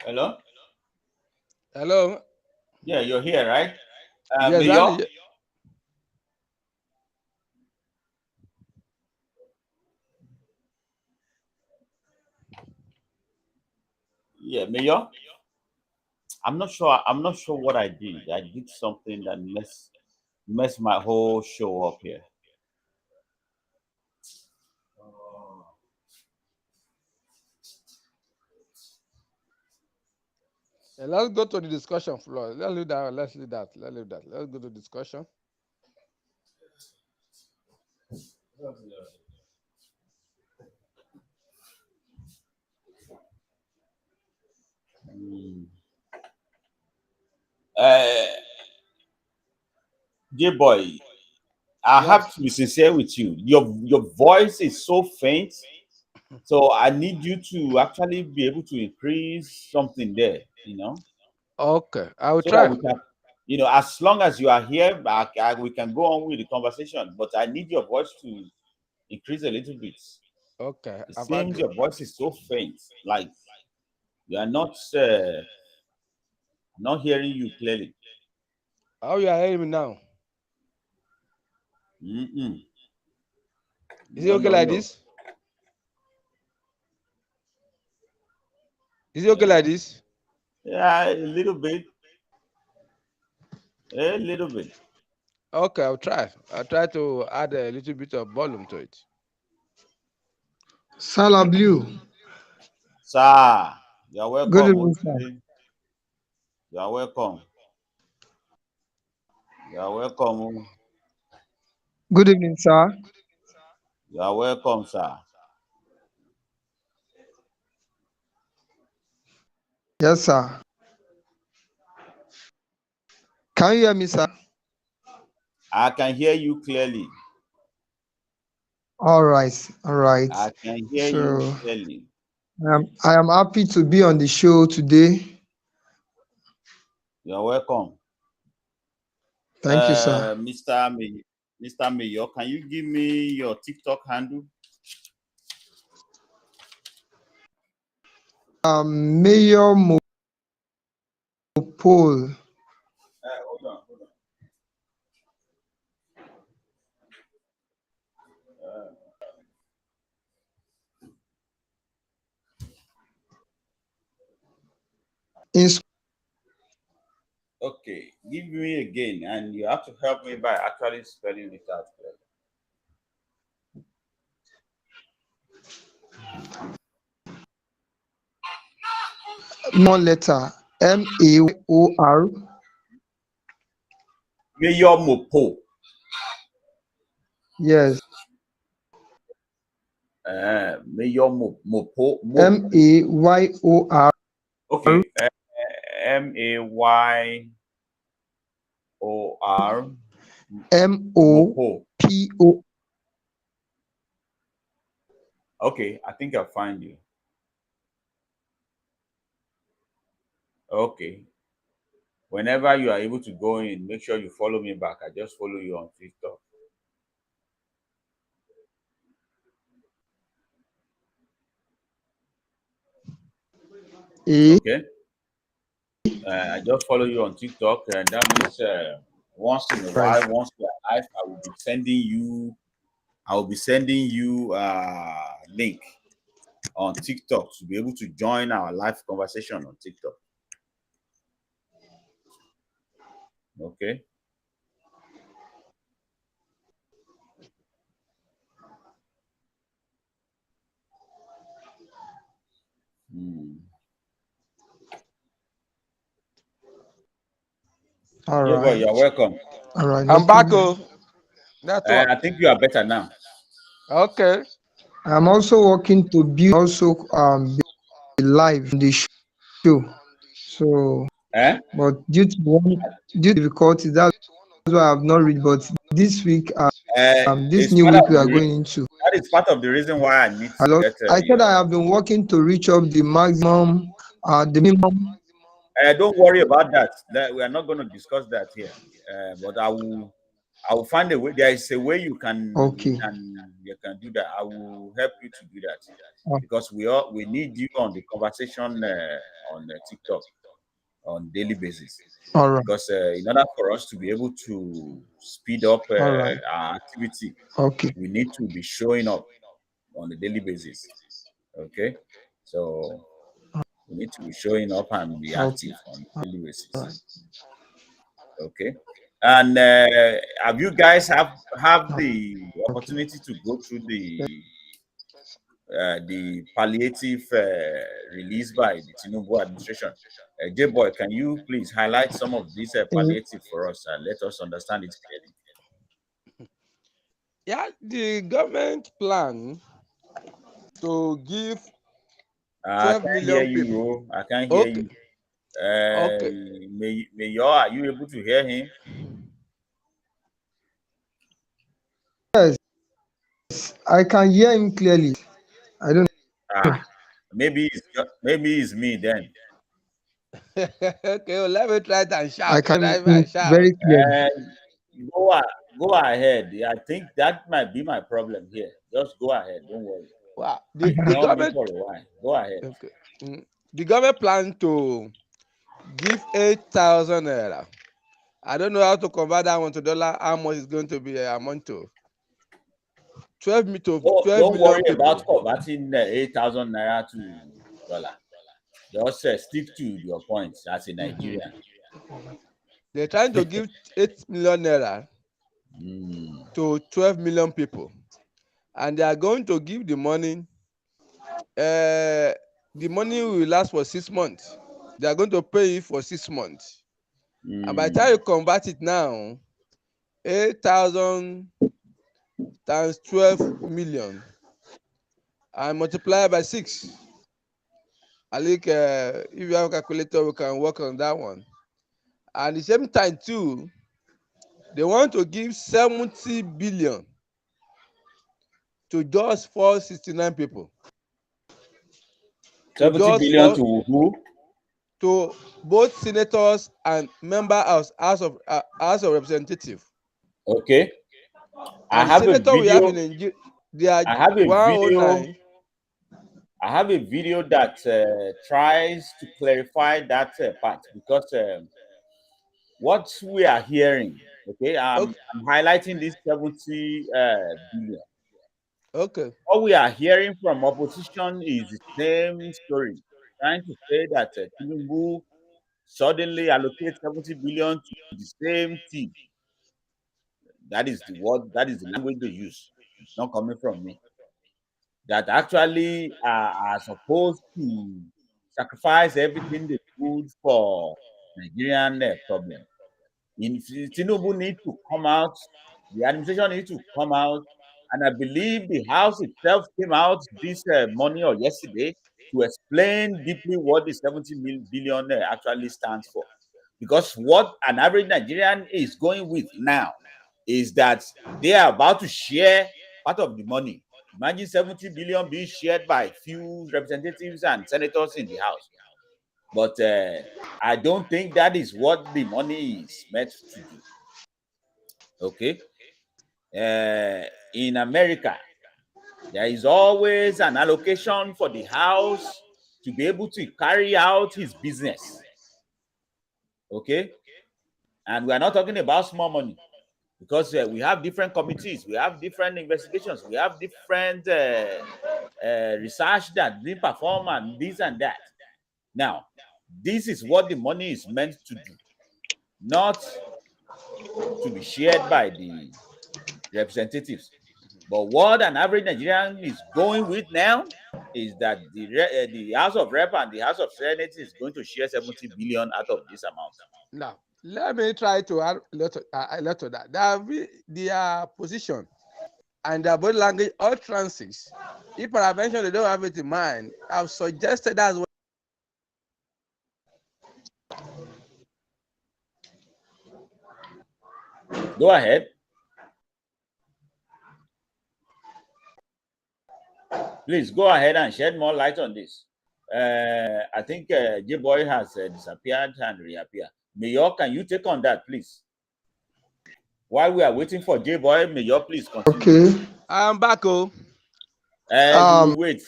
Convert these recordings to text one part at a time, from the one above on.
Hello? Hello. Yeah, you're here, right? Yes, Mayor? Yeah, Mayor? I'm not sure what I did. I did something that messed my whole show up here. Let's go to the discussion floor. Let's leave that. Let's leave that. Let's leave that. Let's go to discussion. Mm. Uh, dear boy, I have Yes. to be sincere with you. Your voice is so faint, so I need you to actually be able to increase something there. Okay. I will So that try. we can, as long as you are here, we can go on with the conversation. But I need your voice to increase a little bit. Okay. It I've seems agreed. your voice is so faint, like we are not hearing you clearly. How you are hearing me now? Mm-mm. Is it No, okay no, like no. this? Is it okay like this? Yeah, a little bit. Okay. I'll try. I'll try to add a little bit of volume to it. Salah Blue. Sir, you're Good welcome. evening, sir. You're welcome. You're welcome. Good evening, sir. You're welcome, sir. Yes, sir. Can you hear me, sir? I can hear you clearly. All right, all right. I can hear you So clearly. I am happy to be on the show today. You're welcome. Thank you, sir. Mr. Mayor, can you give me your TikTok handle? Mayor Mopol. Hold on, hold on. In Okay, give me again, and you have to help me by actually spelling it out. one letter, Mayor. Mayor Mopo. Yes, Mayor Mopo. Mayor. Okay, Mayor Mopo. Mopo. Okay, I think I'll find you. Okay. Whenever you are able to go in, make sure you follow me back. I just follow you on TikTok. Okay. I just follow you on TikTok, and that means once in a Right. while, once we are live, I will be sending you link on TikTok to be able to join our live conversation on TikTok. Okay. Hmm. All Yeah, boy, right. you're welcome. All right. No I'm back. problem. Oh, network. I think you are better now. Okay. I'm also working to build also be live on the show. So, Eh? but due to difficulties, that's why I've not read. But this week, this It's new part week we of are going into, that is part of the reason why I need to get I said I your. have been working to reach up the minimum. Don't worry about that. That we are not going to discuss that here. But I will find a way. There is a way you can Okay. do that. I will help you to do that Uh, because we need you on the conversation on TikTok on daily basis. all right. Because in order for us to be able to speed up All right. our activity, Okay. we need to be showing up on a daily basis. Okay, so we need to be showing up and be Okay. active on a daily All basis. right. Okay, and have you guys have the Okay. opportunity to go through the palliative released by the Tinubu administration? J-Boy, can you please highlight some of these In, palliative for us and let us understand it clearly? Yeah, the government plan to give I 12 can't hear million you, people. bro. I can't hear Okay, you. okay. Mayor, are you able to hear him? yes, I can hear him clearly. I don't Ah, maybe it's me then. Okay, well, let me try it and I shout. can Let hear me him shout. very clearly. Go a- go ahead. I think that might be my problem here. Just go ahead. Don't worry. Wow. The Ignore me government for a while. Go ahead. okay. The government plan to give 8,000 naira. I don't know how to convert that one to dollar. How much is going to be amount to 12 Don't million worry about people. converting 8,000 naira to dollar. Just stick to your points as a Mhm. Nigerian. They're trying to give 8 million naira Mm, to 12 million people, and they are going to give the money. The money will last for 6 months. They are going to pay it for 6 months, and by the time mm, you convert it now, 8,000 times 12 million and multiply by 6. I think if you have a calculator, we can work on that one. And the same time too, they want to give 70 billion to just 469 people. To 70 just billion for to who? to both senators and member House of Representative. Okay. I And have a senator we have video. in Nigeria, they are I have a video. 109. I have a video that tries to clarify that part because what we are hearing, okay, Okay, I'm highlighting this 70 billion. okay, What we are hearing from opposition is the same story, trying to say that Tinubu suddenly allocate 70 billion to the same thing. That is the word, that is the language they use. It's not coming from me. That actually are supposed to sacrifice everything they could for Nigerian problem. Tinubu need to come out, the administration needs to come out, and I believe the House itself came out this morning or yesterday to explain deeply what the 70 billion actually stands for. Because what an average Nigerian is going with now is that they are about to share part of the money. Imagine 70 billion being shared by few representatives and senators in the House. But I don't think that is what the money is meant to do. Okay. In America, there is always an allocation for the House to be able to carry out his business. Okay. And we are not talking about small money because we have different committees, we have different investigations, we have different research that being performed and this and that. Now, this is what the money is meant to do, not to be shared by the representatives. But what an average Nigerian is going with now is that the House of Rep and the House of Senate is going to share 70 billion out of this amount. now let me try to add a lot to that. Their position and their body language utterances. If peradventure they don't have it in mind, I've suggested as well. Go ahead. Please go ahead and shed more light on this. I think J-Boy has disappeared and reappeared. Mayor, can you take on that, please? While we are waiting for J Boy, may you please continue. Okay. I'm back. Oh, You Um, will wait.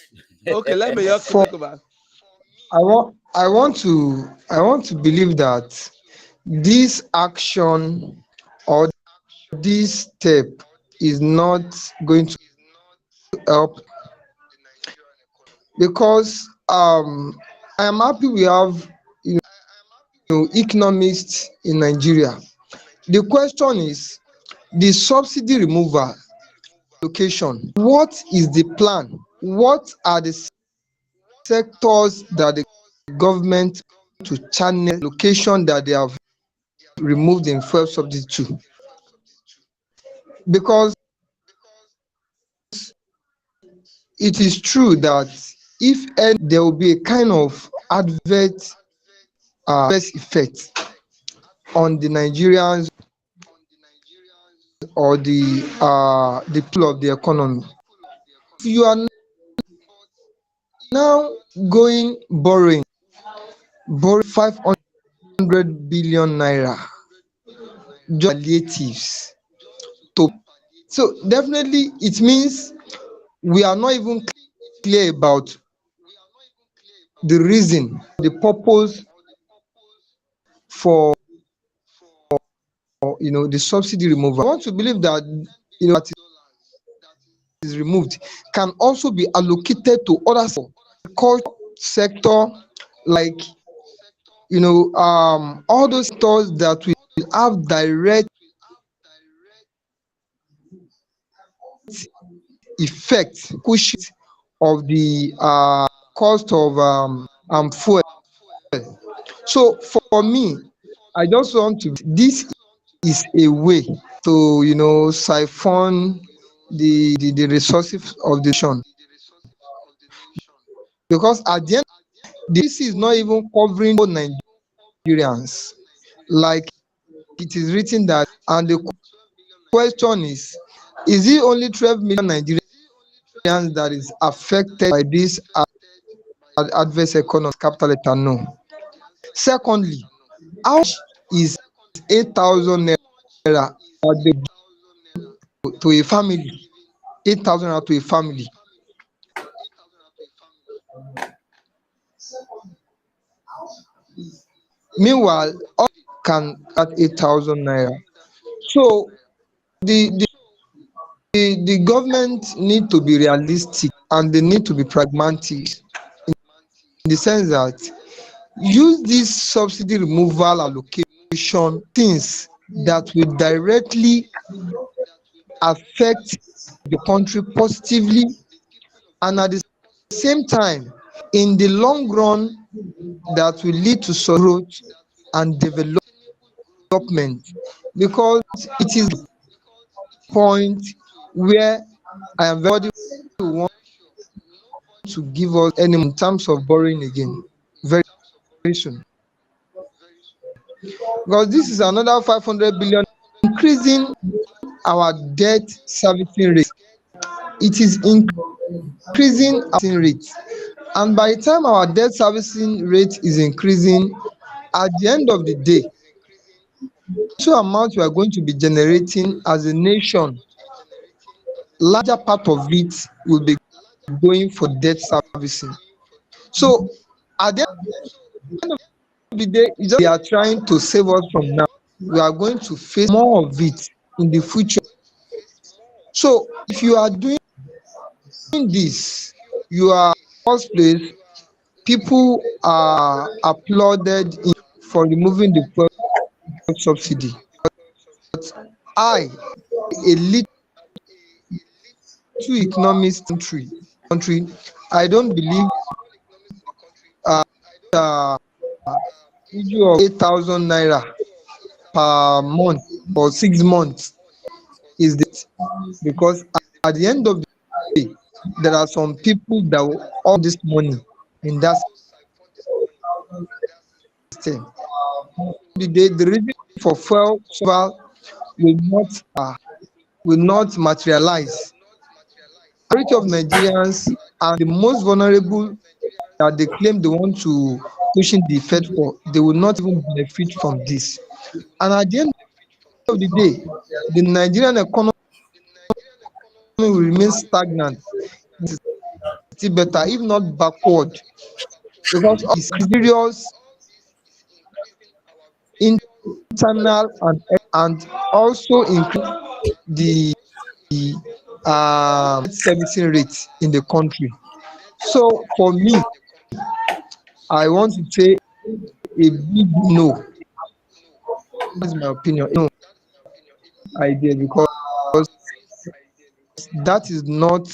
okay. Let me your for take over. I want to believe that this action or this step is not going to help because I am happy we have economists in Nigeria. The question is the subsidy removal location. What is the plan? What are the sectors that the government to channel location that they have removed in fuel subsidy to? Because it is true that if any, there will be a kind of adverse effect on the Nigerians or the people of the economy. If you are now going borrowing 500 billion naira just palliatives to so definitely it means we are not even clear about the reason, the purpose for the subsidy removal. I want to believe that that is removed can also be allocated to other culture sector, like all those sectors that will have direct effect pushing of the cost of fuel. So for me, I just want to this is a way to siphon the resources of the nation, because at the end this is not even covering all Nigerians, like it is written that. And the question is it only 12 million Nigerians that is affected by this adverse economic capital letter? No. Secondly, how much is 8,000 naira that they to a family? 8,000 naira to a family. Meanwhile, all can at 8,000 naira. So the the government need to be realistic and they need to be pragmatic in the sense that use this subsidy removal allocation things that will directly affect the country positively, and at the same time in the long run that will lead to growth and development, because it is the point where I am very want to give us any in terms of borrowing again very, very soon, because this is another 500 billion increasing our debt servicing rate. It is increasing our servicing rate, and by the time our debt servicing rate is increasing, at the end of the day, so amount we are going to be generating as a nation, larger part of it will be going for debt servicing. So at the end of the day, it's just they are trying to save us from now. We are going to face more of it in the future. So if you are doing this, you are first place, people are applauded for removing the fuel subsidy. I, a little economist country, I don't believe uh, issue of 8,000 naira per month for 6 months is that, because at the end of the day, there are some people that will earn this money in that system. The reason for fuel will not will not materialize. Majority of Nigerians and the most vulnerable that they claim they want to pushing the effect for, they will not even benefit from this. And at the end of the day, the Nigerian economy will remain stagnant. Still better, if not backward, because of the serious internal and also increase the servicing rate in the country. So for me, I want to say a big no. That's my opinion. No idea, because that is not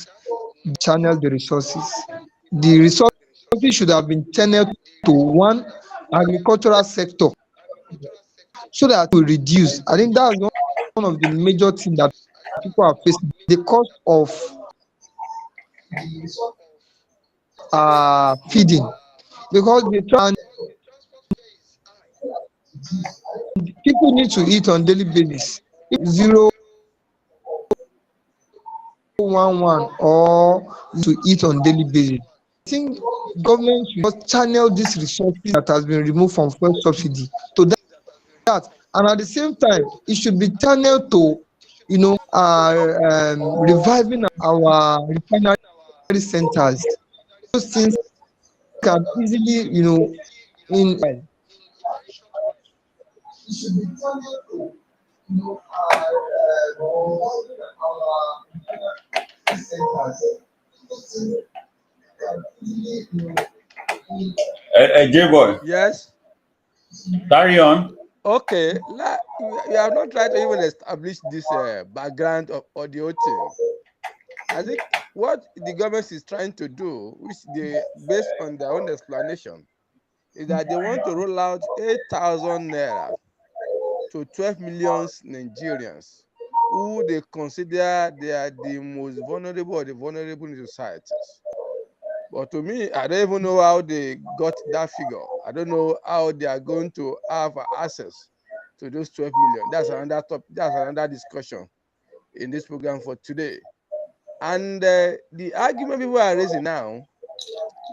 channel the resources. The resources should have been channeled to one agricultural sector so that it will reduce. I think that's one of the major things that people are facing. The cost of feeding, because they try and people need to eat on daily basis. 011 or to eat on daily basis. I think government should just channel this resources that has been removed from fuel subsidy to that, and at the same time it should be channeled to reviving our refinery centers. Those things can easily in J-boy, Yes. carry on. Okay. You have not tried to even establish this background of the whole thing. I think what the government is trying to do, which they based on their own explanation, is that they want to roll out 8,000 naira to 12 million Nigerians who they consider they are the most vulnerable of the vulnerable in societies. But to me, I don't even know how they got that figure. I don't know how they are going to have access to those 12 million. That's another topic. That's another discussion in this program for today. And the argument people are raising now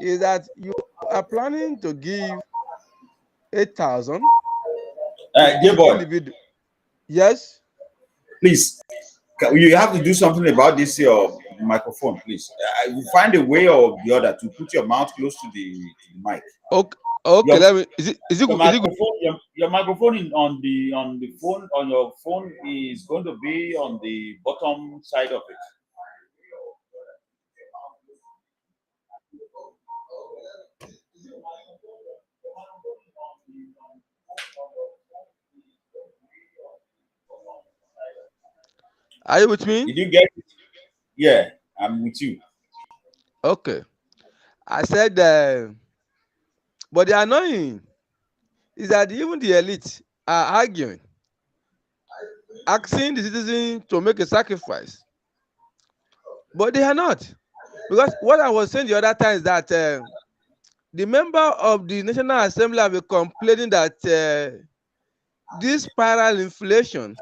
is that you are planning to give 8,000 to each J-boy, individual. Yes. please, you have to do something about this your microphone, please. You find a way or the other to put your mouth close to the mic. Okay. Okay. Your Let me. Is it your good? Is it good? microphone, your microphone on the phone on your phone is going to be on the bottom side of it. Are you with me? Did you get it? Yeah, I'm with you. Okay. I said, but the annoying is that even the elite are arguing, asking the citizens to make a sacrifice, but they are not. Because what I was saying the other time is that the member of the National Assembly have been complaining that this spiral inflation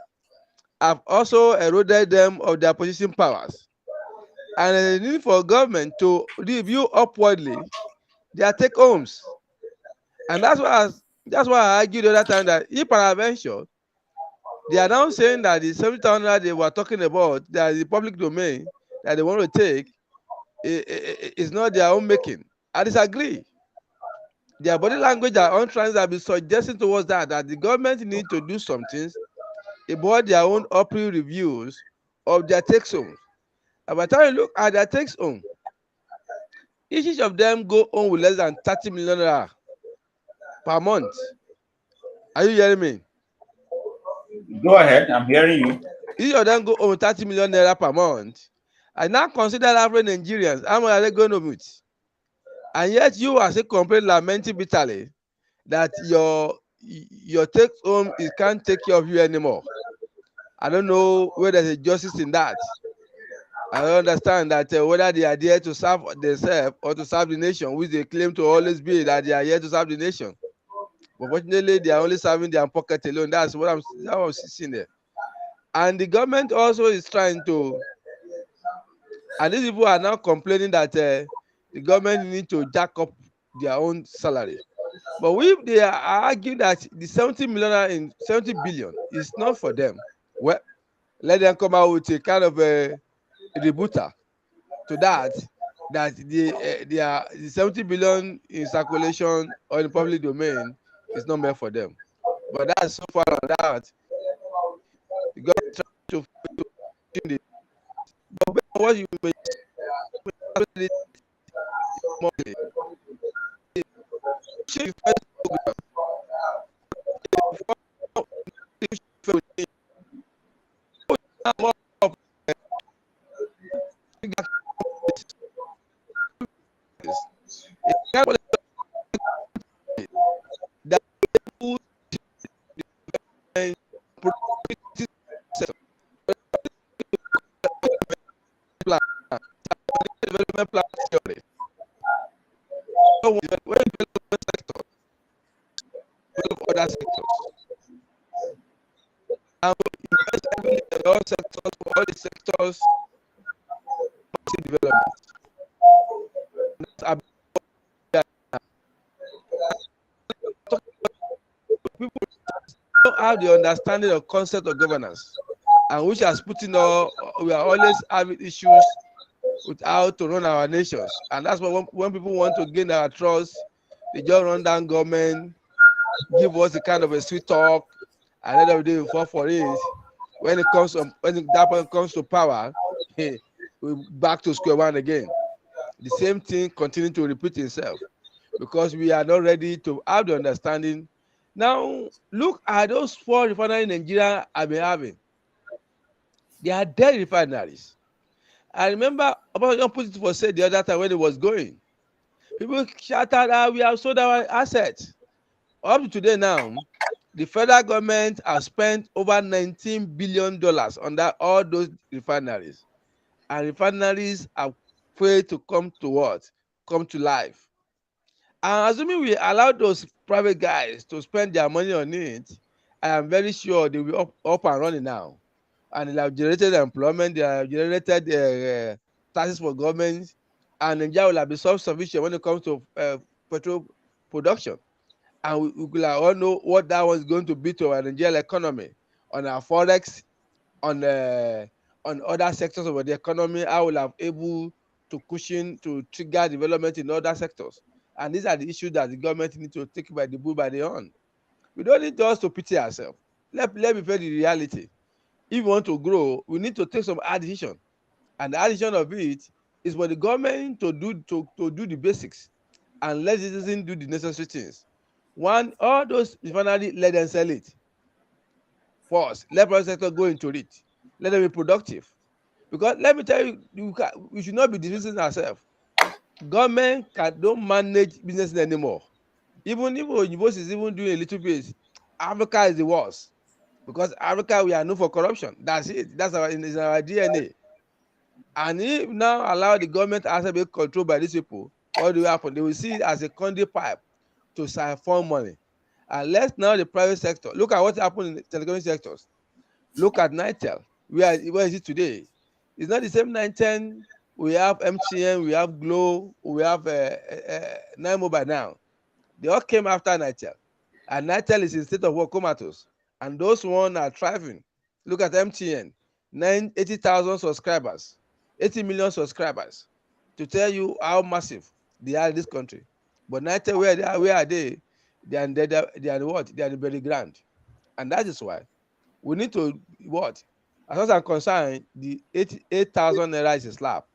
have also eroded them of their purchasing powers, and the need for government to review upwardly their take homes. And that's why I argued the other time that if peradventure they are now saying that the 70,000 they were talking about, that the public domain that they want to take is not their own making. I disagree. Their body language and utterance have been suggesting towards that the government need to do some things about their own upper reviews of their takes homes. And by the time you look at their takes home, each of them go home with less than 30 million naira per month. Are you hearing me? Go ahead, I'm hearing you. Each of them go home with 30 million naira per month. I now consider average Nigerians, how much are they going to meet? And yet you are still complaining, lamenting bitterly that your take home is can't take care of you anymore. I don't know where there's a justice in that. I don't understand that whether they are there to serve themselves or to serve the nation, which they claim to always be that they are here to serve the nation. But fortunately, they are only serving their pocket alone. That's what I'm seeing there. And the government also is trying to, and these people are now complaining that the government need to jack up their own salary. But they are arguing that the 70 billion is not for them, well, let them come out with a kind of a rebuttal to that, that the 70 billion in circulation or in public domain is not meant for them. But that's so far on that. The government trying to the, but what you may say money, if more of this, it can't that people plan, development plan theory. So when development sector, develop other sectors, and invest heavily in all sectors, for all the sectors, massive development. People don't have the understanding of concept of governance, and which has put in all, we are always having issues with how to run our nations. And that's why when people want to gain our trust, they just run down government, give us a kind of a sweet talk, and end of the day we fall for it. When that point comes to power, we back to square one again. The same thing continue to repeat itself because we are not ready to have the understanding. Now look at those 4 refineries in Nigeria have been having. They are dead refineries. I remember Obasanjo put it for sale the other time when it was going. People shouted out, we have sold our assets. Up to today now, the federal government has spent over $19 billion on all those refineries. And refineries are failed to come to what? Come to life. And assuming we allow those private guys to spend their money on it, I am very sure they will up and running now. And they have generated employment, they have generated taxes for government, and Nigeria will have been self-sufficient when it comes to petrol production. And we will all know what that was going to be to our Nigerian economy, on our forex, on other sectors of the economy. I will have able to cushion to trigger development in other sectors. And these are the issues that the government needs to take by the bull by the horn. We don't need just to pity ourselves. Let me face the reality. If we want to grow, we need to take some hard decision. And the hard decision of it is for the government to do the basics and let the citizens do the necessary things. One, all those refineries, let them sell it. First, let private sector go into it. Let them be productive. Because let me tell you, we should not be deceiving ourselves. Government don't manage business anymore. Even if Oyinbo is even doing a little bit, Africa is the worst. Because Africa, we are known for corruption. That's it. That's our DNA. And if now allow the government to be controlled by these people, what will happen? They will see it as a conduit pipe to siphon money. And let's now the private sector. Look at what happened in the telecommunication sectors. Look at Nitel. Where is it today? It's not the same 910. We have MTN, we have Glo, we have 9Mobile now. They all came after Nitel. And Nitel is in state of work comatose. And those ones are thriving. Look at MTN, 80,000 subscribers, 80 million subscribers. To tell you how massive they are in this country. But Nitel, where are they? They are what? They are in very grand. And that is why we need to what? As far as I'm concerned, the 8,000 naira is a slap.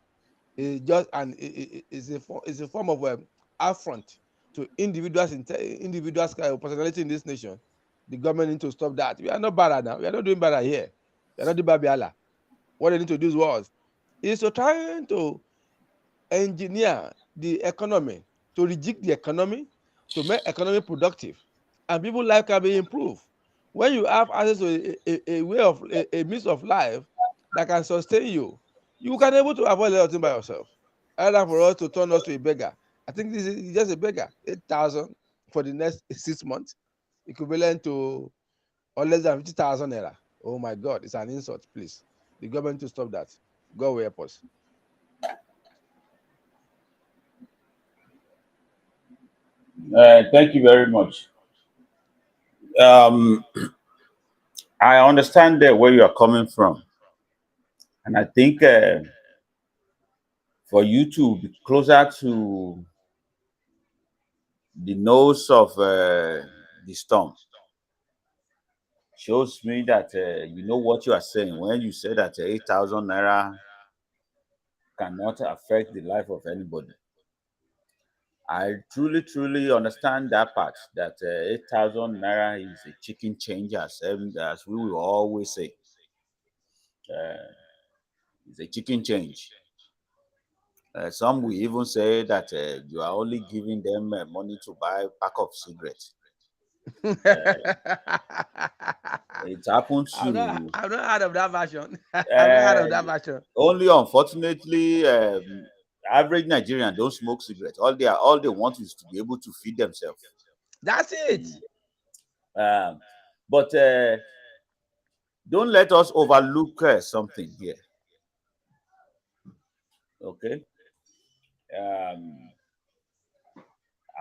It's just it's a form of affront to individuals personality in this nation. The government need to stop that. We are not bad now. We are not doing bad here. We are not doing babiala. What they need to do is to try to engineer the economy, to rejig the economy, to make economy productive, and people life can be improved. When you have access to a way of a means of life that can sustain you, you can able to avoid a lot of things by yourself. Either for us to turn us to a beggar. I think this is just a beggar. 8,000 for the next 6 months, equivalent to or less than 50,000 naira. Oh my God, it's an insult. Please, the government to stop that. God will help us. Thank you very much. Um, I understand where you are coming from, and I think for you to be closer to the nose of the storm shows me that you know what you are saying when you say that 8,000 naira cannot affect the life of anybody. I truly, truly understand that part that 8,000 naira is a chicken change, as we will always say. Uh, it's a chicken change. Some will even say that you are only giving them money to buy a pack of cigarettes. It happens to I've not heard of that version. I've not heard uh, of that version. only, unfortunately, average Nigerian don't smoke cigarettes. All they want is to be able to feed themselves. That's it. Mm. Um, but don't let us overlook something here. Okay. Um,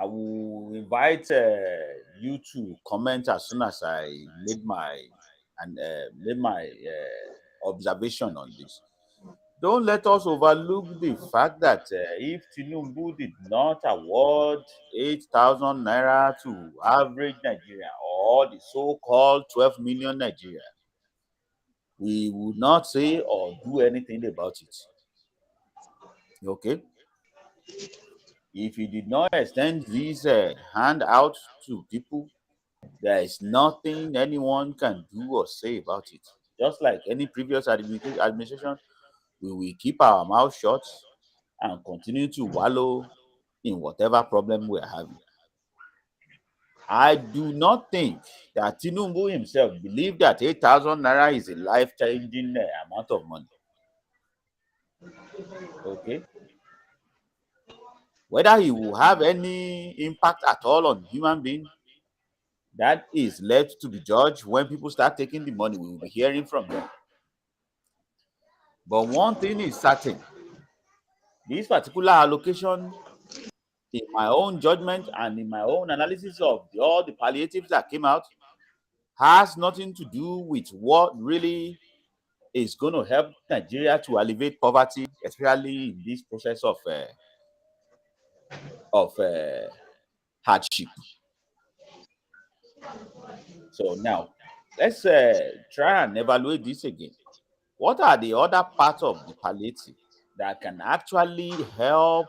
I will invite you to comment as soon as I made my observation on this. Don't let us overlook the fact that if Tinubu did not award 8,000 naira to average Nigeria or the so-called 12 million Nigeria, we would not say or do anything about it. Okay? If he did not extend this hand out to people, there is nothing anyone can do or say about it. Just like any previous administration, we will keep our mouth shut and continue to wallow in whatever problem we're having. I do not think that Tinubu himself believed that 8,000 naira is a life changing amount of money. Okay. Whether he will have any impact at all on human being, that is left to be judged when people start taking the money. We will be hearing from them. But one thing is certain, this particular allocation, in my own judgment and in my own analysis of all the palliatives that came out, has nothing to do with what really is going to help Nigeria to alleviate poverty, especially in this process of hardship. So now, let's try and evaluate this again. What are the other parts of the palliative that can actually help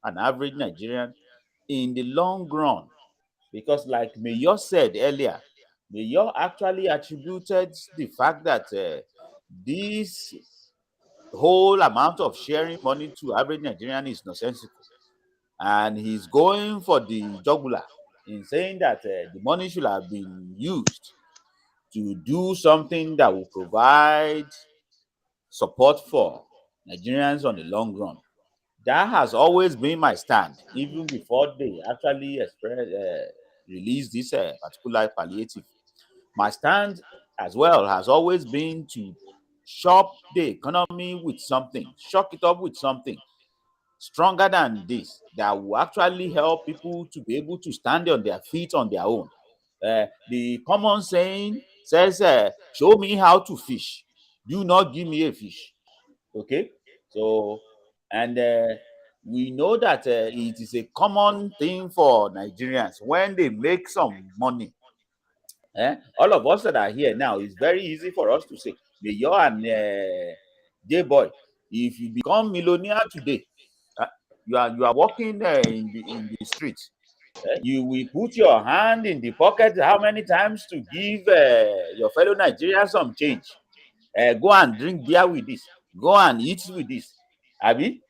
an average Nigerian in the long run? Because, like Mayor said earlier, Mayor actually attributed the fact that this whole amount of sharing money to average Nigerian is nonsensical. And he's going for the jugular in saying that the money should have been used to do something that will provide support for Nigerians on the long run. That has always been my stand, even before they actually release this particular palliative. My stand as well has always been to shop the economy with something, shock it up with something stronger than this that will actually help people to be able to stand on their feet on their own. The common saying says, show me how to fish, do not give me a fish. Okay, so and we know that it is a common thing for Nigerians when they make some money. All of us that are here now, it's very easy for us to say, Mayor and J boy, if you become millionaire today, uh, you are walking in the street. You will put your hand in the pocket how many times to give your fellow Nigerians some change. Go and drink beer with this. Go and eat with this. Abi,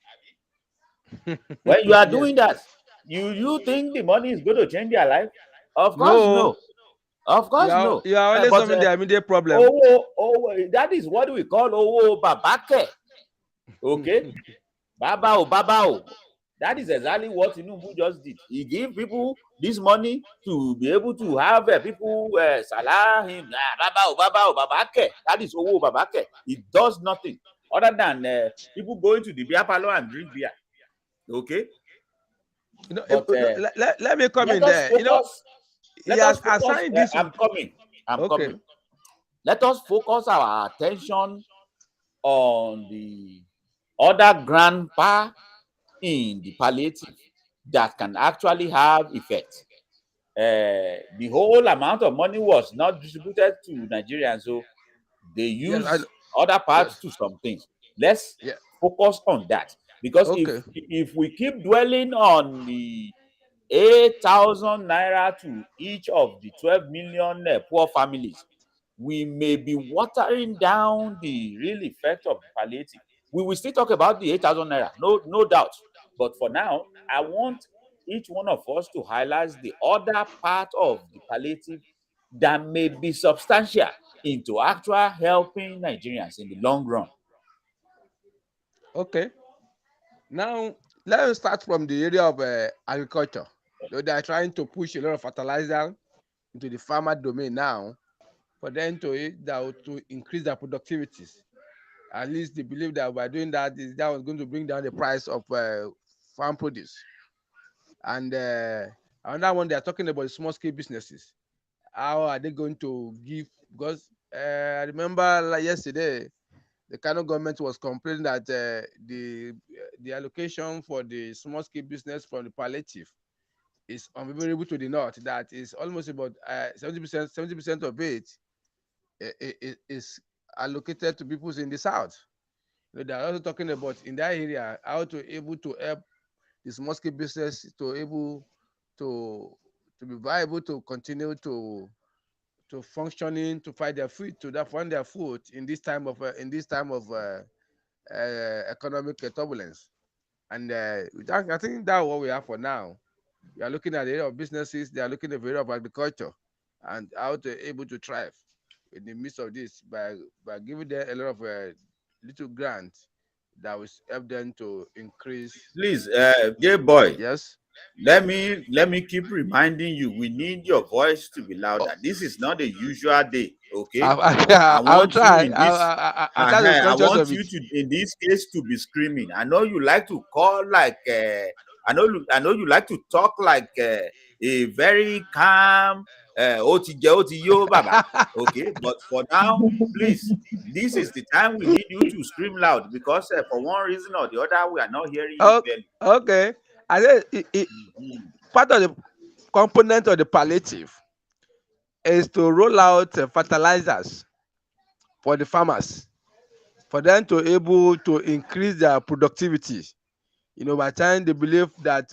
when you are Yes. doing that, you think the money is going to change their life? Of course, No, no. Of course, no. you are only But solving their immediate problem. that is what we call owo babake. Okay, baba o. That is exactly what Tinubu just did. He gave people this money to be able to have people salah him. Baba o, babake. That is owo babake. It does nothing other than people going to the beer parlor and drink beer. Okay, But Let me come let in us there. focus. He Let us has focus. assigned this. I'm coming. I'm Okay. coming. Let us focus our attention on the other grandpa in the palliative that can actually have effect. The whole amount of money was not distributed to Nigerians, so they Yes. use other parts Yes. to some things. Let's Yeah. focus on that, because Okay. if we keep dwelling on the 8,000 naira to each of the 12 million poor families, we may be watering down the real effect of the palliative. We will still talk about the 8,000 naira, no doubt. But for now, I want each one of us to highlight the other part of the palliative that may be substantial into actual helping Nigerians in the long run. Okay. Now let us start from the area of agriculture. They are trying to push a lot of fertilizer into the farmer domain now for them to increase their productivities. At least they believe that by doing that, that was going to bring down the price of farm produce. And another one, they are talking about small scale businesses. How are they going to give? Because I remember like yesterday, the Kano government was complaining that the allocation for the small scale business from the palliative is unfavorable to the north. That is almost about 70%. 70% of it is allocated to people in the south. They are also talking about in that area how to able to help the small scale business to able to be viable, to continue to functioning, to find their food, to find their food in this time of economic turbulence. And I think that's what we have for now. We are looking at the area of businesses. They are looking at the area of agriculture and how to able to thrive in the midst of this by giving them a lot of little grants that will help them to increase. Please, dear boy, Yes. let me keep reminding you, we need your voice to be Oh, louder. This is not a usual day, okay? I I'll want you try. in this I try to be I conscious want of you it. to, in this case, to be screaming. I know you like to call like I know you like to talk like a very calm otijo baba, okay? But for now, please, this is the time we need you to scream loud, because for one reason or the other we are not hearing you Oh, clearly. okay. I said Mhm. part of the component of the palliative is to roll out fertilizers for the farmers, for them to able to increase their productivity. By the time they believe that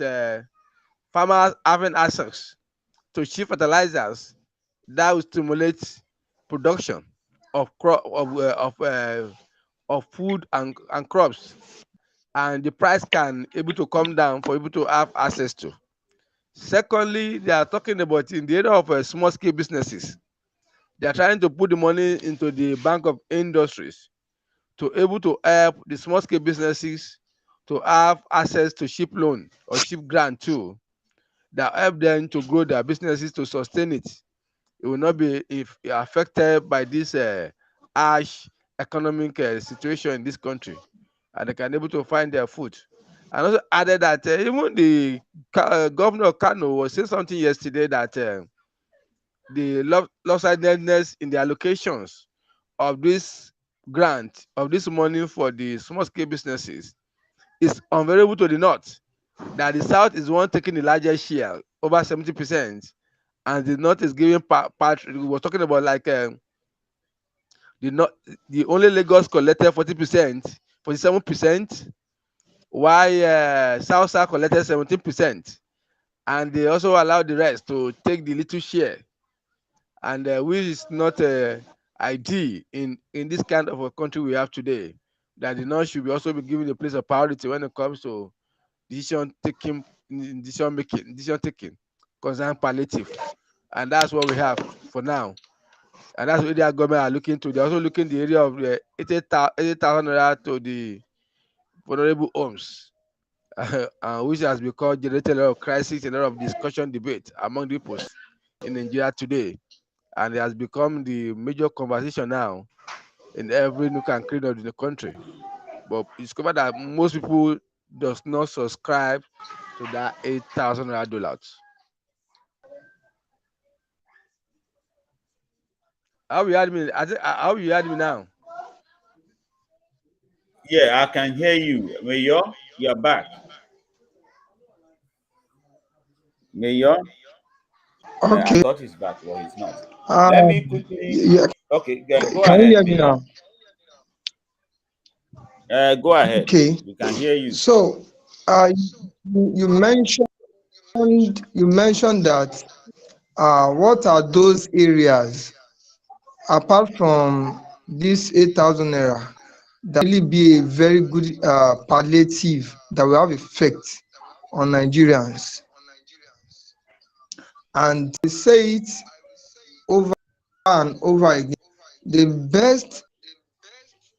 farmers having access to cheap fertilizers, that will stimulate production of of food and crops, and the price can able to come down for people to have access to. Secondly, they are talking about in the area of small scale businesses. They are trying to put the money into the bank of industries to able to help the small scale businesses to have access to cheap loan or cheap grant too, that help them to grow their businesses to sustain it. It will not be if affected by this harsh economic situation in this country, and they can able to find their food. And also added that even the governor of Kano was saying something yesterday that the lopsidedness in the allocations of this grant of this money for the small scale businesses is unfavorable to the north. That the south is one taking the largest share, over 70%, and the north is giving part. We were talking about like the north, the only Lagos collected 40%, 47%, while south collected 17%, and they also allowed the rest to take the little share, and which is not ideal in this kind of a country we have today. That the north should be also be given a place of priority when it comes to decision taking, decision taking concerning palliative, and that's what we have for now. And that's what the government are looking to. They're also looking the area of 80,000 naira to the vulnerable homes, which has become generated a lot of crisis, a lot of discussion, debate among the peoples in Nigeria today, and it has become the major conversation now in every nook and cranny of the country. But it's discovered that most people does not subscribe to that 8,000 naira dollars. How you heard me? How you heard me now? Yeah, I can hear you. Mayor, you're back. Mayor, I Okay. thought he's back, but he's not. Let Uh, me quickly. yeah. Okay, go Can you ahead, hear me Mayor. now? Go ahead. Okay. We can hear you. So, you mentioned that what are those areas apart from this 8,000 naira that really be a very good palliative that will have effect on Nigerians, and they say it over and over again. The best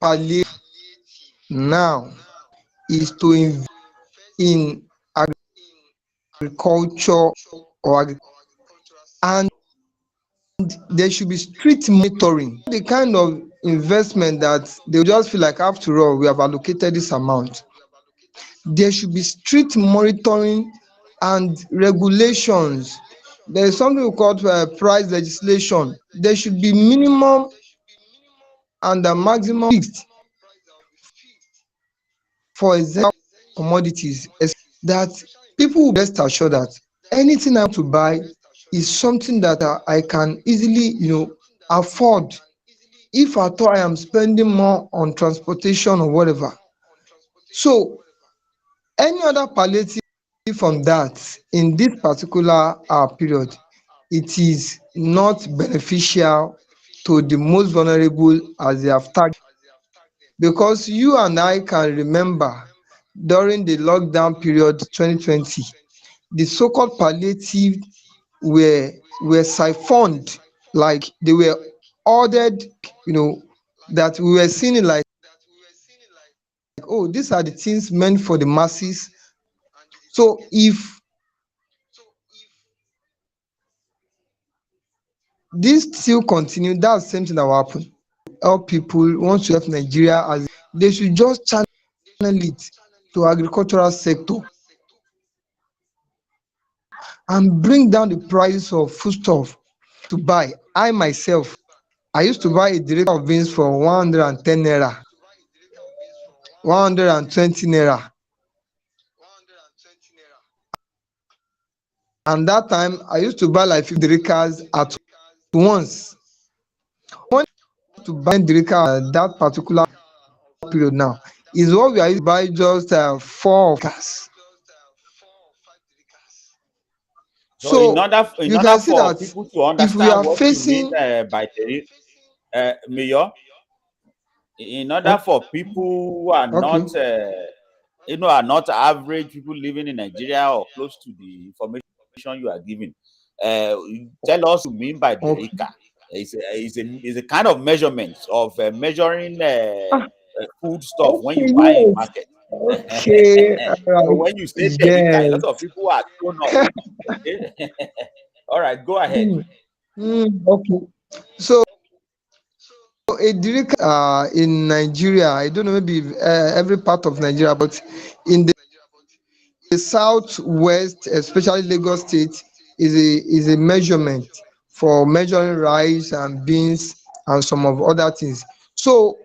palliative now is to invest in agriculture or and there should be strict monitoring. The kind of investment that they will just feel like, after all, we have allocated this amount. There should be strict monitoring and regulations. There is something we call price legislation. There should be minimum and the maximum fixed for example commodities, that people will rest assured that anything I want to buy is something that I can easily, afford. If at all I am spending more on transportation or whatever. So any other palliative from that in this particular period, it is not beneficial to the most vulnerable as they have tagged, because you and I can remember during the lockdown period 2020, the so-called palliative were siphoned, like they were ordered, you know, that we were seeing it like, oh, these are the things meant for the masses. So if this still continue, that's the same thing that will happen. Help people, want to help Nigeria, as they should just channel it to agricultural sector and bring down the price of foodstuff to buy. I myself, I used to buy a director of beans for 110 naira, 120 naira, and that time I used to buy like 50 acres at once. When to buy dirika that particular period now is what we are used to buy just 4 acres. So So in you order can see for that people to if we understand are what you mean facing by Mayor, in order o- for people who are okay, not are not average people living in Nigeria or close to the information you are giving, tell us what you mean by the okay, RICA. It's a kind of measurement of measuring ah, food stuff when okay, you buy in yes, market. okay, all So right, when you say Derika, a lot of yes. people are thrown off. Okay. All right, go ahead. Okay, so a dirika in Nigeria, I don't know, maybe every part of Nigeria, but in the southwest, especially Lagos State, is a measurement for measuring rice and beans and some of other things. So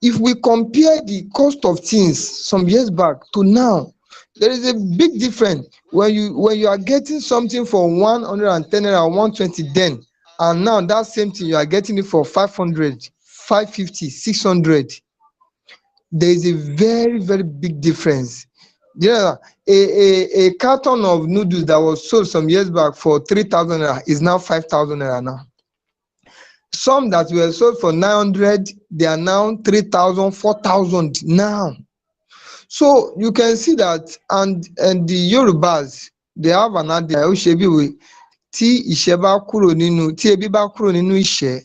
if we compare the cost of things some years back to now, there is a big difference when you are getting something for 110 naira, 120 then, and now that same thing you are getting it for 500, 550, 600. There is a very very big difference. Yeah, a carton of noodles that was sold some years back for 3,000 naira is now 5,000 naira now. Some that were sold for 900, they are now 3,000, 4,000 now. So you can see that, and the Yorubas, they have an adage, ó ṣe bí òwe, tí ìṣẹ́ bá kúrò nínú, tí ebi bá kúrò nínú ìṣẹ́,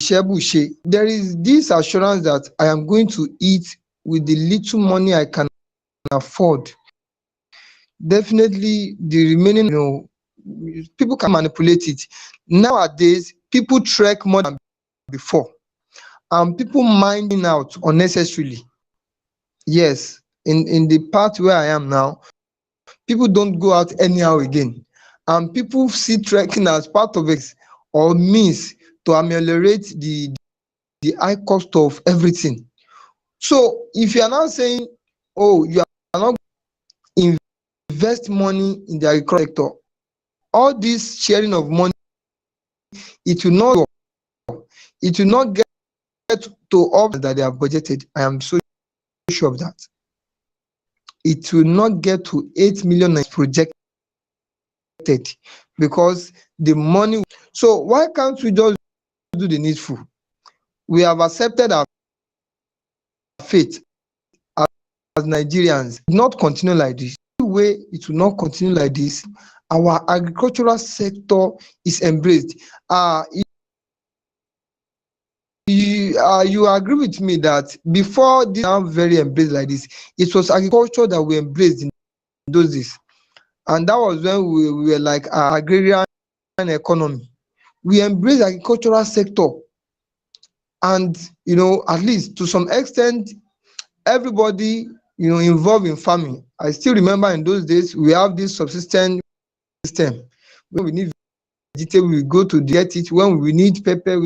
ìṣẹ́ bùṣe. There is this assurance that I am going to eat with the little money I can afford. Definitely the remaining, people can manipulate it. Nowadays people trek more than before, and people minding out unnecessarily. Yes, in the part where I am now, people don't go out anyhow again, and people see trekking as part of or means to ameliorate the high cost of everything. So if you are now saying, oh, you are not invest money in the agriculture sector, all this sharing of money, it will not it will not get to all that they have budgeted. I am so sure of that. It will not get to 8 million projected, because the money. So why can't we just do the needful? We have accepted our fate as Nigerians. Not continue like this. The way it will not continue like this, our agricultural sector is embraced. You agree with me that before this now very embraced like this, it was agriculture that we embraced in those days, and that was when we were like agrarian economy. We embraced agricultural sector, and at least to some extent, everybody involved in farming. I still remember in those days we have this subsistence system. When we need vegetable, we go to get it. When we need pepper,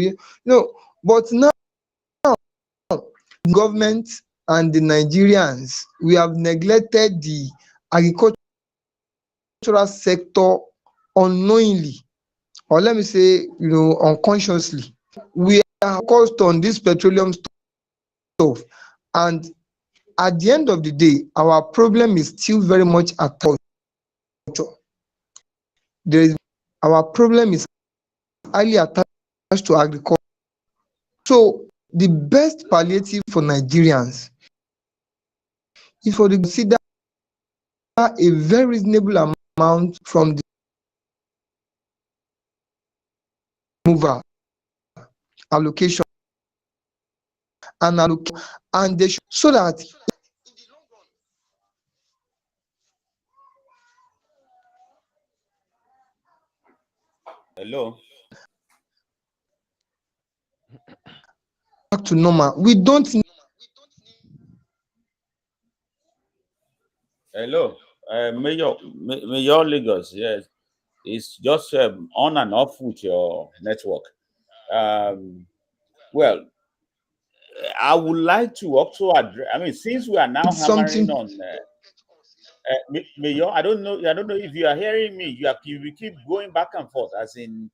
but now government and the Nigerians, we have neglected the agricultural sector unknowingly, or let me say, unconsciously. We are focused on this petroleum stuff, and at the end of the day, our problem is still very much agriculture. There is Our problem is highly attached to agriculture. So the best palliative for Nigerians is for the consider a very reasonable amount from the removal, allocation, and they should, so that Hello, back to normal. We don't hello. Mayor Lagos, yes. It's just on and off with your network. Um, well, I would like to also address. I mean, since we are now need hammering something. on Mayor, I don't know if you are hearing me. You will keep going back and forth, as in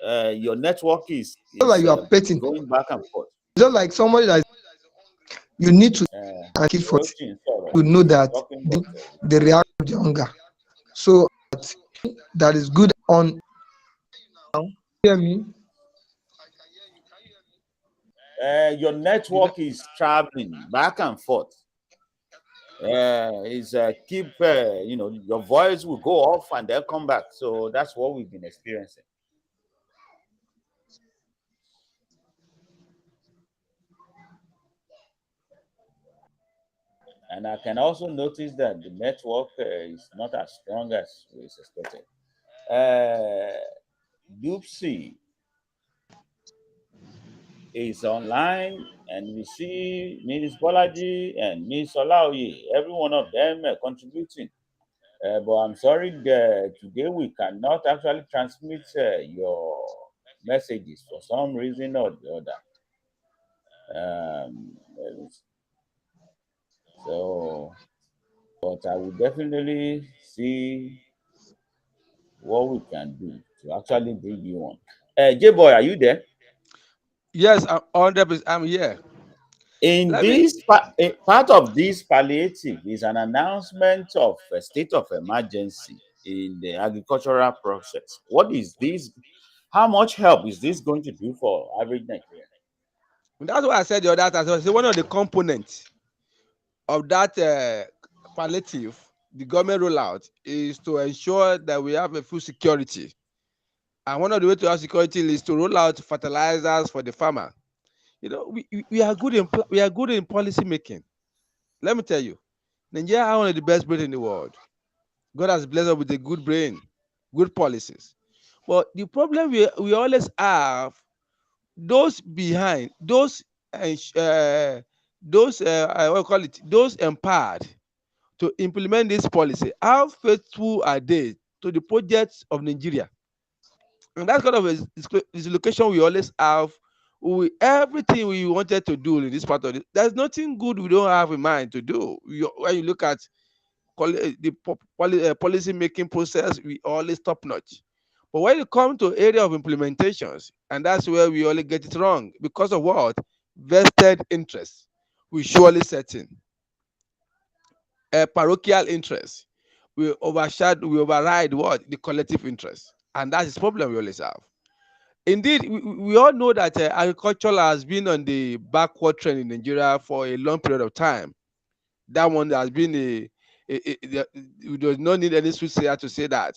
your network It's not is like you are petting. going back and forth. It's not like somebody that you need to keep for it Roaching, sorry, to know you're that talking, but the reaction of the hunger. So that is good on. Hear me? your You know, network is traveling back and forth. Is keep your voice will go off and they'll come back. So that's what we've been experiencing. And I can also notice that the network is not as strong as we expected. Uh, Doopsy is online, and we see Miss Bolaji and Miss Olaoye, every one of them contributing. But I'm sorry, today we cannot actually transmit your messages for some reason or the other. Um, so, but I will definitely see what we can do to actually bring you on. J Boy, are you there? yes, I'm 100%. I'm here. In Let me. this part of this palliative is an announcement of a state of emergency in the agricultural process. What is this? How much help is this going to do for average Nigerian? That's what I said the other time. So I said one of the components of that palliative, the government rollout, is to ensure that we have a full security. And one of the way to have security is to roll out fertilizers for the farmer. We are good in we are good in policy making. Let me tell you, Nigeria are one of the best brain in the world. God has blessed us with a good brain, good policies. But the problem we always have, those behind, those uh, those what you call it, those empowered to implement this policy, how faithful are they to the projects of Nigeria? And that's kind of a dislocation we always have. Everything we wanted to do in this part of it, there's nothing good we don't have in mind to do. When you look at the policy making process, we always top notch. But when you come to area of implementations, and that's where we only get it wrong because of what? Vested interest. We surely set in a parochial interest. We override what? The collective interest. And that's the problem we always have. Indeed, we all know that agriculture has been on the backward trend in Nigeria for a long period of time. That one has been we do not need any soothsayer to say that.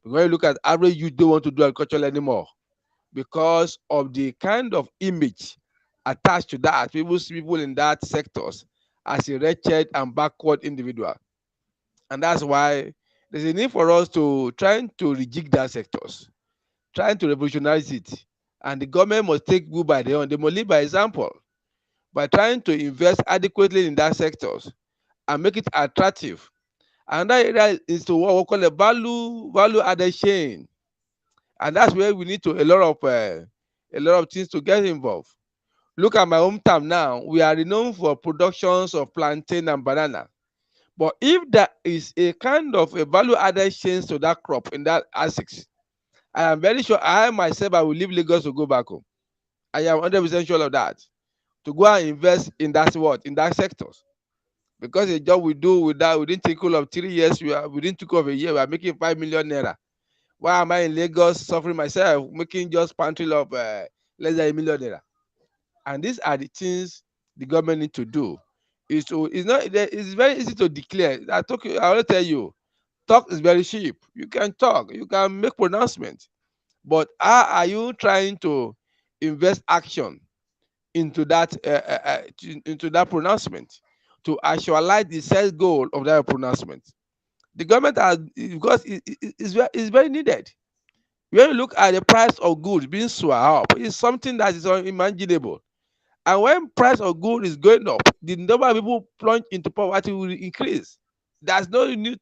But when you look at average youth, don't want to do agriculture anymore because of the kind of image attached to that. People see people in that sectors as a wretched and backward individual. And that's why there's a need for us to trying to rejig that sectors, trying to revolutionize it. And the government must take good by the hand. They must lead by example by trying to invest adequately in that sectors and make it attractive. Another area is to what we call a value added chain, and that's where we need to a lot of things to get involved. Look at my hometown now. We are renowned for productions of plantain and banana. But if there is a kind of a value added change to that crop in that ASICs, I am very sure I myself I will leave Lagos to go back home. I am 100% sure of that. To go and invest in that what in that sectors. Because the job we do with that within tickle of 3 years, we are within tickle of a year, we are making 5 million naira. Why am I in Lagos suffering myself, making just pantry of less than a million naira? And these are the things the government need to do. It's very easy to declare. I will tell you, talk is very cheap. You can talk, you can make pronouncement, but how are you trying to invest action into into that pronouncement to actualize the set goal of that pronouncement? The government has because it's very needed. When you look at the price of goods being swelled up, it's something that is unimaginable. And when price of good is going up, the number of people plunge into poverty will increase. There's no need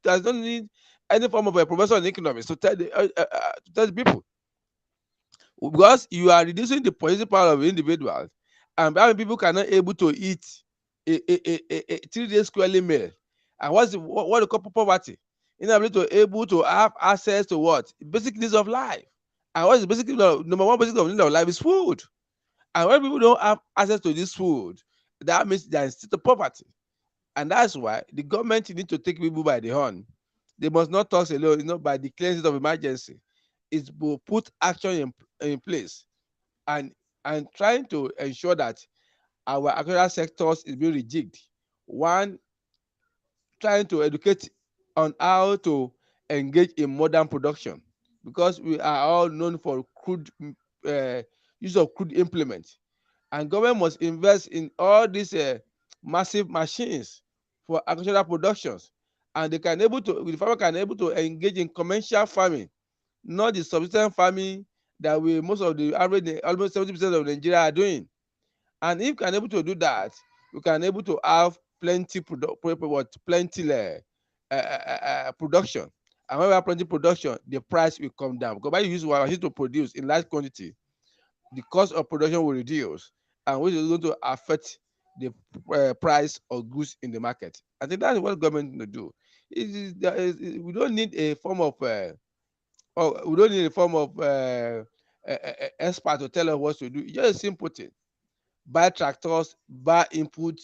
any form of a professor in economics to tell the people, because you are reducing the purchasing power of individuals, and how many people cannot able to eat a 3 days squarely meal. And what they call poverty? Inability to able to have access to what? Basic needs of life. And what is the basic number one basic need of life is food. And when people don't have access to this food, that means there is still poverty. And that's why the government need to take people by the horn. They must not talk alone, by declaring state of emergency. It will put action in place, and trying to ensure that our agricultural sectors is being rejigged. One, trying to educate on how to engage in modern production, because we are all known for crude uh, use of crude implements, and government must invest in all these massive machines for agricultural productions, and the farmer can able to engage in commercial farming, not the subsistence farming that we most of the average almost 70% of Nigeria are doing. And if we can able to do that, we can able to have plenty production. And when we have plenty production, the price will come down, because when you use machine to produce in large quantity, the cost of production will reduce, and which is going to affect the price of goods in the market. I think that's what government will do. We don't need a form of we don't need a form of expert to tell us what to do. It's just a simple thing: buy tractors, buy input,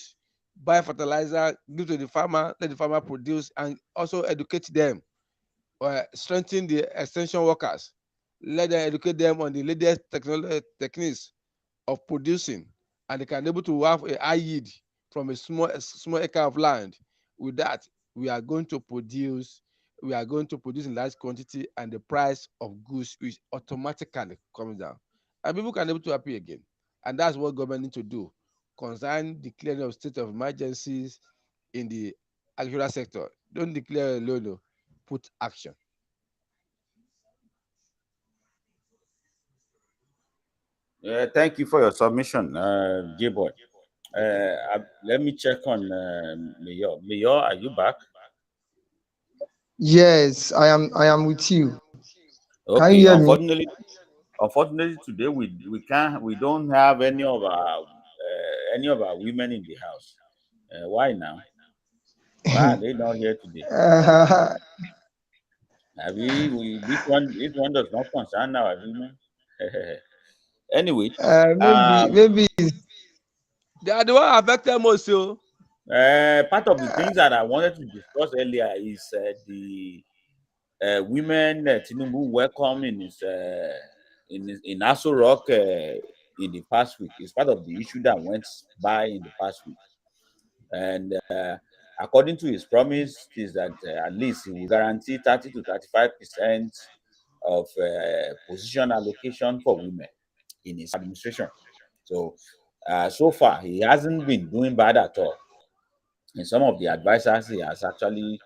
buy fertilizer, give to the farmer, let the farmer produce, and also educate them, strengthen the extension workers, let them educate them on the latest techniques of producing, and they can be able to have a high yield from a small acre of land. With that, we are going to produce in large quantity, and the price of goods will automatically come down, and people can be able to happy again. And that's what government need to do concerning declaring of state of emergencies in the agricultural sector. Don't declare alone, no. Put action. Thank you for your submission, J-Boy. Let me check on Mayor. Mayor, are you back? Yes, I am with you. Can you Okay. hear me? Unfortunately, today we don't have any of our women in the house. Why now? Why are they not here today? uh, Have this one does not concern our women. Anyway, maybe um, maybe They are the one affected most. So part of the things that I wanted to discuss earlier is the women Tinubu welcome in Aso Rock in the past week. It's part of the issue that went by in the past week, and according to his promise, is that at least he will guarantee 30 to 35% of position allocation for women in his administration. So, so far he hasn't been doing bad at all in some of the advisors he has actually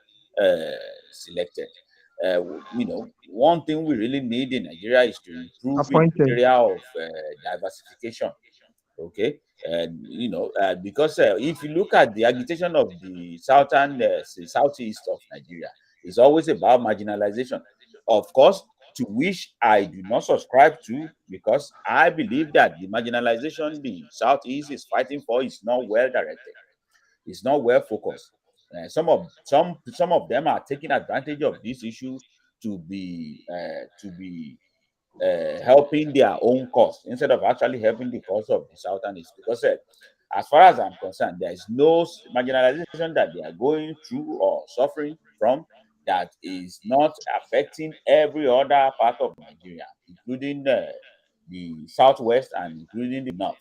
selected. One thing we really need in Nigeria is to improve in the appointed. area of diversification. Okay, and because if you look at the agitation of the southeast of Nigeria, it's always about marginalization. Of course, to which I do not subscribe to, because I believe that the marginalization the southeast is fighting for is not well directed, it's not well focused. Some of them are taking advantage of this issue to be helping their own cause instead of actually helping the cause of the southern east. Because as far as I'm concerned, there is no marginalization that they are going through or suffering from that is not affecting every other part of Nigeria, including the southwest and including the north.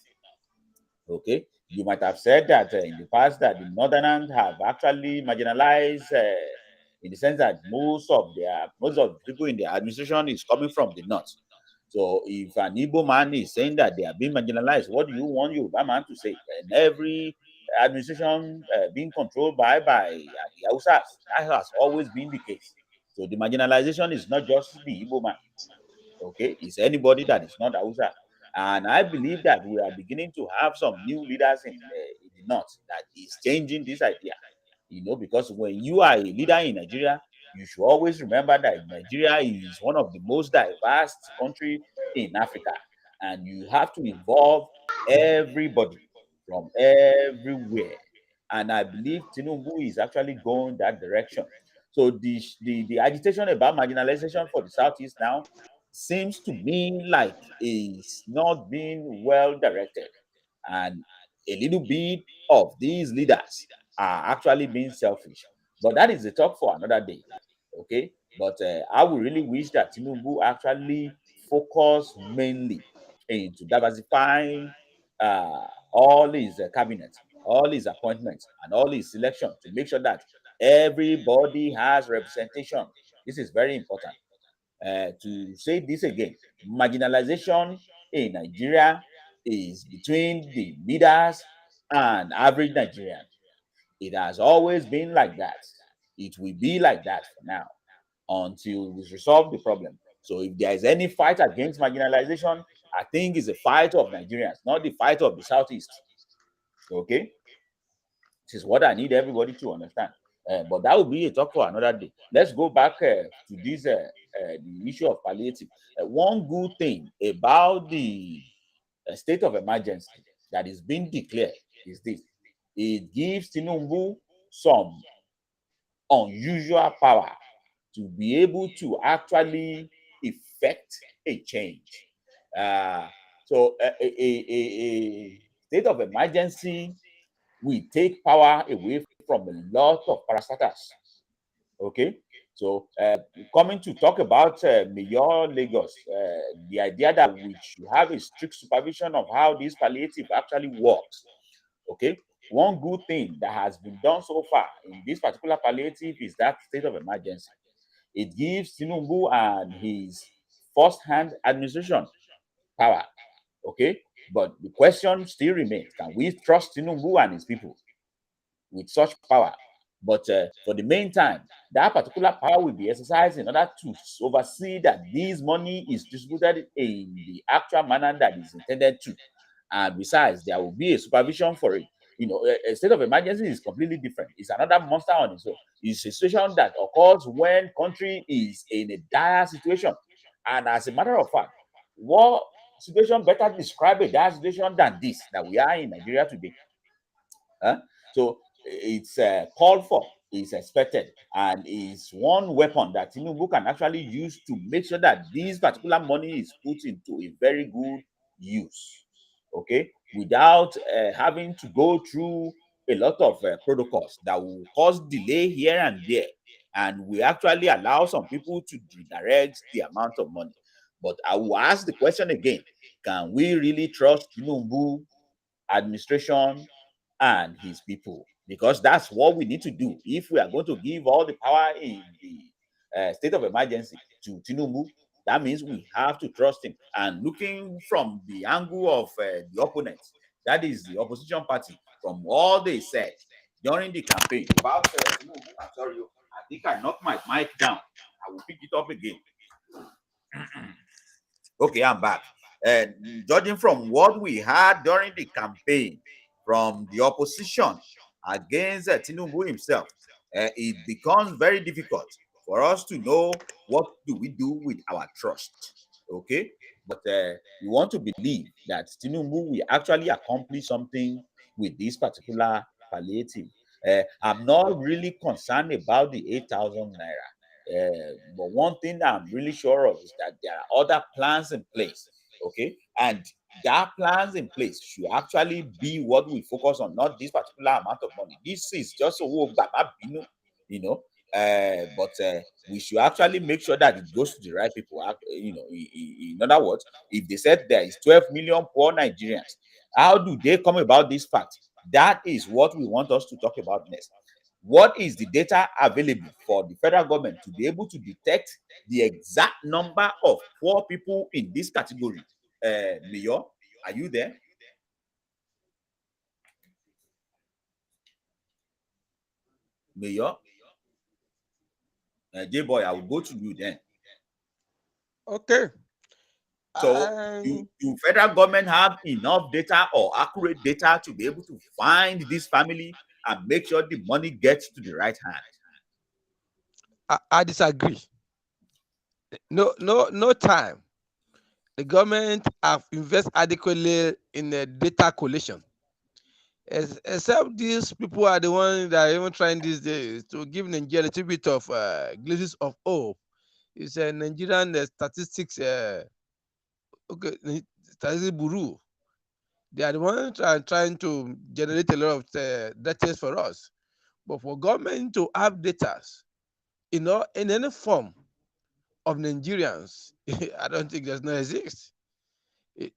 Okay, you might have said that in the past that the northerners have actually marginalized, in the sense that most of the people in the administration is coming from the north. So if an Igbo man is saying that they are being marginalized, what do you want Yoruba man to say? And every administration being controlled by the Hausas, that has always been the case. So the marginalization is not just the Igbo man. Okay, it's anybody that is not Hausa. And I believe that we are beginning to have some new leaders in the north that is changing this idea. Because when you are a leader in Nigeria, you should always remember that Nigeria is one of the most diverse country in Africa, and you have to involve everybody from everywhere. And I believe Tinubu is actually going that direction. So the agitation about marginalization for the southeast now seems to me like it's not being well directed, and a little bit of these leaders are actually being selfish. But that is a talk for another day. Okay, but I would really wish that Tinubu actually focus mainly into diversifying all his cabinet, all his appointments, and all his selection to make sure that everybody has representation. This is very important. To say this again, marginalization in Nigeria is between the leaders and average Nigerian. It has always been like that. It will be like that for now until we resolve the problem. So if there is any fight against marginalization, I think it's a fight of Nigerians, not the fight of the Southeast. Okay? This is what I need everybody to understand. But that will be a talk for another day. Let's go back to this the issue of palliative. One good thing about the state of emergency that is being declared is this: it gives Tinubu some unusual power to be able to actually effect a change. Uh, so a state of emergency will take power away from a lot of parastatals. Okay, so coming to talk about Mayor Lagos, the idea that we should have a strict supervision of how this palliative actually works. Okay, one good thing that has been done so far in this particular palliative is that state of emergency. It gives Tinubu and his first-hand administration power. Okay, but the question still remains: can we trust Tinubu and his people with such power? But for the meantime, that particular power will be exercised in order to oversee that this money is distributed in the actual manner that is intended to. And besides, there will be a supervision for it. A state of emergency is completely different. It's another monster on its own. It's a situation that occurs when country is in a dire situation. And as a matter of fact, what situation better describe a dire situation than this that we are in Nigeria today? Huh? So it's called for, it's expected, and is one weapon that Tinubu can actually use to make sure that this particular money is put into a very good use, okay, without having to go through a lot of protocols that will cause delay here and there, and we actually allow some people to redirect the amount of money. But I will ask the question again: can we really trust Tinubu administration and his people? Because that's what we need to do. If we are going to give all the power in the state of emergency to Tinubu, that means we have to trust him. And looking from the angle of the opponents, that is the opposition party, from all they said during the campaign about Tinubu, I'm sorry, I think I knocked my mic down. I will pick it up again. Okay, I'm back. And judging from what we had during the campaign from the opposition against Tinubu himself, it becomes very difficult for us to know what do we do with our trust. Okay, but we want to believe that Tinubu will actually accomplish something with this particular palliative. I'm not really concerned about the 8,000 naira. But one thing that I'm really sure of is that there are other plans in place. Okay, and that plans in place should actually be what we focus on, not this particular amount of money. This is just a you know. But we should actually make sure that it goes to the right people. In other words, if they said there is 12 million poor Nigerians, how do they come about this fact? That is what we want us to talk about next. What is the data available for the federal government to be able to detect the exact number of poor people in this category? Mayor, are you there? Mayor, J-boy, I will go to you then. Okay. So, do federal government have enough data or accurate data to be able to find this family and make sure the money gets to the right hand? I disagree. No time. The government have invest adequately in the data collation. Except these people are the ones that are even trying these days to give Nigeria a little bit of glimpses of hope. It's a Nigerian statistics, okay, statistics bureau. They are the ones trying to generate a lot of data for us. But for government to have data, in any form of Nigerians, I don't think does not exist.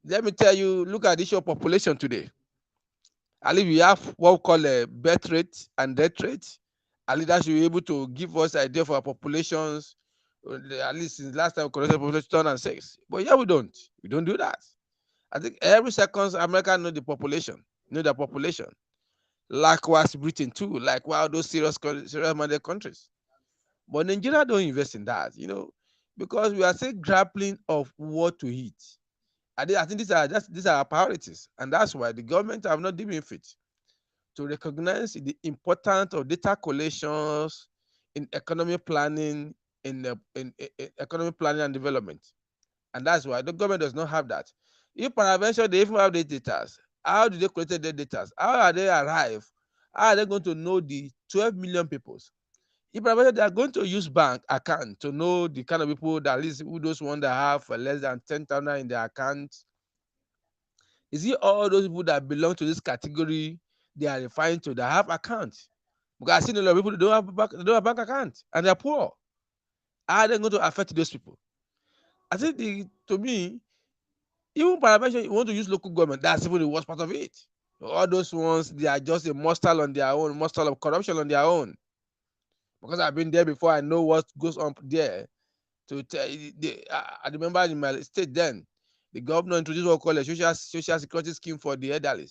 Let me tell you, look at the issue of population today. At least we have what we call a birth rate and death rate. At least that should be able to give us an idea of our populations. At least since last time we collected population 2006. But yeah, we don't. We don't do that. I think every second America know the population, know their population. Likewise, Britain too. Like wow, those serious-minded countries. But Nigeria don't invest in that, because we are still grappling of what to eat. I think these are our priorities, and that's why the government have not deemed fit to recognize the importance of data collections in economic planning, in economic planning and development, and that's why the government does not have that. If peradventure they even have the data, how do they collect the data? How are they arrive? How are they going to know the 12 million people? If they are going to use bank account to know the kind of people that is who those ones that have less than 10,000 in their account, is it all those people that belong to this category they are referring to that have accounts? Because I see a lot of people that they don't have bank account and they're poor. How are they going to affect those people? I think to me, even parliamentary, you want to use local government, that's even the worst part of it. All those ones, they are just a muscle on their own, muscle of corruption on their own. Because I've been there before, I know what goes on there. To tell I remember in my state then, the governor introduced what we call a social security scheme for the elderly.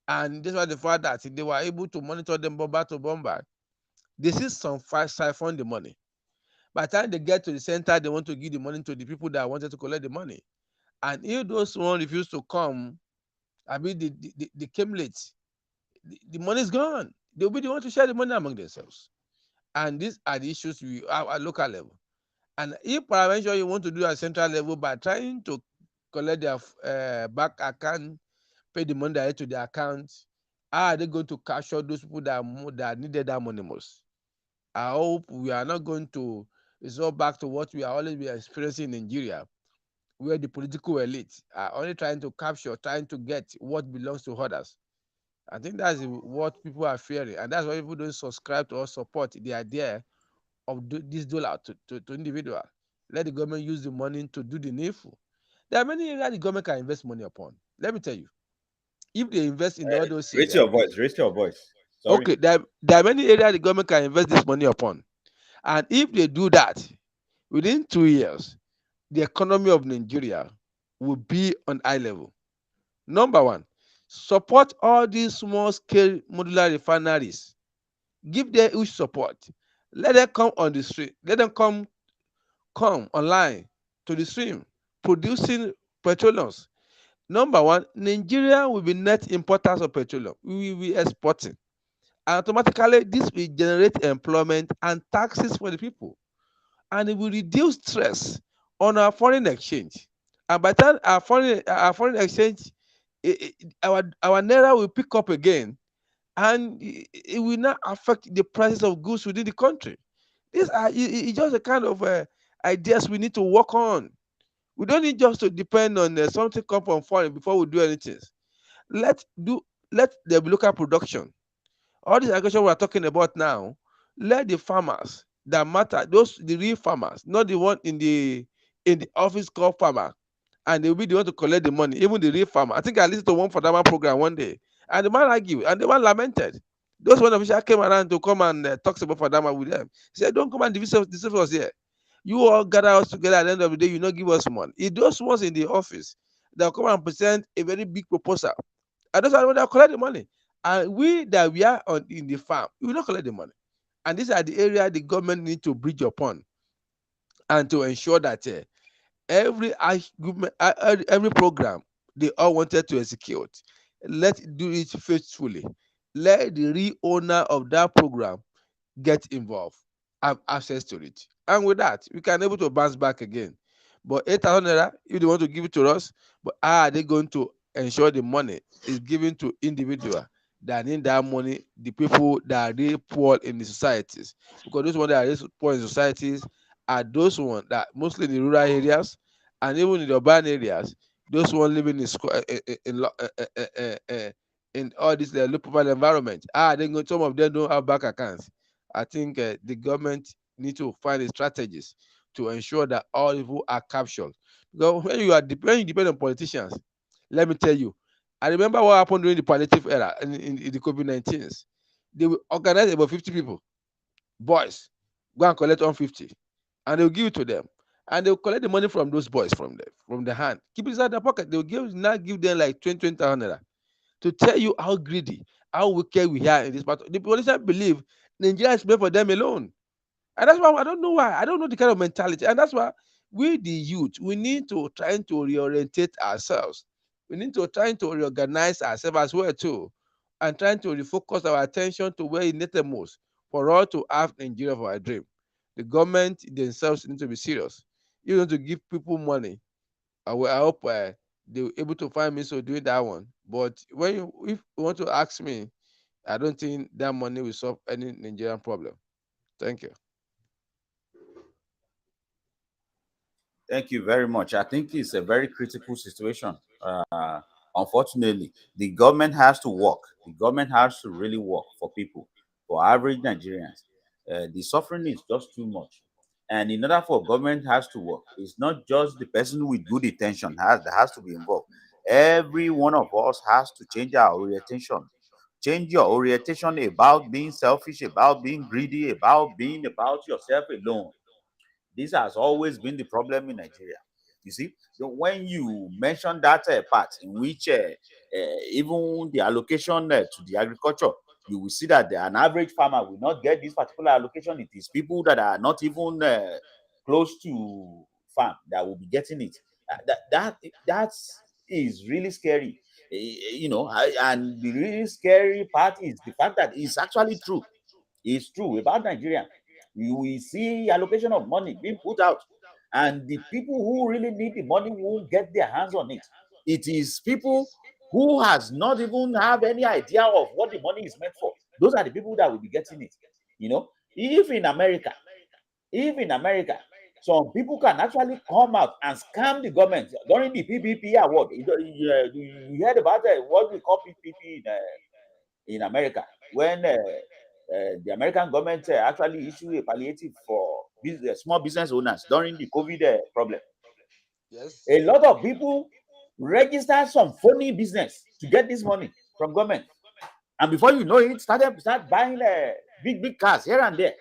And this was the fact that they were able to monitor them bomber to bomber. They see some siphon the money. By the time they get to the center, they want to give the money to the people that wanted to collect the money. And if those one refuse to come I mean, they came late. The money is gone. They'll be the one to share the money among themselves. And these are the issues we have at local level. And if peradventure you want to do at central level by trying to collect their back account, pay the money direct to their account, how are they going to capture those people that needed that money most? I hope we are not going to resort back to what we are always been experiencing in Nigeria, where the political elite are only trying to capture, trying to get what belongs to others. I think that's what people are fearing, and that's why people don't subscribe to or support the idea of this dollar to individual. Let the government use the money to do the needful. There are many areas the government can invest money upon. Let me tell you, if they invest in all those Raise areas, your voice. Raise your voice. Sorry. okay, there are many areas the government can invest this money upon. And if they do that, within 2 years, the economy of Nigeria will be on high level. Number one, support all these small scale modular refineries. Give them huge support. Let them come on the street. Let them come online to the stream, producing petroleums. Number one, Nigeria will be net importers of petroleum. We will be exporting. And automatically, this will generate employment and taxes for the people. And it will reduce stress on our foreign exchange. And by the time our foreign exchange, our naira will pick up again, and it will not affect the prices of goods within the country. These are just a kind of ideas we need to work on. We don't need just to depend on something come from foreign before we do anything. Let do let there be local production. All this agriculture we are talking about now, let the farmers that matter, those the real farmers, not the one in the office called farmer, and they will be the one to collect the money, even the real farmer. I think I listened to one for that man program one day, and the man argued, and the man lamented. Those one official came around to come and talk about Fadama with them. He said, "Don't come and deceive us here. You all gather us together at the end of the day, you not give us money. It's those ones in the office that will come and present a very big proposal. And those are the ones that collect the money. And we that we are in the farm, we will not collect the money. And these are the area the government need to bridge upon and to ensure that every every program they all wanted to execute, let do it faithfully. Let the real owner of that program get involved, have access to it. And with that, we can able to bounce back again. But 8,000 naira, if they want to give it to us, but how are they going to ensure the money is given to individual that need that money, the people that are really poor in the societies? Because those ones that are really poor in societies are those ones that mostly in the rural areas and even in the urban areas, those ones living in all this low profile environment. Some of them don't have bank accounts. I think the government need to find strategies to ensure that all people are captured. Because when you depend on politicians, let me tell you, I remember what happened during the palliative era in the COVID-19s. They will organize about 50 people, boys, go and collect 150, and they will give it to them. And they will collect the money from those boys from the hand, keep it inside their pocket. They will give them like 20,000 naira to tell you how greedy, how wicked we are in this part. The politicians believe Nigeria is made for them alone. And that's why I don't know why. I don't know the kind of mentality. And that's why we, the youth, we need to try to reorientate ourselves. We need to try to reorganize ourselves as well too. And trying to refocus our attention to where it needed most for us to have Nigeria for our dream. The government themselves need to be serious. You want to give people money. I hope they were able to find me so doing that one. But if you want to ask me, I don't think that money will solve any Nigerian problem. Thank you. Thank you very much. I think it's a very critical situation. Unfortunately, the government has to work. The government has to really work for people, for average Nigerians. The suffering is just too much. And in order for government has to work, it's not just the person with good intention that has to be involved. Every one of us has to change our orientation. Change your orientation about being selfish, about being greedy, about being about yourself alone. This has always been the problem in Nigeria. You see, so when you mention that part in which even the allocation to the agriculture, you will see that an average farmer will not get this particular allocation. It is people that are not even close to farm that will be getting it. That is really scary. And the really scary part is the fact that it's actually true. It's true about Nigeria. We see allocation of money being put out, and the people who really need the money won't get their hands on it. It is people who has not even have any idea of what the money is meant for. Those are the people that will be getting it. You know, if in America, if in America, some people can actually come out and scam the government during the PPP award. You heard about what we call PPP in America, when the American government actually issued a palliative for small business owners during the COVID problem. Yes. A lot of people registered some phony business to get this money from government, and before you know it, start buying big cars here and there.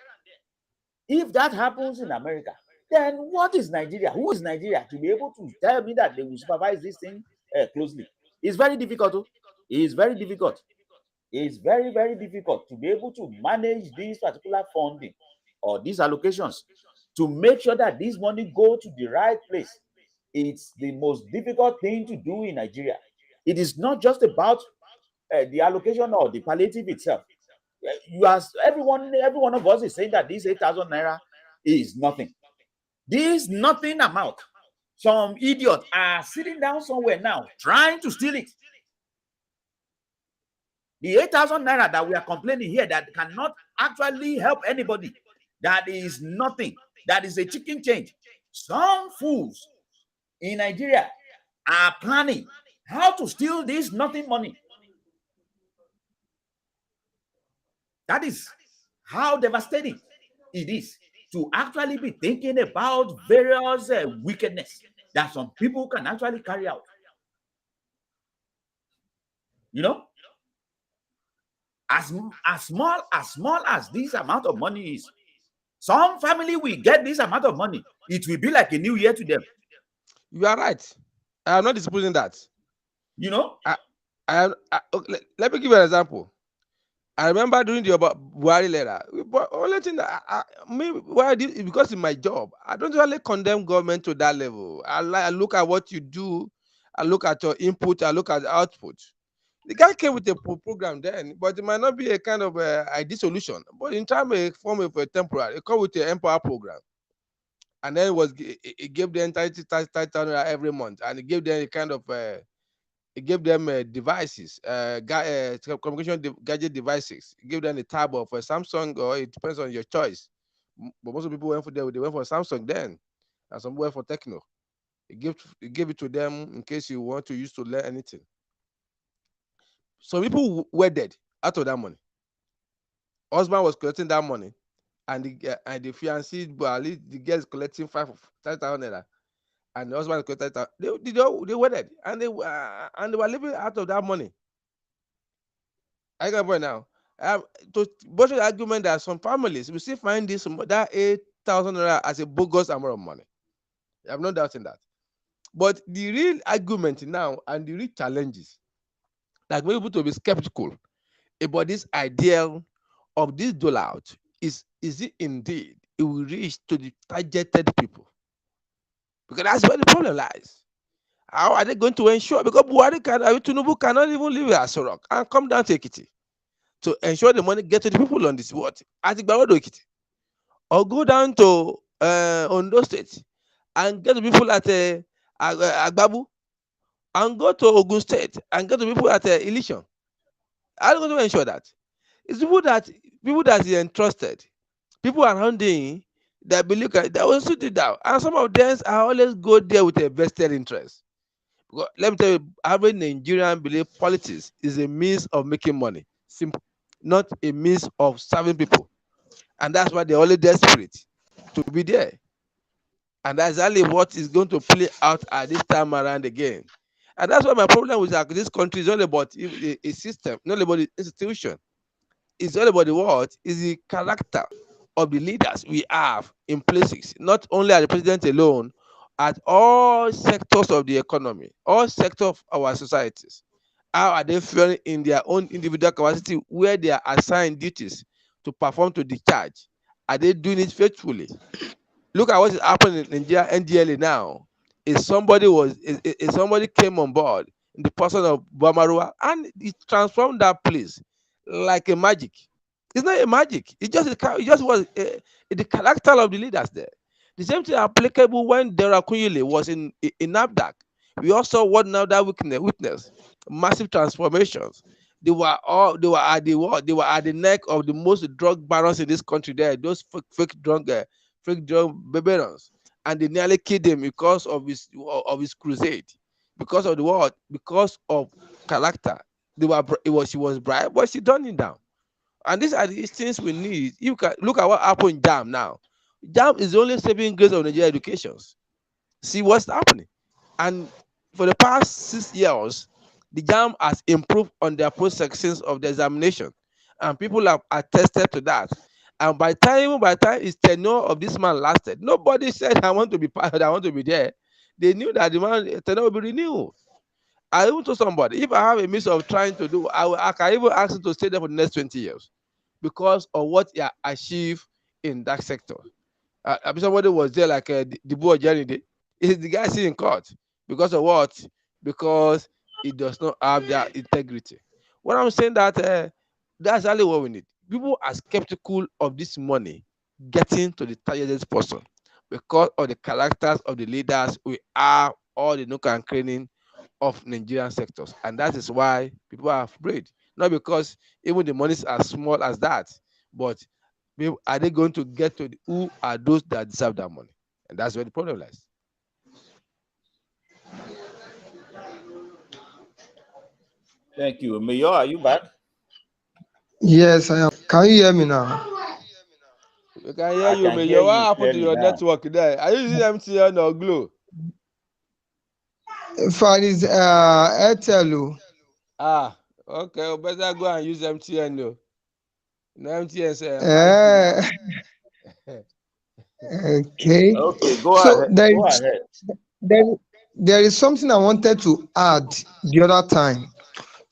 If that happens in America, then what is Nigeria? Who is Nigeria to be able to tell me that they will supervise this thing closely? It's very difficult. It's very difficult. It's very, very difficult to be able to manage this particular funding or these allocations to make sure that this money go to the right place. It's the most difficult thing to do in Nigeria. It is not just about the allocation or the palliative itself. You are every one of us is saying that this 8,000 naira is nothing. This nothing amount. Some idiots are sitting down somewhere now trying to steal it. The 8,000 naira that we are complaining here that cannot actually help anybody, that is nothing, that is a chicken change. Some fools in Nigeria are planning how to steal this nothing money. That is how devastating it is to actually be thinking about various wickedness that some people can actually carry out. You know, as small as this amount of money is, some family will get this amount of money. It will be like a new year to them. You are right. I am not disputing that. You know, Okay, let me give you an example. I remember during the Buhari letter, but only thing that why I did because in my job, I don't really condemn government to that level. I look at what you do, I look at your input, I look at the output. The guy came with a program then, but it might not be a kind of ideal solution. But in time, a form of a temporary, it come with an empower program, and then it gave them 30,000 every month, and it gave them a kind of it gave them devices, communication gadget devices. It gave them a tab of a Samsung, or it depends on your choice. But most of the people they went for Samsung then, and some went for Techno. It gave it to them in case you want to use to learn anything. Some people were dead out of that money. Husband was collecting that money, and the fiancé, well, at least the girl is collecting 5,000 naira, and the husband is collecting. They wedded, and they were living out of that money. I got point now. To bullshit the argument that some families will still find that 8,000 naira as a bogus amount of money. I'm not doubting that. But the real argument now and the real challenges that we're able to be skeptical about this ideal of this dollar is it indeed it will reach to the targeted people? Because that's where the problem lies. How are they going to ensure? Because Tinubu cannot even leave Asorok and come down to Ekiti to ensure the money get to the people on this what at Igbarodo Ekiti, or go down to Ondo State and get the people at Agbabu, and go to Ogun State and get the people at Ileshan. How are they going to ensure that? It's people that is entrusted, people around him that believe that will sit it down, and some of them are always go there with a vested interest. Because let me tell you, average Nigerian believe politics is a means of making money, simple, not a means of serving people, and that's why they're always desperate to be there, and that's exactly what is going to play out at this time around again. And that's why my problem with this country is all about a system, not about the institution. It's all about the what is the character of the leaders we have in places, not only at the president alone, at all sectors of the economy, all sectors of our societies. How are they feeling in their own individual capacity where they are assigned duties to perform to discharge? Are they doing it faithfully? Look at what is happening in Nigeria NDLA now. If somebody came on board in the person of Bamarua, and it transformed that place like a magic. It's not a magic. It just was the character of the leaders there. The same thing applicable when Dera Kunyile was in NAFDAC. We also what now that witness massive transformations. They were at the what? They were at the neck of the most drug barons in this country. There, those fake drug barons, and they nearly killed him because of his crusade, because of the what? Because of character. She was bright, but she turned him down. And these are the things we need. You can look at what happened in Jam now. Jam is the only saving grace of Nigeria educations. See what's happening. And for the past 6 years, the Jam has improved on their post sections of the examination. And people have attested to that. And by the time his tenure of this man lasted, nobody said I want to be part, I want to be there. They knew that the man tenure will be renewed. I even told somebody, if I have a means of trying to do, I can even ask him to stay there for the next 20 years because of what he achieved in that sector. I mean, somebody was there like the boy Johnny. Is the guy still in court because of what? Because he does not have that integrity. What I'm saying that that's exactly what we need. People are skeptical of this money getting to the targeted person because of the characters of the leaders we are all the nook and cranning of Nigerian sectors, and that is why people are afraid. Not because even the monies are small as that, but are they going to get to who are those that deserve that money? And that's where the problem lies. Thank you. Mayor, are you back? Yes, I am. Can you hear me now? We can hear I you, can hear Mayor. What you happened to clearly your now. network there? Are you using MTN or Glo? For this Airtel, Ah, okay. We better go and use MTN. No, no MTN say 5G uh, now. okay. Okay, go So ahead. Go ahead. there, there is something I wanted to add the other time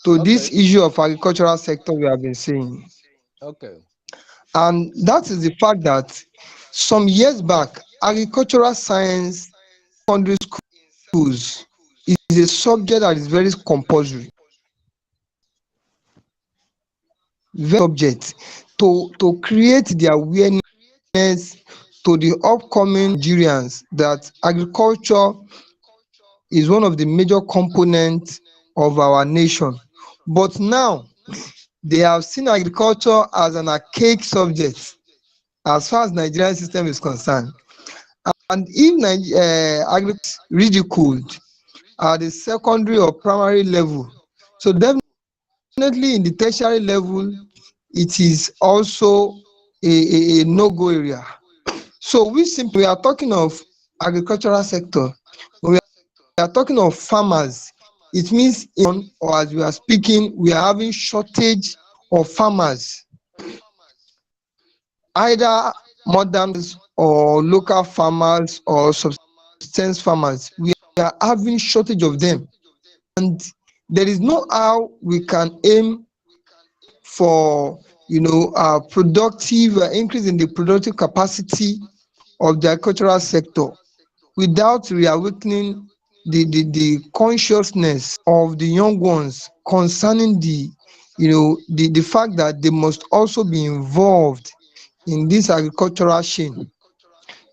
to this Okay, issue of agricultural sector we have been saying, okay, and that is the fact that some years back, agricultural science secondary schools is a subject that is very compulsory, very subject to create the awareness to the upcoming Nigerians that agriculture is one of the major components of our nation. But now they have seen agriculture as an archaic subject as far as Nigerian system is concerned. And if agriculture is ridiculed at the secondary or primary level, so definitely in the tertiary level, it is also a no-go area. So we are talking of agricultural sector. When we are talking of farmers, it means or as we are speaking, we are having shortage of farmers, either modern or local farmers or subsistence farmers. We are having shortage of them, and there is no how we can aim for productive increase in the productive capacity of the agricultural sector without reawakening the consciousness of the young ones concerning the fact that they must also be involved in this agricultural chain,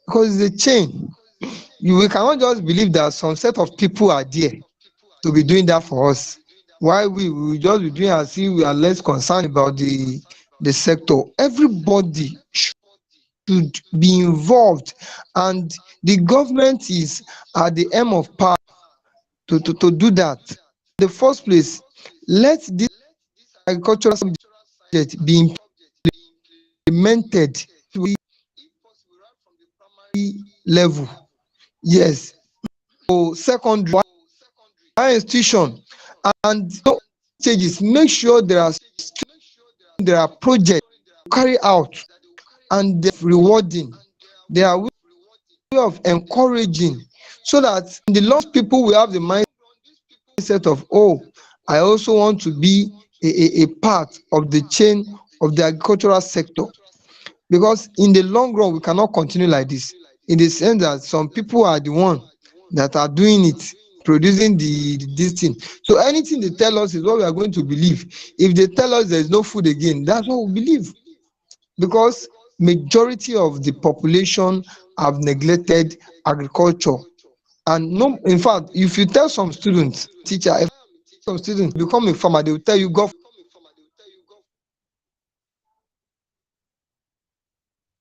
because it's a chain. We cannot just believe that some set of people are there to be doing that for us, while we will just be doing as if we are less concerned about the sector. Everybody should be involved, and the government is at the aim of power to do that. In the first place, let this agricultural subject be implemented level. Yes. So secondary higher institution, and stages, make sure there are projects to carry out, and they rewarding. There are way of encouraging, so that in the long people will have the mindset of, oh, I also want to be a part of the chain of the agricultural sector. Because in the long run we cannot continue like this, in the sense that some people are the one that are doing it, producing this thing. So anything they tell us is what we are going to believe. If they tell us there is no food again, that's what we believe, because majority of the population have neglected agriculture. And no, in fact, if you tell some students, teacher, if some students become a farmer, they will tell you God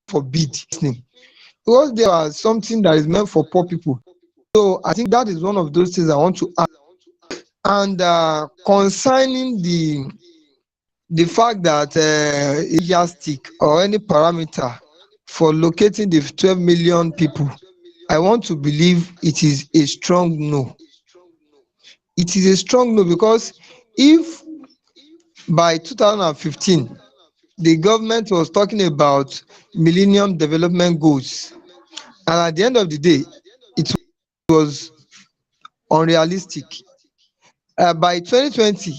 forbid listening, because there are something that is meant for poor people. So I think that is one of those things I want to add. And concerning the fact that yardstick or any parameter for locating the 12 million people, I want to believe it is a strong no. It is a strong no, because if by 2015 the government was talking about millennium development goals, and at the end of the day it was unrealistic. By 2020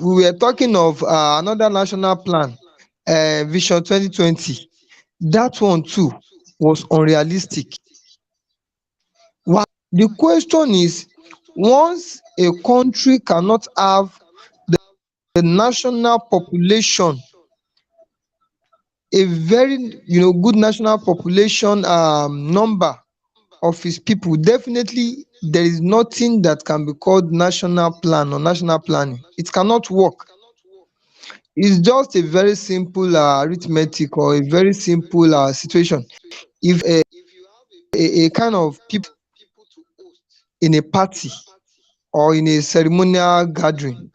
we were talking of another national plan, vision 2020. That one too was unrealistic. Why? The question is, once a country cannot have the national population, a very good national population number of its people, definitely there is nothing that can be called national plan or national planning. It cannot work. It's just a very simple arithmetic, or a very simple situation. If a kind of people in a party or in a ceremonial gathering,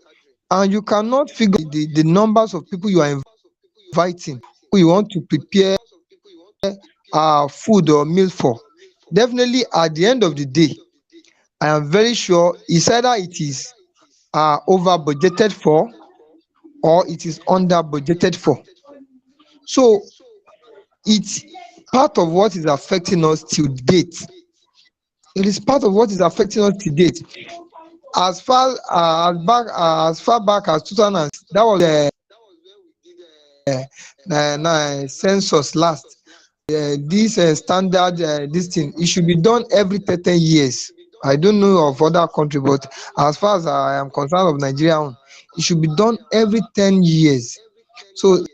and you cannot figure the numbers of people you are inviting, who you want to prepare food or meal for, definitely at the end of the day, I am very sure it's either it is over budgeted for, or it is under budgeted for. So it's part of what is affecting us till date. It is part of what is affecting us to date. As far back as 2006, that was census last. This standard, this thing, it should be done every 13 years. I don't know of other country, but as far as I am concerned of Nigeria, it should be done every 10 years. So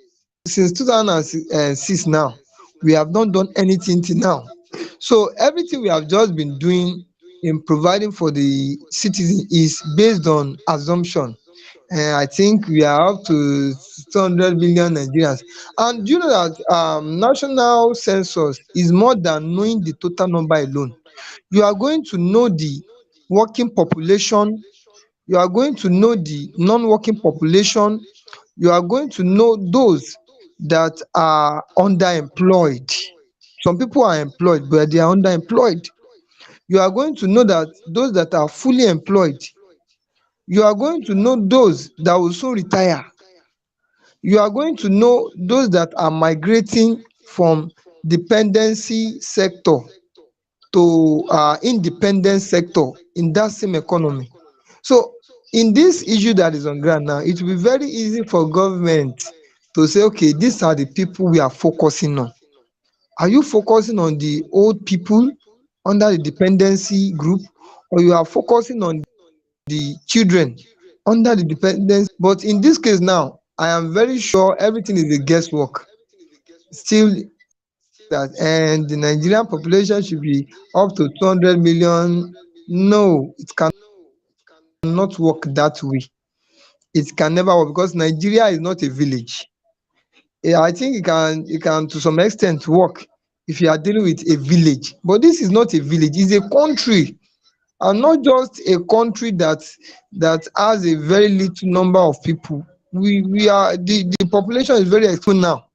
since 2006 now, we have not done anything till now. So everything we have just been doing in providing for the citizen is based on assumption. I think we are up to 200 million Nigerians. And you know that national census is more than knowing the total number alone. You are going to know the working population, you are going to know the non-working population, you are going to know those that are underemployed. Some people are employed, but they are underemployed. You are going to know that those that are fully employed. You are going to know those that will soon retire. You are going to know those that are migrating from dependency sector to independent sector in that same economy. So in this issue that is on ground now, it will be very easy for government to say, okay, these are the people we are focusing on. Are you focusing on the old people under the dependency group, or you are focusing on the children under the dependence? But in this case now, I am very sure everything is a guesswork. Still that, and the Nigerian population should be up to 200 million. No, it cannot work that way. It can never work, because Nigeria is not a village. I think it can to some extent work if you are dealing with a village, but this is not a village, it's a country. And not just a country that has a very little number of people. We are the population is very explosive now,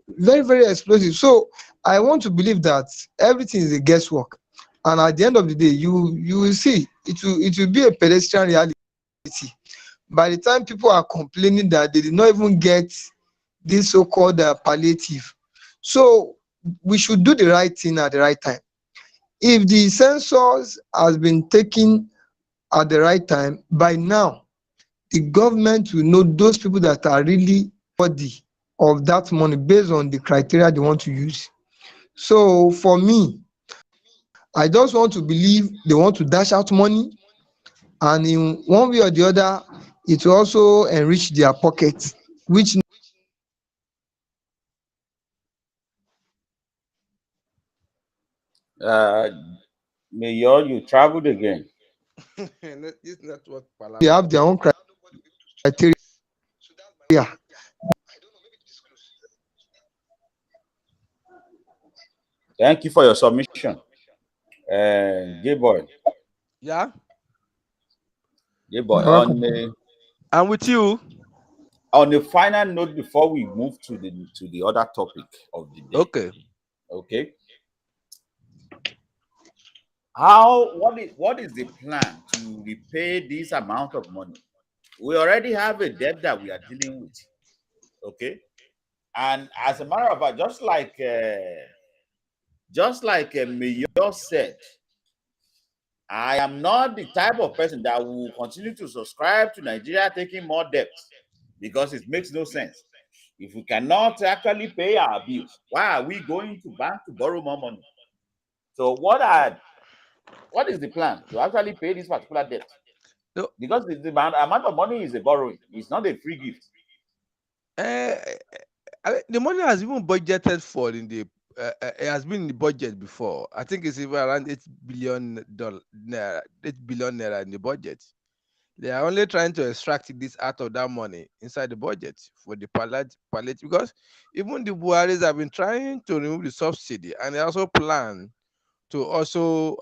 very very explosive. So I want to believe that everything is a guesswork, and at the end of the day, you will see it will be a pedestrian reality. By the time people are complaining that they did not even get this so-called palliative, so we should do the right thing at the right time. If the census has been taken at the right time, by now the government will know those people that are really worthy of that money based on the criteria they want to use. So for me, I just want to believe they want to dash out money, and in one way or the other it will also enrich their pocket, which Uh, Mayor, you traveled again. This network they palava. have their own criteria. Thank you for your submission. Gay boy, Yeah, gay boy. You're welcome. I'm with you. On a final note, before we move to the other topic of the day, Okay. okay? What is the plan to repay this amount of money? We already have a debt that we are dealing with, okay? And as a matter of fact, just like Mayor said, I am not the type of person that will continue to subscribe to Nigeria taking more debt because it makes no sense. If we cannot actually pay our bills, why are we going to bank to borrow more money? So what is the plan to actually pay this particular debt? No, Because the amount of money is a borrowing, it's not a free gift. uh, the money has even budgeted for in the. It has been in the budget before. I think it's even around $8 billion naira, 8 billion naira in the budget. They are only trying to extract this out of that money inside the budget for the palliative, because even the Buharis have been trying to remove the subsidy, and they also plan to also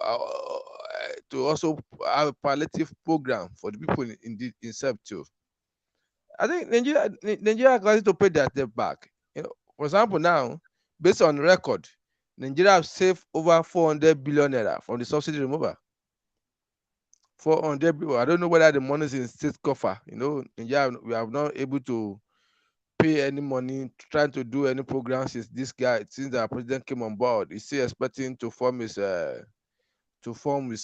have a palliative program for the people in the itself too. I think Nigeria is going to pay their debt back. For example, now, based on record, Nigeria have saved over 400 billion naira from the subsidy removal. 400 billion. I don't know whether the money is in state coffer. Nigeria, we have not able to pay any money, trying to do any program since our president came on board. He's still expecting to form his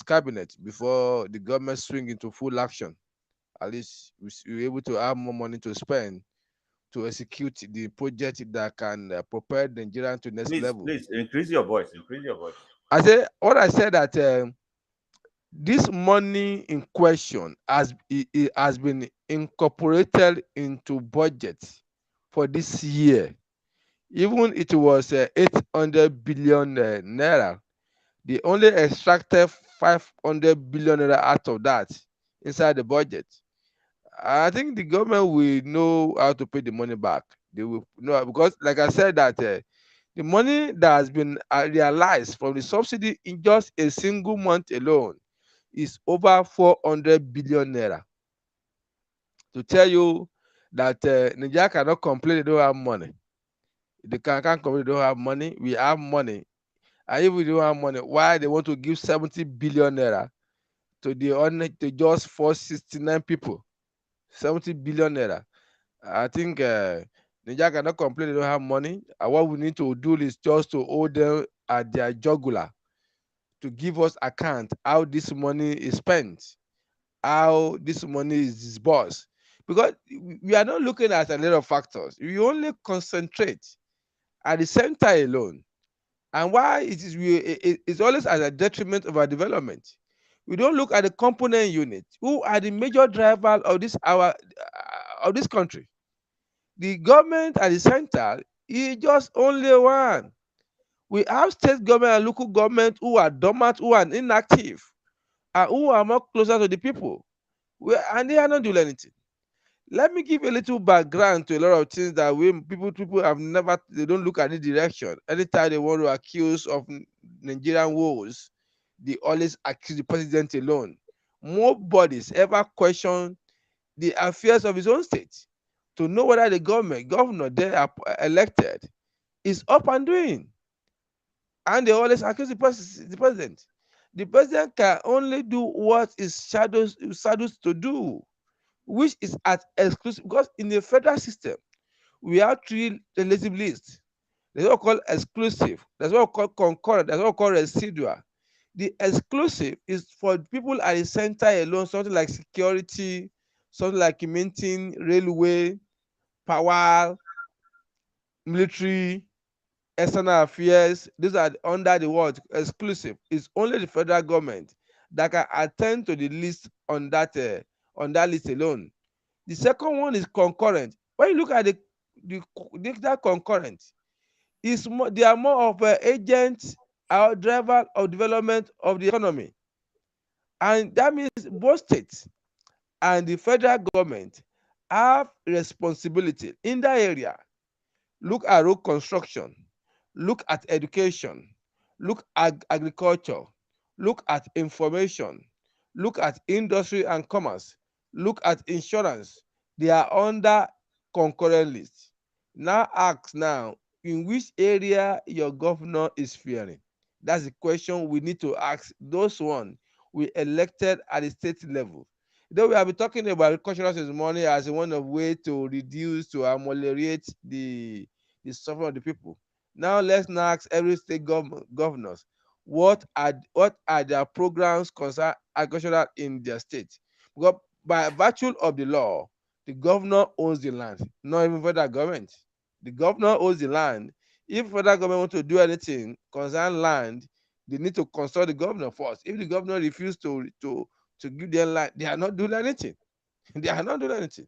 cabinet before the government swing into full action. At least we're able to have more money to spend to execute the project that can propel Nigeria to next Please, level. please increase your voice. Increase your voice. I said that this money in question it has been incorporated into budget for this year. Even it was 800 billion naira. They only extracted 500 billion naira out of that inside the budget. I think the government will know how to pay the money back. They will know, because, like I said, that the money that has been realized from the subsidy in just a single month alone is over 400 billion naira. To tell you that Nigeria cannot complain they don't have money. They can't complain they don't have money. We have money. And if we don't have money, why they want to give 70 billion naira to just 469 people? 70 billion naira. I think Nigeria cannot complain they don't have money. And what we need to do is just to hold them at their jugular to give us account how this money is spent, how this money is disbursed. Because we are not looking at a lot of factors. We only concentrate at the center alone. And why it's always at a detriment of our development. We don't look at the component unit, who are the major driver of this country. The government at the center is just only one. We have state government and local government who are dormant, who are inactive, and who are more closer to the people. And they are not doing anything. Let me give a little background to a lot of things that people have never, they don't look at the direction. Anytime they want to accuse of Nigerian woes, they always accuse the president alone. Nobody's ever questioned the affairs of his own state to know whether the governor they are elected is up and doing. And they always accuse the president. The president can only do what his shadows to do, which is at exclusive, because in the federal system we have three relative lists. There's what we call exclusive, there's what we call concurrent, there's what we call residual. The exclusive is for people at the center alone, something like security, something like minting, railway, power, military, external affairs. These are under the word exclusive. It's only the federal government that can attend to the list on that list alone. The second one is concurrent. When you look at that concurrent, they are more of agents or driver of development of the economy, and that means both states and the federal government have responsibility in that area. Look at road construction, look at education, look at agriculture, look at information, look at industry and commerce, look at insurance. They are under concurrent list. Now ask now, in which area your governor is fearing? That's the question we need to ask those one we elected at the state level. Though we have been talking about agricultural money as one of way to reduce, to ameliorate the suffering of the people. Now let's now ask every state governors what are their programs concern agricultural in their state. Because by virtue of the law, the governor owns the land, not even federal government. The governor owns the land. If federal government want to do anything concern land, they need to consult the governor first. If the governor refuse to give them land, they are not doing anything. They are not doing anything.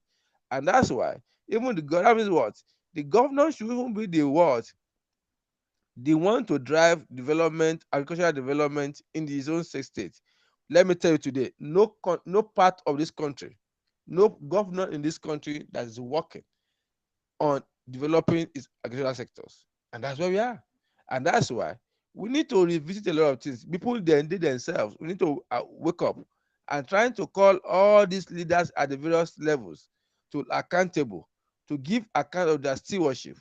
And that's why even the government is what? The governor should even be the what? They want to drive development, agricultural development in his own state. Let me tell you today, no part of this country, no governor in this country that is working on developing its agricultural sectors. And that's where we are. And that's why we need to revisit a lot of things. People they themselves, we need to wake up and trying to call all these leaders at the various levels to accountable, to give account of their stewardship,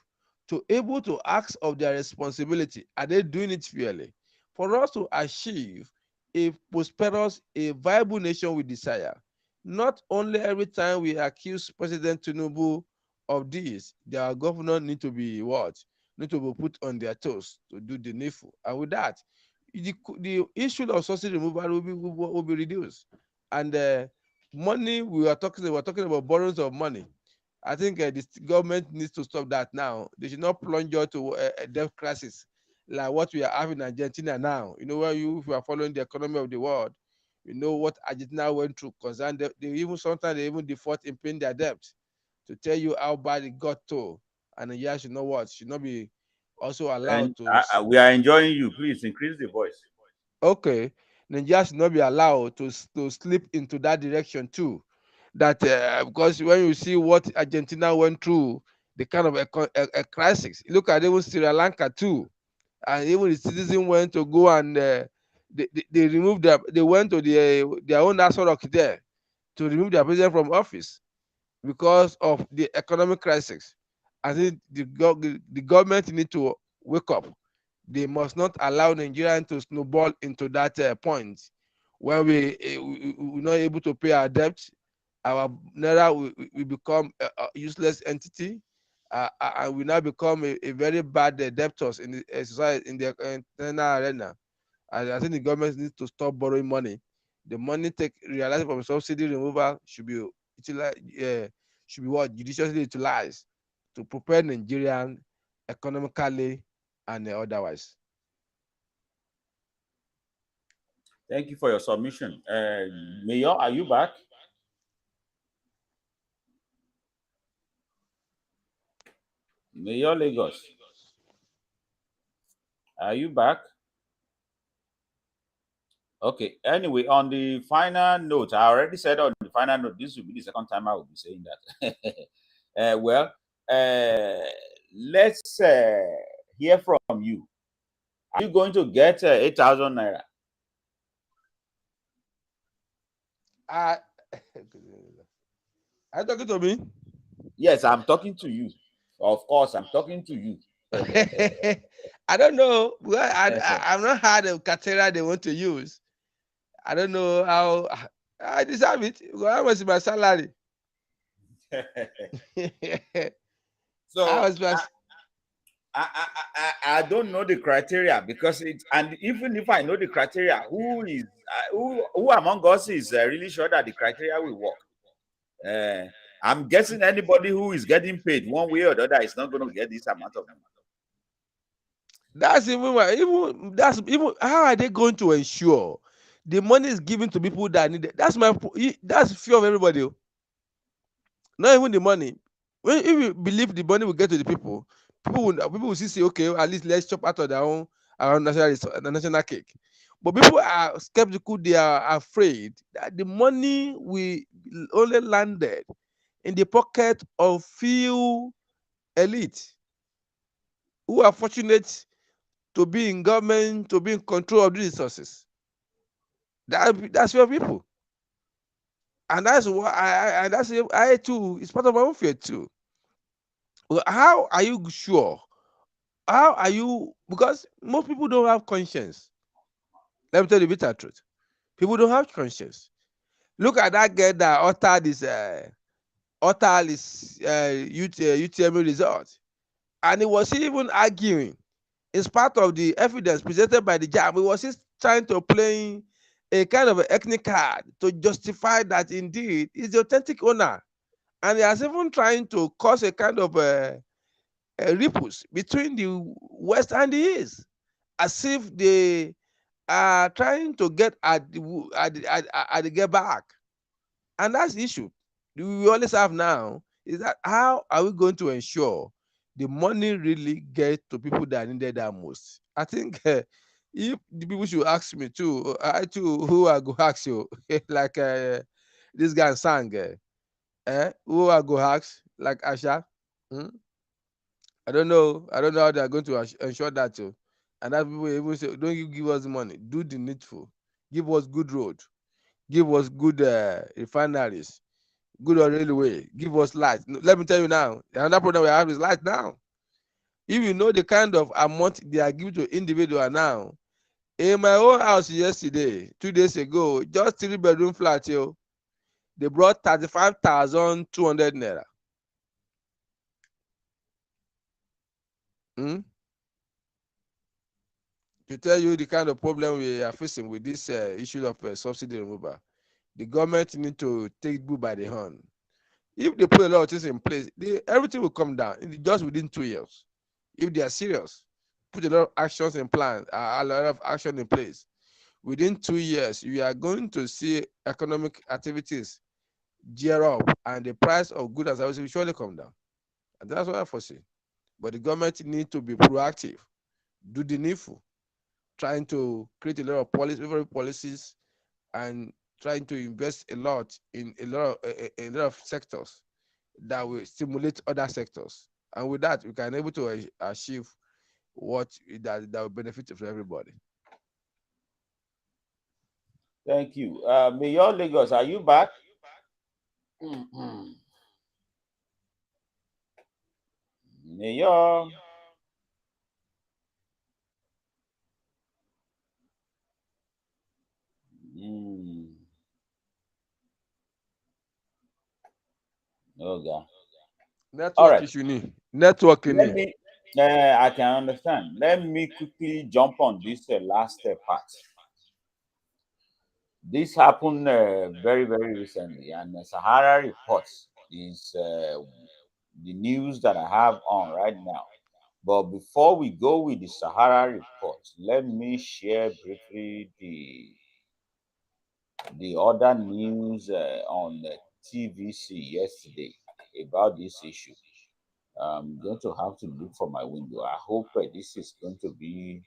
to able to ask of their responsibility. Are they doing it fairly? For us to achieve a prosperous, a viable nation we desire, not only every time we accuse President Tinubu of this, their governor need to be what? Need to be put on their toes to do the needful. And with that, the issue of subsidy removal will be reduced. And money we were talking about borrowings of money. I think the government needs to stop that now. They should not plunge to a debt crisis like what we are having in Argentina now. You know, where if you are following the economy of the world, you know what Argentina went through. Concern they even sometimes they even default in paying their debt to tell you how bad it got to. And Nigeria should not what? Should not be also And allowed to. we are enjoying you. Please increase the voice. Okay, Nigeria should not be allowed to slip into that direction too. That because when you see what Argentina went through, the kind of a crisis. Look at even Sri Lanka too, and even the citizen went to go and they removed they went to their own national there to remove their president from office because of the economic crisis. I think the government need to wake up. They must not allow Nigerians to snowball into that point when we're not able to pay our debt. Our naira we become a useless entity, and we now become a very bad debtors in the society, in the international arena. And I think the government needs to stop borrowing money. The money realized from subsidy removal should be utilized, should be what judiciously utilized to prepare Nigerian economically and otherwise. Thank you for your submission. Mayor, are you back? Mayor Lagos, are you back? Okay. Anyway, on the final note, I already said on the final note, this will be the second time I will be saying that. Let's hear from you. Are you going to get 8,000 naira? Are you talking to me? Yes, I'm talking to you. Of course, I'm talking to you. I don't know. Well, I've not had a criteria they want to use. I don't know how I deserve it. How much is my salary? How So much my I don't know the criteria because and even if I know the criteria, who among us is really sure that the criteria will work? I'm guessing anybody who is getting paid one way or the other is not going to get this amount of money. that's even how are they going to ensure the money is given to people that need it. That's fear of everybody. Not even the money. When if you believe the money will get to the people will still say, okay, at least let's chop out of their own our national cake. But people are skeptical. They are afraid that the money will only landed in the pocket of few elite who are fortunate to be in government, to be in control of the resources. That's your people, and that's why and that's I too. It's part of my own fear too. Well, how are you sure? How are you? Because most people don't have conscience. Let me tell you the bitter truth. People don't have conscience. Look at that girl that UTM result, and he was even arguing. It's part of the evidence presented by the judge. He was just trying to play a kind of an ethnic card to justify that indeed he's the authentic owner, and he has even trying to cause a kind of ripples between the West and the East, as if they are trying to get at the get back. And that's the issue we always have now, is that how are we going to ensure the money really get to people that need it that most? I think if the people should ask me too, I too, who I go ask you, like this guy sang, who I go ask, like Asha. Hmm? I don't know how they are going to ensure that too. And that people even say, don't you give us money, do the needful, give us good road, give us good refineries, good on railway, give us light. Let me tell you now, another problem we have is light now. If you know the kind of amount they are giving to individual now, in my own house yesterday, 2 days ago, just 3 bedroom flat, they brought 35,200 naira. Hmm? To tell you the kind of problem we are facing with this issue of subsidy removal, the government need to take bull by the horn. If they put a lot of things in place, everything will come down just within 2 years. If they are serious, put a lot of actions in plan, a lot of action in place. Within 2 years, you are going to see economic activities gear up, and the price of goods and services will surely come down. And that's what I foresee. But the government need to be proactive, do the needful, trying to create a lot of favorable policies, and trying to invest a lot in a lot of sectors that will stimulate other sectors. And with that, we can able to achieve what that will benefit for everybody. Thank you. Mayor Lagos, are you back? Mayor. Mm. Okay. All Network right. issue ni. Network Let ni. me. I can understand. Let me quickly jump on this last part. This happened very, very recently, and the Sahara Reports is the news that I have on right now. But before we go with the Sahara Report, let me share briefly the other news on the TVC yesterday about this issue. I'm going to have to look for my window. I hope this is going to be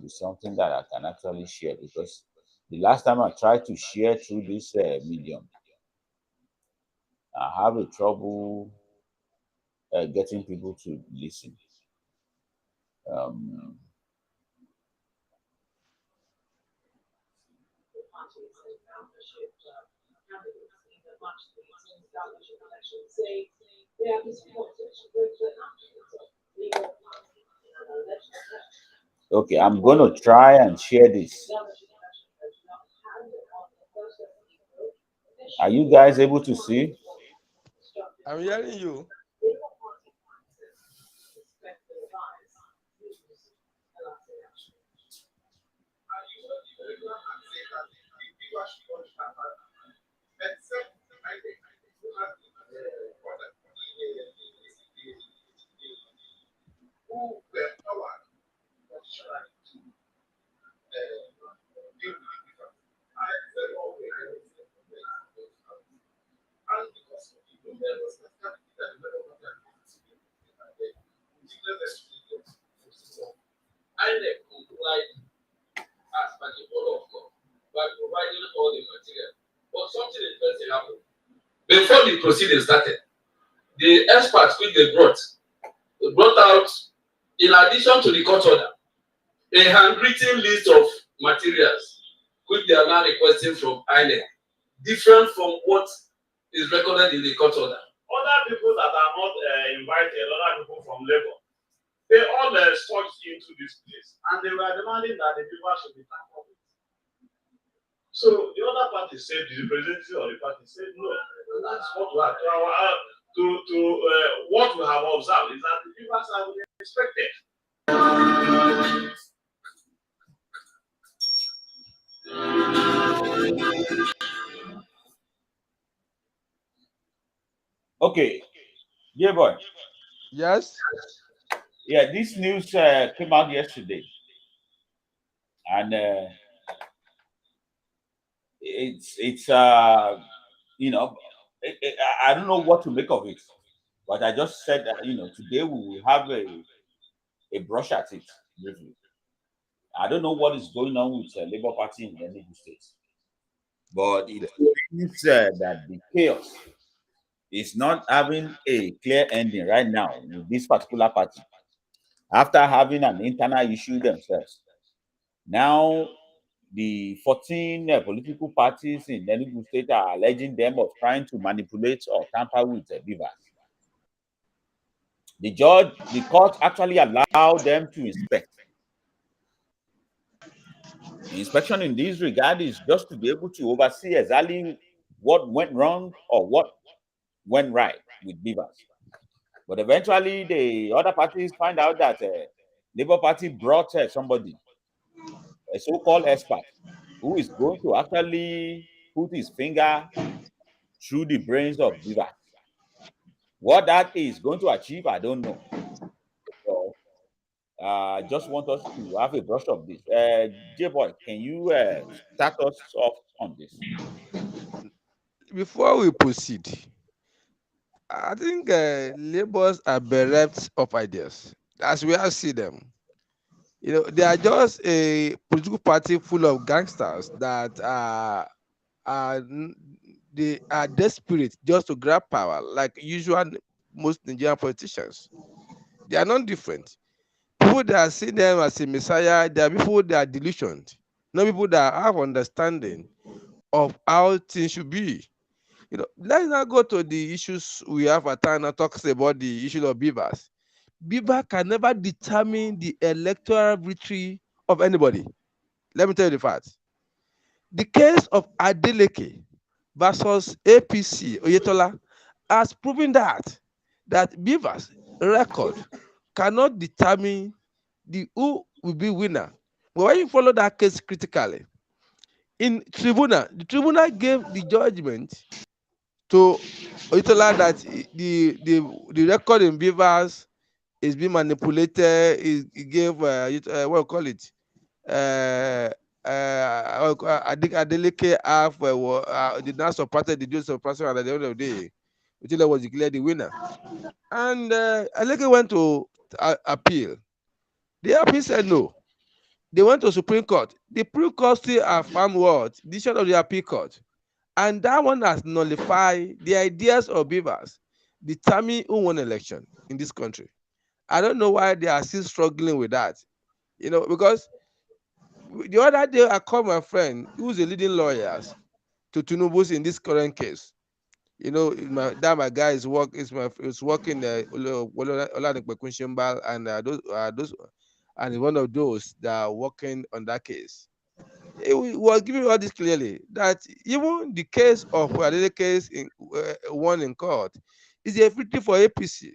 something that I can actually share, because the last time I tried to share through this medium, I have a trouble getting people to listen. Um, okay, I'm going to try and share this. Are you guys able to see? I'm hearing you. before the proceeding started, the experts which they brought out, in addition to the court order, a handwritten list of materials which they are now requesting from INEC, different from what is recorded in the court order. Other people that are not invited, other people from Labour, they all surged into this place and they were demanding that the people should be tackled. So the other party said, the representative of the party said no. And that's what we have what we have observed is that the people are expected. Okay, yeah, boy. Yes. Yeah, this news came out yesterday, and it's you know, I don't know what to make of it, but I just said that today we will have a brush at it briefly. I don't know what is going on with Labour Party in Enugu State, but it seems that the chaos is not having a clear ending right now with this particular party. After having an internal issue themselves, now the 14 political parties in Enugu State are alleging them of trying to manipulate or tamper with beavers. The court actually allowed them to inspect. The inspection in this regard is just to be able to oversee exactly what went wrong or what went right with beavers. But eventually, the other parties find out that Labour Party brought somebody, a so-called expert, who is going to actually put his finger through the brains of beavers. What that is going to achieve, I don't know. So, I just want us to have a brush of this. J-Boy, can you start us off on this? Before we proceed, I think laborers are bereft of ideas. As we have seen them, they are just a political party full of gangsters that are they are desperate just to grab power, like usual most Nigerian politicians. They are not different. People that are seeing them as a messiah, they are people that are delusioned, not people that have understanding of how things should be. Let's now go to the issues we have at time. Now talks about the issue of beavers. Beaver can never determine the electoral victory of anybody. Let me tell you the facts. The case of Adeleke versus APC Oyetola has proven that Beaver's record cannot determine the who will be winner. But when you follow that case critically, in tribunal, the tribunal gave the judgment to Oyetola that the record in Beavers is being manipulated. He gave what you call it, I think Adeleke half did not support the dual suppression, and at the end of the day, Oyetola was declared the winner. And Adeleke went to appeal. The appeal said no. They went to Supreme Court. The Supreme Court still affirmed what? Decision of the appeal court. And that one has nullified the ideas of beavers determine who won election in this country. I don't know why they are still struggling with that. Because the other day I called my friend who's a leading lawyer to Tinubu in this current case. My guy is working Oladekpekunshimbal, and those and he's one of those that are working on that case. He was giving all this clearly that even the case of Adele case won in court is a victory for APC.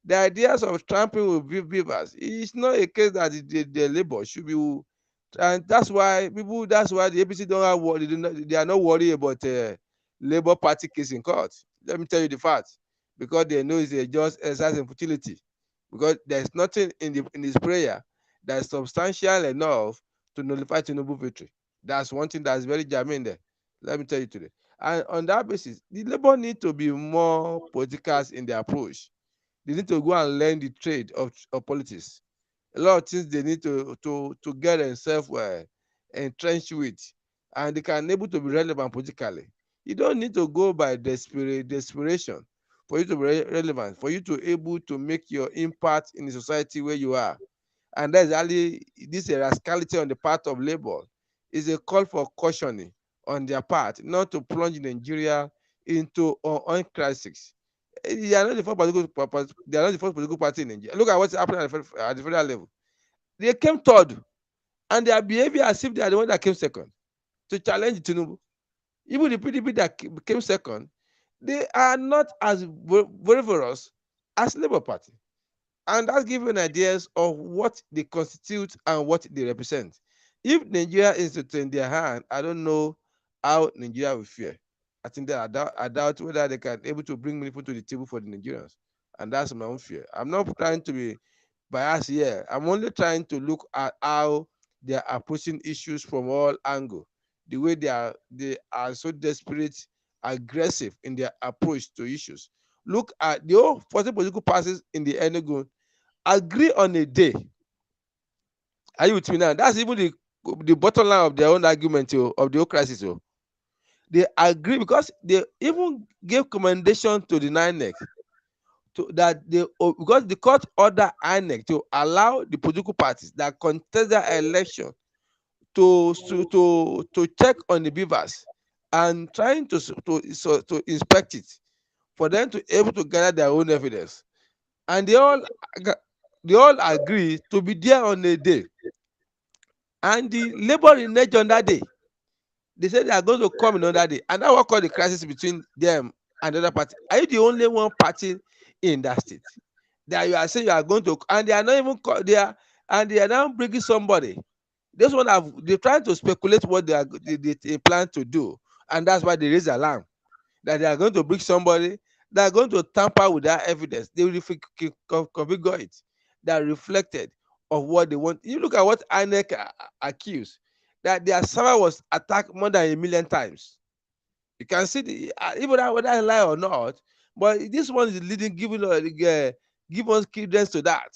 The ideas of trampling with beavers is not a case that the labor should be, and that's why the APC don't have worry. They are not worried about Labour Party case in court. Let me tell you the fact, because they know it's just exercise in futility, because there's nothing in his prayer that is substantial enough to nullify Tinubu victory. That's one thing that's very germane there. Let me tell you today. And on that basis, the Labour need to be more political in their approach. They need to go and learn the trade of politics. A lot of things they need to get themselves entrenched with, and they can able to be relevant politically. You don't need to go by desperation for you to be relevant, for you to able to make your impact in the society where you are. And that's actually this a rascality on the part of Labour. Is a call for cautioning on their part, not to plunge Nigeria into on crisis. They are not the first they are not the first political party in Nigeria. Look at what's happening at the federal level. They came third, and they are behaving as if they are the one that came second to challenge Tinubu. Even the PDP that came second, they are not as vociferous as Labour Party. And that gives you an idea of what they constitute and what they represent. If Nigeria is to turn their hand, I don't know how Nigeria will fare. I think that I doubt whether they can able to bring people to the table for the Nigerians, and that's my own fear. I'm not trying to be biased here. I'm only trying to look at how they are approaching issues from all angles. The way they are so desperate, aggressive in their approach to issues. Look at the whole 40 political parties in the Enugu agree on a day. Are you with me now? That's even the bottom line of their own argument of the whole crisis. They agree because they even gave commendation to the INEC to that they because the court order INEC to allow the political parties that contest their election to check on the beavers and trying to inspect it for them to able to gather their own evidence, and they all agree to be there on a day, and the labour renege on that day. They say they are going to come in on that day, and that what cause the crisis between them and the other party. Are you the only one party in that state that you are saying you are going to, and they are not even they are, and they are now bringing somebody. This one have they trying to speculate what they plan to do, and that's why they raise alarm that they are going to bring somebody that are going to tamper with that evidence. They will configure it that reflected of what they want. You look at what INEC accused that their server was attacked more than 1 million times. You can see even that whether I lie or not, but this one is leading giving give us credence to that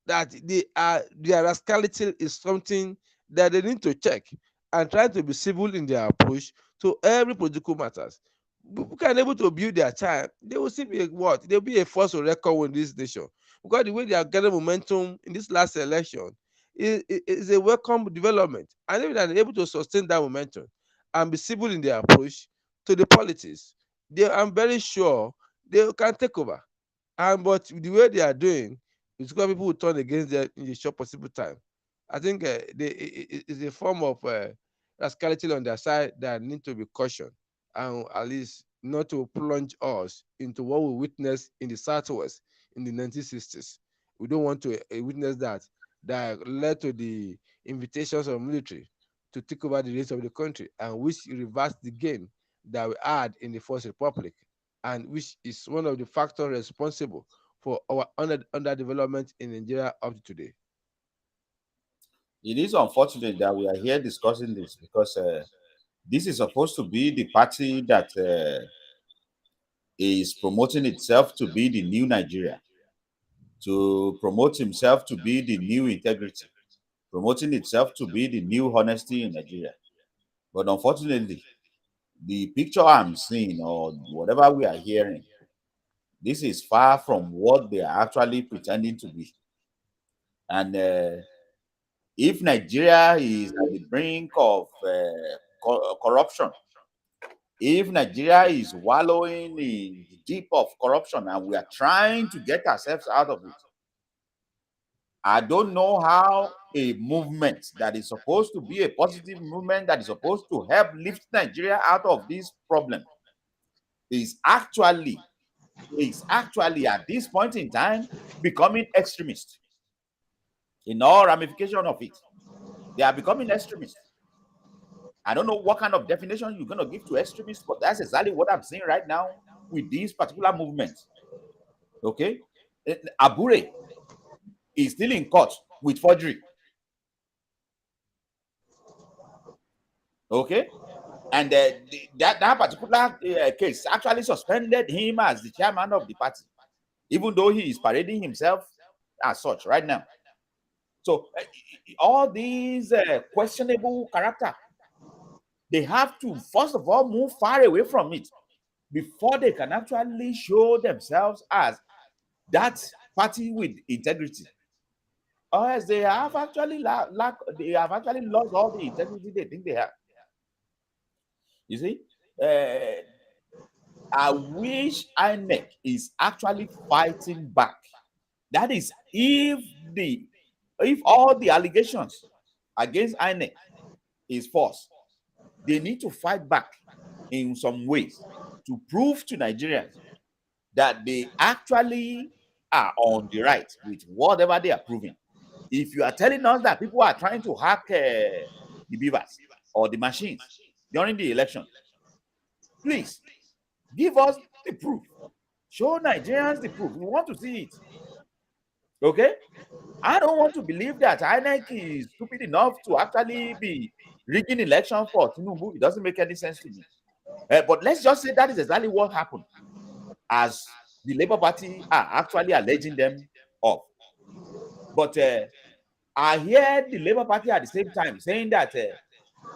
their rascality is something that they need to check and try to be civil in their approach to every political matters. People can able to build their time, they will still be what? They'll be a force to record in this nation. Because the way they are getting momentum in this last election is a welcome development. And if they are able to sustain that momentum and be civil in their approach to the politics, I'm very sure they can take over. And but the way they are doing, it's because people will turn against them in the short possible time. I think it's a form of rascality on their side that need to be cautioned, and at least not to plunge us into what we witnessed in the Southwest in the 1960s. We don't want to witness that led to the invitations of military to take over the reins of the country, and which reversed the gain that we had in the First Republic, and which is one of the factors responsible for our underdevelopment in Nigeria up to today. It is unfortunate that we are here discussing this because this is supposed to be the party that is promoting itself to be the new Nigeria, to promote himself to be the new integrity, promoting itself to be the new honesty in Nigeria. But unfortunately, the picture I'm seeing or whatever we are hearing, this is far from what they are actually pretending to be. And if Nigeria is at the brink of corruption, if Nigeria is wallowing in the deep of corruption and we are trying to get ourselves out of it, I don't know how a movement that is supposed to be a positive movement that is supposed to help lift Nigeria out of this problem is actually at this point in time becoming extremist in all ramification of it. They are becoming extremists. I don't know what kind of definition you're going to give to extremists, but that's exactly what I'm seeing right now with these particular movements. Okay? Abure is still in court with forgery. Okay? And that particular case actually suspended him as the chairman of the party, even though he is parading himself as such right now. So all these questionable character They have to, first of all, move far away from it before they can actually show themselves as that party with integrity. Or else they have actually they have actually lost all the integrity they think they have. You see, I wish INEC is actually fighting back. That is, if all the allegations against INEC is false, they need to fight back in some ways to prove to Nigerians that they actually are on the right with whatever they are proving. If you are telling us that people are trying to hack the beavers or the machines during the election, please give us the proof. Show Nigerians the proof. We want to see it. Okay? I don't want to believe that INEC is stupid enough to actually be rigging election for Tinubu. It doesn't make any sense to me. But let's just say that is exactly what happened, as the Labour Party are actually alleging them of. But I hear the Labour Party at the same time saying that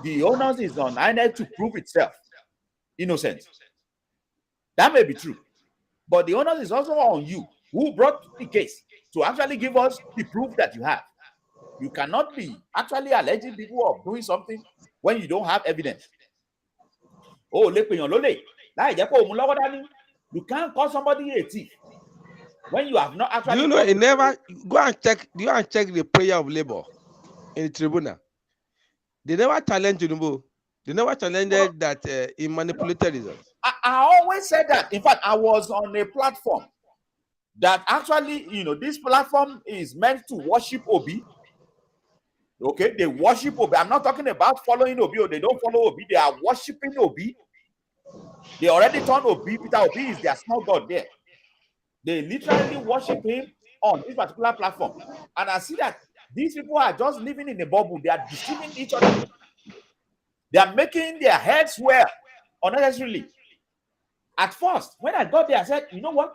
the onus is on INEC to prove itself innocent. That may be true. But the onus is also on you, who brought the case, to actually give us the proof that you have. You cannot be actually alleging people of doing something when you don't have evidence. Oh, you can't call somebody a thief when you have not actually. Do you know it never go and check? Do you and check the prayer of labor in the tribunal? They never challenged Tinubu. They never challenged that he manipulated results. I always said that. In fact, I was on a platform that actually, this platform is meant to worship Obi. Okay, they worship Obi. I'm not talking about following Obi, or they don't follow Obi. They are worshiping Obi. They already turned Obi. Peter Obi is their small god there. They literally worship him on this particular platform. And I see that these people are just living in a bubble. They are deceiving each other. They are making their heads swell unnecessarily. At first, when I got there, I said, you know what?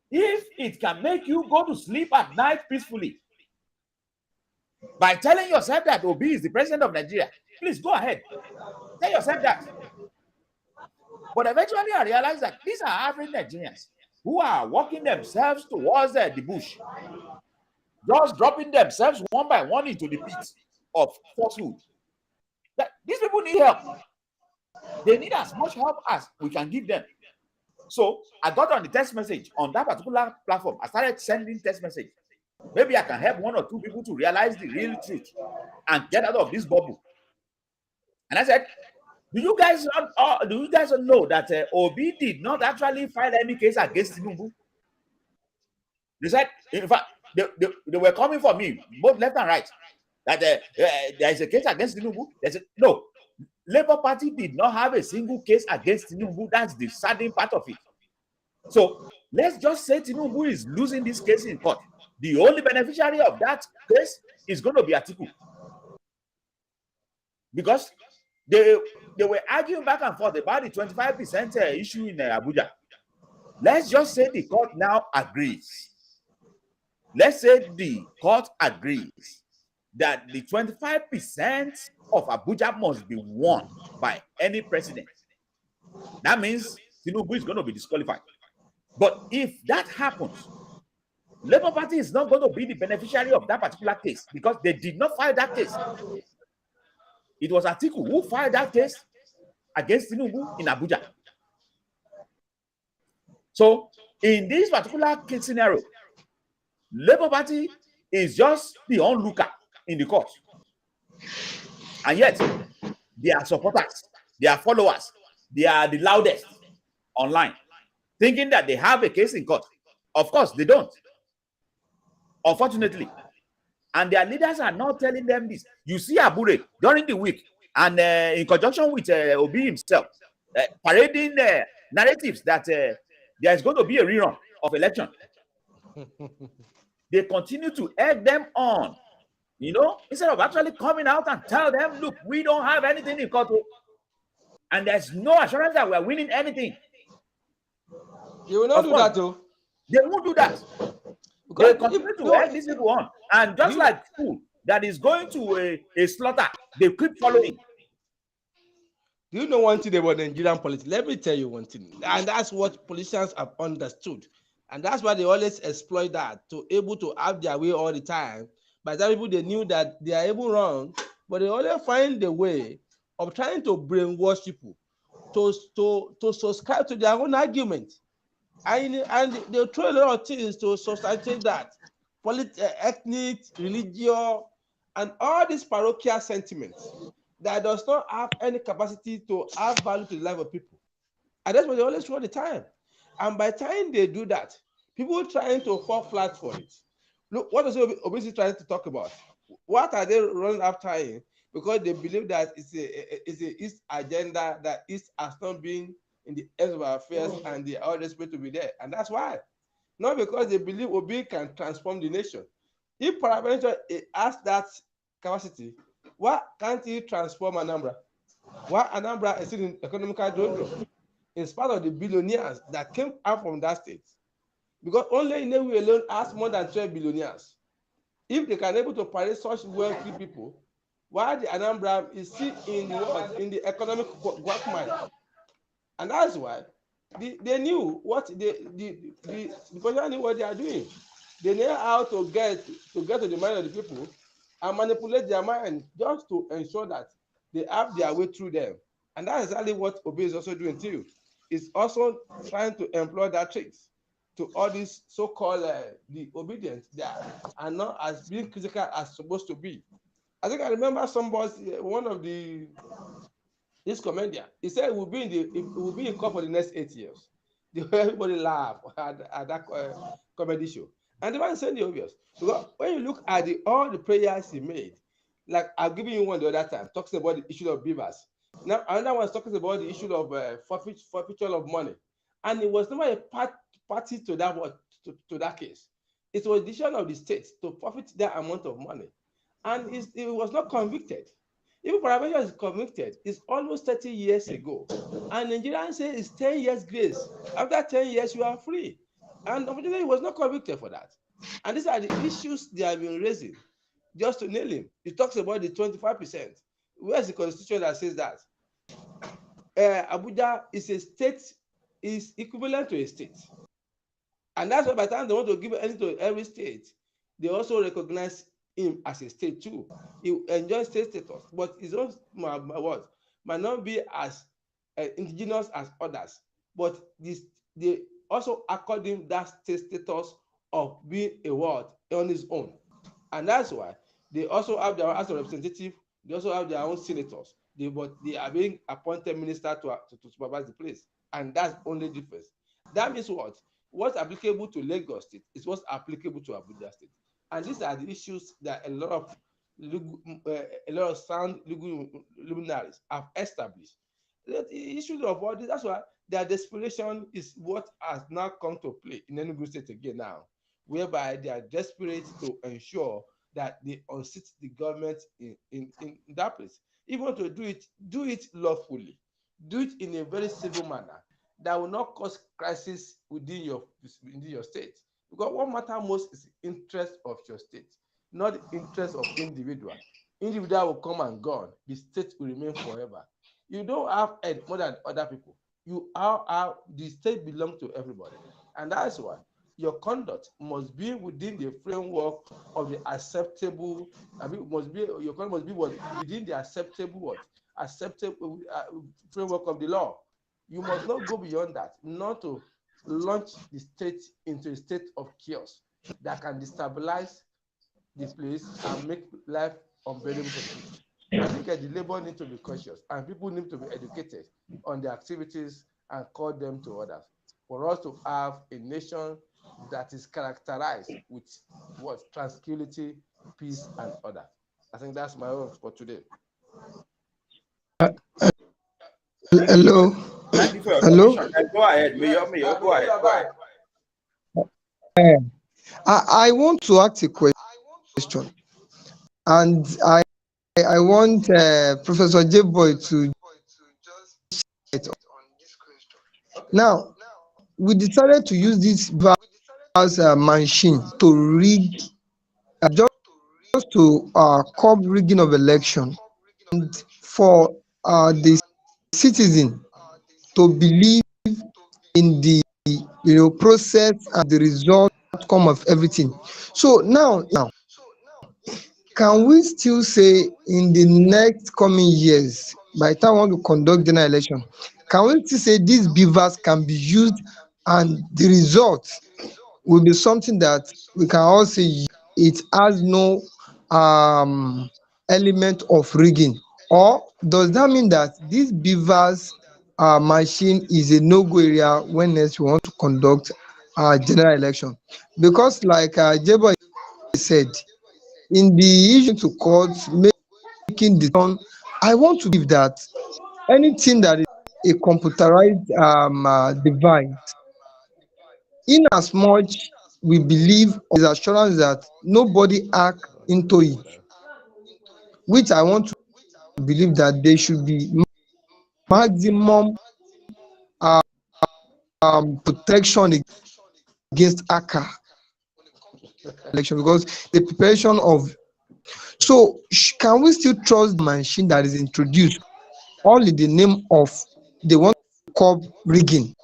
If it can make you go to sleep at night peacefully by telling yourself that Obi is the president of Nigeria, please go ahead. Tell yourself that. But eventually I realized that these are average Nigerians who are walking themselves towards the bush, just dropping themselves one by one into the pit of falsehood. That these people need help. They need as much help as we can give them. So I got on the text message on that particular platform. I started sending text message. Maybe I can help one or two people to realize the real truth and get out of this bubble. And I said, do you guys know that Obi did not actually file any case against Tinubu? They said, in fact, they were coming for me, both left and right, that there is a case against Tinubu. They said, no, Labour Party did not have a single case against Tinubu. That's the saddening part of it. So let's just say Tinubu is losing this case in court. The only beneficiary of that case is going to be Atiku. Because they were arguing back and forth about the 25% issue in Abuja. Let's just say the court now agrees. Let's say the court agrees that the 25% of Abuja must be won by any president. That means Tinubu is going to be disqualified. But if that happens, Labour Party is not going to be the beneficiary of that particular case because they did not file that case. It was Atiku who filed that case against Tinubu in Abuja. So in this particular case scenario, Labour Party is just the onlooker in the court. And yet, their supporters, their followers, they are the loudest online, thinking that they have a case in court. Of course, they don't. Unfortunately. And their leaders are not telling them this. You see Abure during the week, and in conjunction with Obi himself, parading narratives that there is going to be a rerun of election. They continue to egg them on, instead of actually coming out and tell them, look, we don't have anything in court, and there's no assurance that we're winning anything. You will not do that, though. They won't do that. They continue to egg these people on, and just like food that is going to a slaughter, they keep following. Do you know one thing about Nigerian politics? Let me tell you one thing, and that's what politicians have understood, and that's why they always exploit that to able to have their way all the time. By the time people they knew that they are even wrong, but they always find the way of trying to brainwash people to subscribe to their own argument, and they throw a lot of things to substantiate that ethnic, religious, and all these parochial sentiments that does not have any capacity to add value to the life of people. And that's what they always do all the time. And by the time they do that, people trying to fall flat for it. Look, what is obesity trying to talk about? What are they running after him? Because they believe that it's a East agenda, that East has not been in the ends of our affairs and they are always supposed to be there. And that's why. Not because they believe Obi can transform the nation. If Paraventure has that capacity, why can't he transform Anambra? Why Anambra is still in economical doldrum in spite of the billionaires that came out from that state? Because only Inewi alone has more than 12 billionaires. If they can able to parade such wealthy people, why the Anambra is still in what? In the economic quagmire. And that's why they knew what the president knew what they are doing. They know how to get to the mind of the people and manipulate their mind just to ensure that they have their way through them. And that's exactly what Obi is also doing too. Is also trying to employ that tricks to all these so-called the obedient that are not as being critical as supposed to be. I think I remember somebody, one of this comedian, he said it will be in court for the next 8 years. Everybody laugh at that comedy show. And the man said the obvious. Because when you look at all the prayers he made, like I've given you one the other time, talks about the issue of beavers. Now another one is talking about the issue of forfeiture of money. And it was never a party to that to that case. It was the decision of the state to forfeit that amount of money. And it was not convicted. Even Paraventure is convicted. It's almost 30 years ago. And Nigerians say it's 10 years grace. After 10 years, you are free. And unfortunately, he was not convicted for that. And these are the issues they have been raising just to nail him. He talks about the 25%. Where's the constitution that says that? Abuja is a state, is equivalent to a state. And that's why by the time they want to give anything to every state, they also recognize him as a state too. He enjoys state status, but his own what might not be as indigenous as others. But they also accord him that state status of being a ward on his own. And that's why they also have their own House of Representative, they also have their own senators. But they are being appointed minister to supervise the place. And that's only difference. That means what? What's applicable to Lagos State is what's applicable to Abuja State. And these are the issues that a lot of sound legal luminaries have established. The issue of all this, that's why their desperation is what has now come to play in Enugu State again now, whereby they are desperate to ensure that they unseat the government in that place. Even to do it lawfully, do it in a very civil manner that will not cause crisis within your state. Because what matters most is the interest of your state, not the interest of individual. Individual will come and gone. The state will remain forever. You don't have more than other people. You are the state belongs to everybody. And that's why your conduct must be within the framework of the acceptable. Your conduct must be within the acceptable framework of the law. You must not go beyond that, not to launch the state into a state of chaos that can destabilize the place and make life unbearable for the people. I think the labor need to be cautious and people need to be educated on the activities and call them to others for us to have a nation that is characterized with what? Tranquility, peace, and order. I think that's my own for today. Hello, Thank you for your hello. submission. Go ahead, Mayor, go ahead, go ahead. I want to ask a question, and I want Professor J Boy to now. We decided to use this as a machine to rig, just to curb rigging of election, and for the citizen to believe in the process and the result outcome of everything. So now can we still say in the next coming years, by the time we want to conduct general election, can we still say these beavers can be used and the result will be something that we can all say it has no um element of rigging? Or does that mean that this beavers machine is a no-go area when next we want to conduct general election? Because like Jebo said, in the issue to court making decision, I want to believe that anything that is a computerized device, in as much we believe or is assurance that nobody hack into it, which I want to believe that there should be maximum protection against hacker election, because the preparation of, so can we still trust the machine that is introduced all in the name of they want to curb rigging?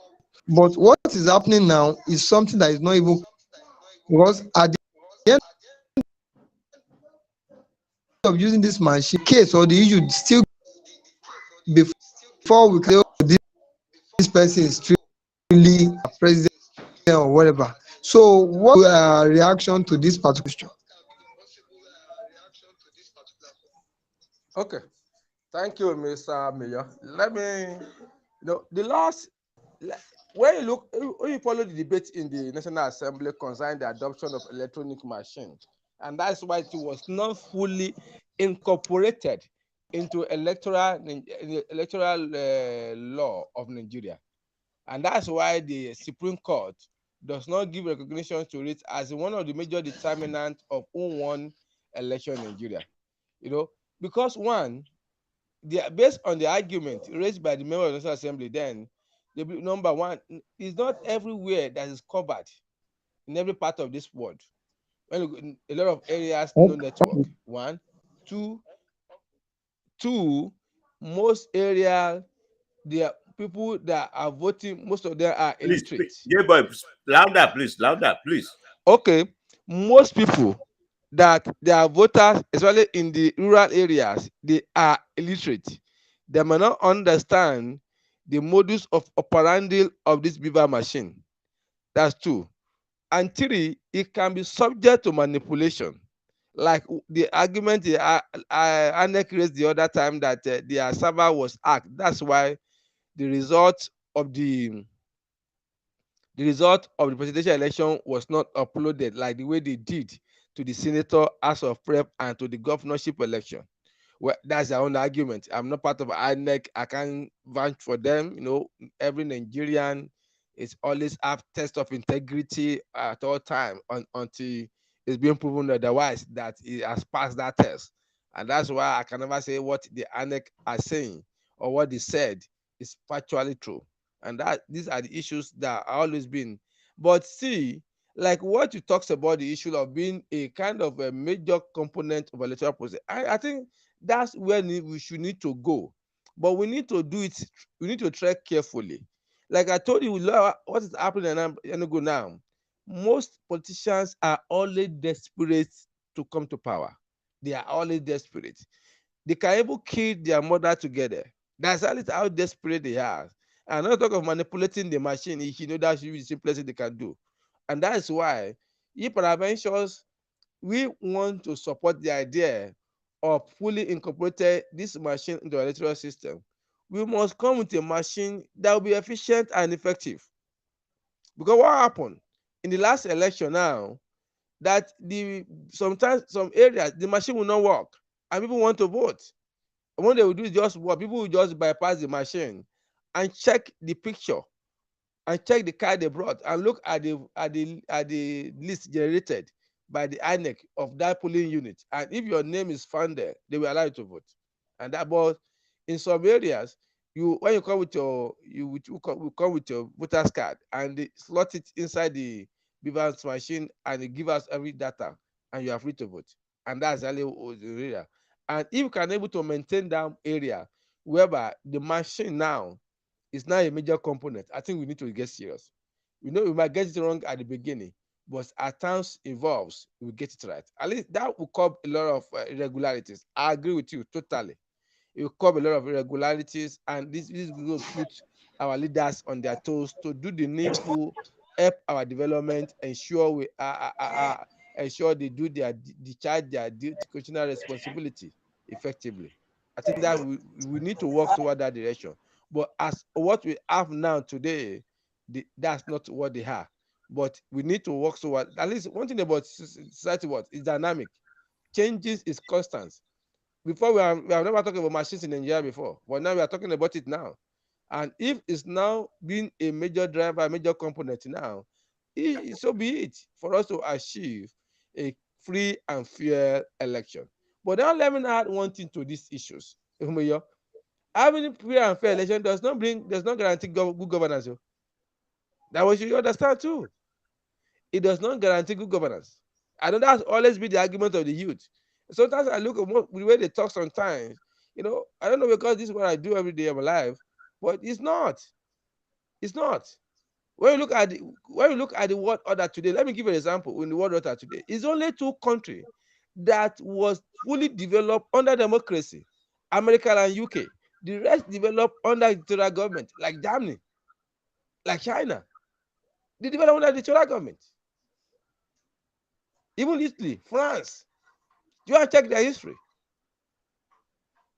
But what is happening now is something that is not even, because at the end of using this machine, case or the issue still before we can say, oh, this person is truly a president or whatever. So what reaction to this particular question? Okay, thank you, Mr. Mayor. Let me, the last, when you look, when you follow the debate in the National Assembly concerning the adoption of electronic machine, and that's why it was not fully incorporated into electoral law of Nigeria, and that's why the Supreme Court does not give recognition to it as one of the major determinants of who won election in Nigeria. Because one, based on the argument raised by the member of the National Assembly, then the number one is not everywhere that is covered in every part of this world. When a lot of areas no network. One, two, two, most areas, the people that are voting, most of them are Please, illiterate. J-boy, louder, please, louder, please. Okay, most people that they are voters, especially in the rural areas, they are illiterate. They may not understand the modus of operandi of this beaver machine. That's two. And three, it can be subject to manipulation. Like the argument Anek raised the other time that their server was hacked. That's why the result of the presidential election was not uploaded like the way they did to the senator, House of Rep, and to the governorship election. Well, that's their own argument. I'm not part of INEC. I can't vouch for them. Every Nigerian is always have test of integrity at all time until it's being proven otherwise that it has passed that test. And that's why I can never say what the INEC are saying or what they said is factually true. And that these are the issues that are always been. But see, like what you talks about the issue of being a kind of a major component of electoral process, I think that's where we should need to go. But we need to do it, we need to tread carefully. Like I told you, what is happening in Enugu now, most politicians are always desperate to come to power. They are always desperate. They can even kill their mother together. That's how desperate they are. And not talk of manipulating the machine, that should be the simplest thing they can do. And that's why, if peradventures we want to support the idea of fully incorporating this machine into our electoral system, we must come with a machine that will be efficient and effective. Because what happened in the last election now, that sometimes some areas the machine will not work and people want to vote. And what they will do is just what people will just bypass the machine and check the picture and check the card they brought and look at the list generated by the INEC of that polling unit. And if your name is found there, they will allow you to vote. And that, but in some areas, when you come with come with your voter's card and they slot it inside the Beavers machine and they give us every data and you are free to vote. And that's really the area. And if you can able to maintain that area, whereby the machine now is now a major component. I think we need to get serious. We know we might get it wrong at the beginning, but as times evolves, we get it right. At least that will curb a lot of irregularities. I agree with you totally. It will curb a lot of irregularities, and this will put our leaders on their toes to do the needful, help our development, ensure ensure they do their discharge their constitutional responsibility effectively. I think that we need to work toward that direction. But as what we have now today, that's not what they are. But we need to work toward, at least one thing about society, what is dynamic, changes is constant. Before we have never talked about machines in Nigeria before, but now we are talking about it now. And if it's now being a major driver, a major component now, so be it for us to achieve a free and fair election. But now let me add one thing to these issues. Having free and fair election does not guarantee good governance. That we should understand too. It does not guarantee good governance. I know that's always been the argument of the youth. Sometimes I look at the way they talk sometimes, I don't know, because this is what I do every day of my life, but it's not. It's not. When you look at the world order today, let me give you an example. In the world order today, it's only two countries that was fully developed under democracy, America and UK. The rest developed under dictatorial government, like Germany, like China. They developed under dictatorial government. Even Italy, France. You want to check their history.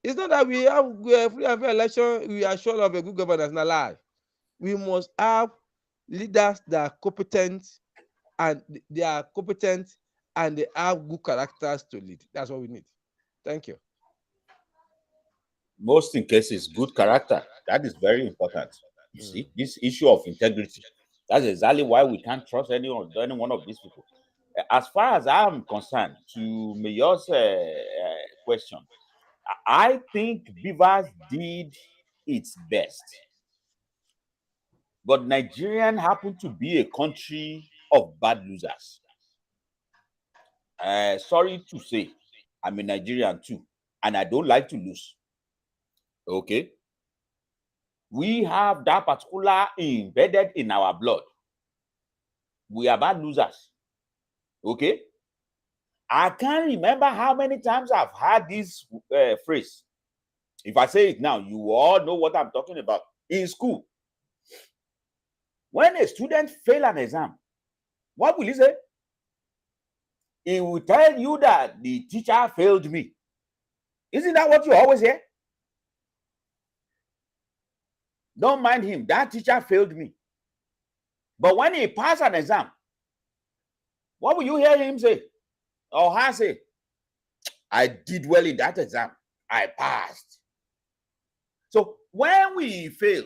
It's not that we have free and fair election, we are sure of a good governance, not lie. We must have leaders that are competent, and they have good characters to lead. That's what we need. Thank you. Most in cases, good character. That is very important. You see, this issue of integrity. That's exactly why we can't trust any one of these people. As far as I'm concerned, to Mayor's question, I think Beavers did its best. But Nigerian happened to be a country of bad losers. Sorry to say, I'm a Nigerian too, and I don't like to lose. Okay? We have that particular embedded in our blood. We are bad losers. Okay? I can't remember how many times I've had this phrase. If I say it now, you all know what I'm talking about. In school, when a student fails an exam, what will he say? He will tell you that the teacher failed me. Isn't that what you always hear? Don't mind him. That teacher failed me. But when he passed an exam, what will you hear him say? Or her say? I did well in that exam. I passed. So when we fail,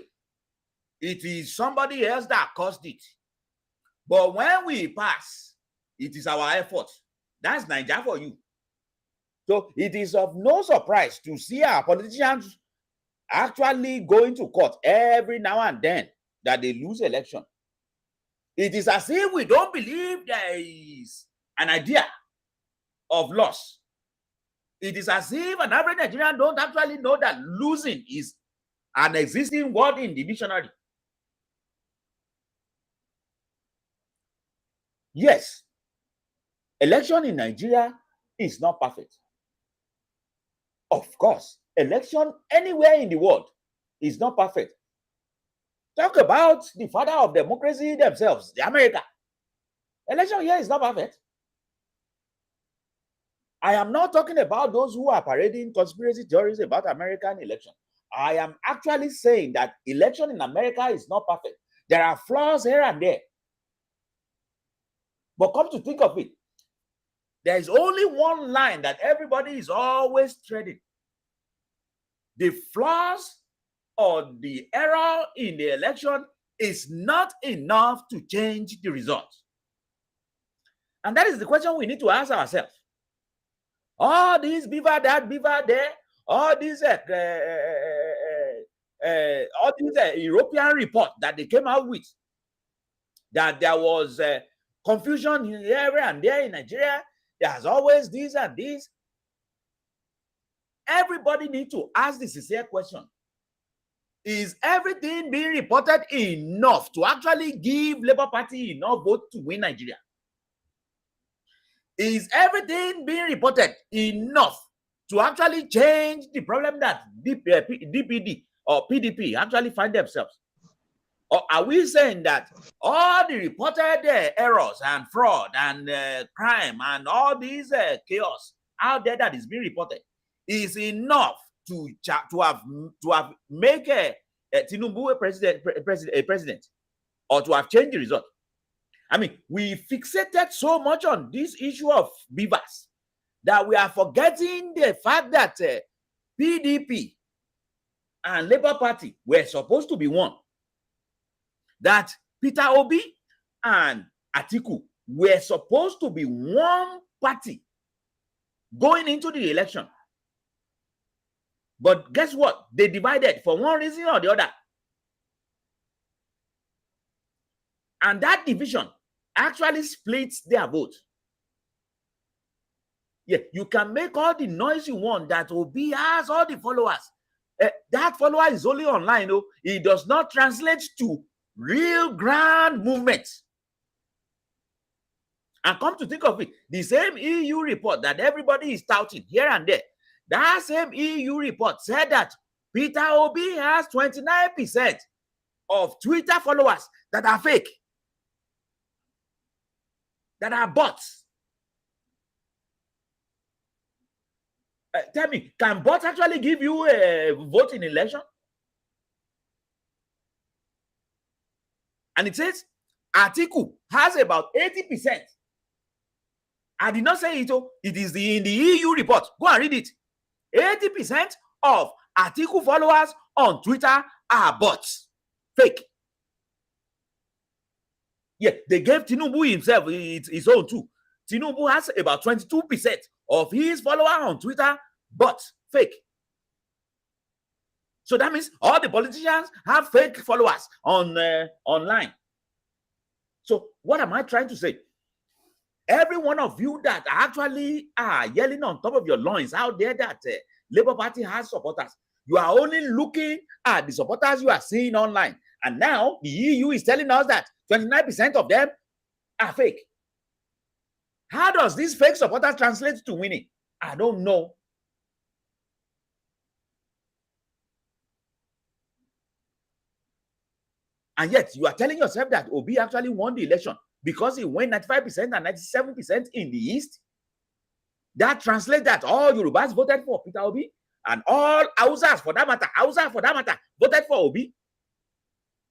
it is somebody else that caused it. But when we pass, it is our effort. That's Nigeria for you. So it is of no surprise to see our politicians actually going to court every now and then that they lose election. It is as if we don't believe there is an idea of loss. It is as if an average Nigerian don't actually know that losing is an existing word in the dictionary. Yes, election in Nigeria is not perfect. Of course, election anywhere in the world is not perfect. Talk about the father of democracy themselves, the America. Election here is not perfect. I am not talking about those who are parading conspiracy theories about American election. I am actually saying that election in America is not perfect. There are flaws here and there. But come to think of it, there is only one line that everybody is always treading. The flaws or the error in the election is not enough to change the result. And that is the question we need to ask ourselves. All these beaver that, beaver there, all these European report that they came out with, that there was confusion here and there in Nigeria. There's always this and this. everybody needs to ask the sincere question. Is everything being reported enough to actually give Labour Party enough vote to win Nigeria? Is everything being reported enough to actually change the problem that DPD or PDP actually find themselves? Or are we saying that all the reported errors and fraud and crime and all these chaos out there that is being reported is enough to have make Tinubu a president, or to have changed the result? I mean, we fixated so much on this issue of beavers that we are forgetting the fact that PDP and Labour Party were supposed to be one. That Peter Obi and Atiku were supposed to be one party going into the election. But guess what? They divided for one reason or the other. And that division actually splits their vote. Yeah, you can make all the noise you want that Obi has all the followers. That follower is only online. Oh, it does not translate to real grand movements. And come to think of it, the same EU report that everybody is touting here and there, that same EU report said that Peter Obi has 29% of Twitter followers that are fake, that are bots. Tell me, can bots actually give you a vote in election? And it says Atiku has about 80%. I did not say it. It is in the EU report. Go and read it. 80% of Atiku followers on Twitter are bots. Fake. Yeah, they gave Tinubu himself his own too. Tinubu has about 22% of his followers on Twitter bots. Fake. So that means all the politicians have fake followers on online. So what am I trying to say? Every one of you that actually are yelling on top of your loins out there that Labour Party has supporters, you are only looking at the supporters you are seeing online. And now the EU is telling us that 29% of them are fake. How does this fake supporters translate to winning? I don't know. And yet you are telling yourself that Obi actually won the election because he won 95% and 97% in the East. That translates that all Yorubas voted for Peter Obi and all Hausas for that matter, voted for Obi.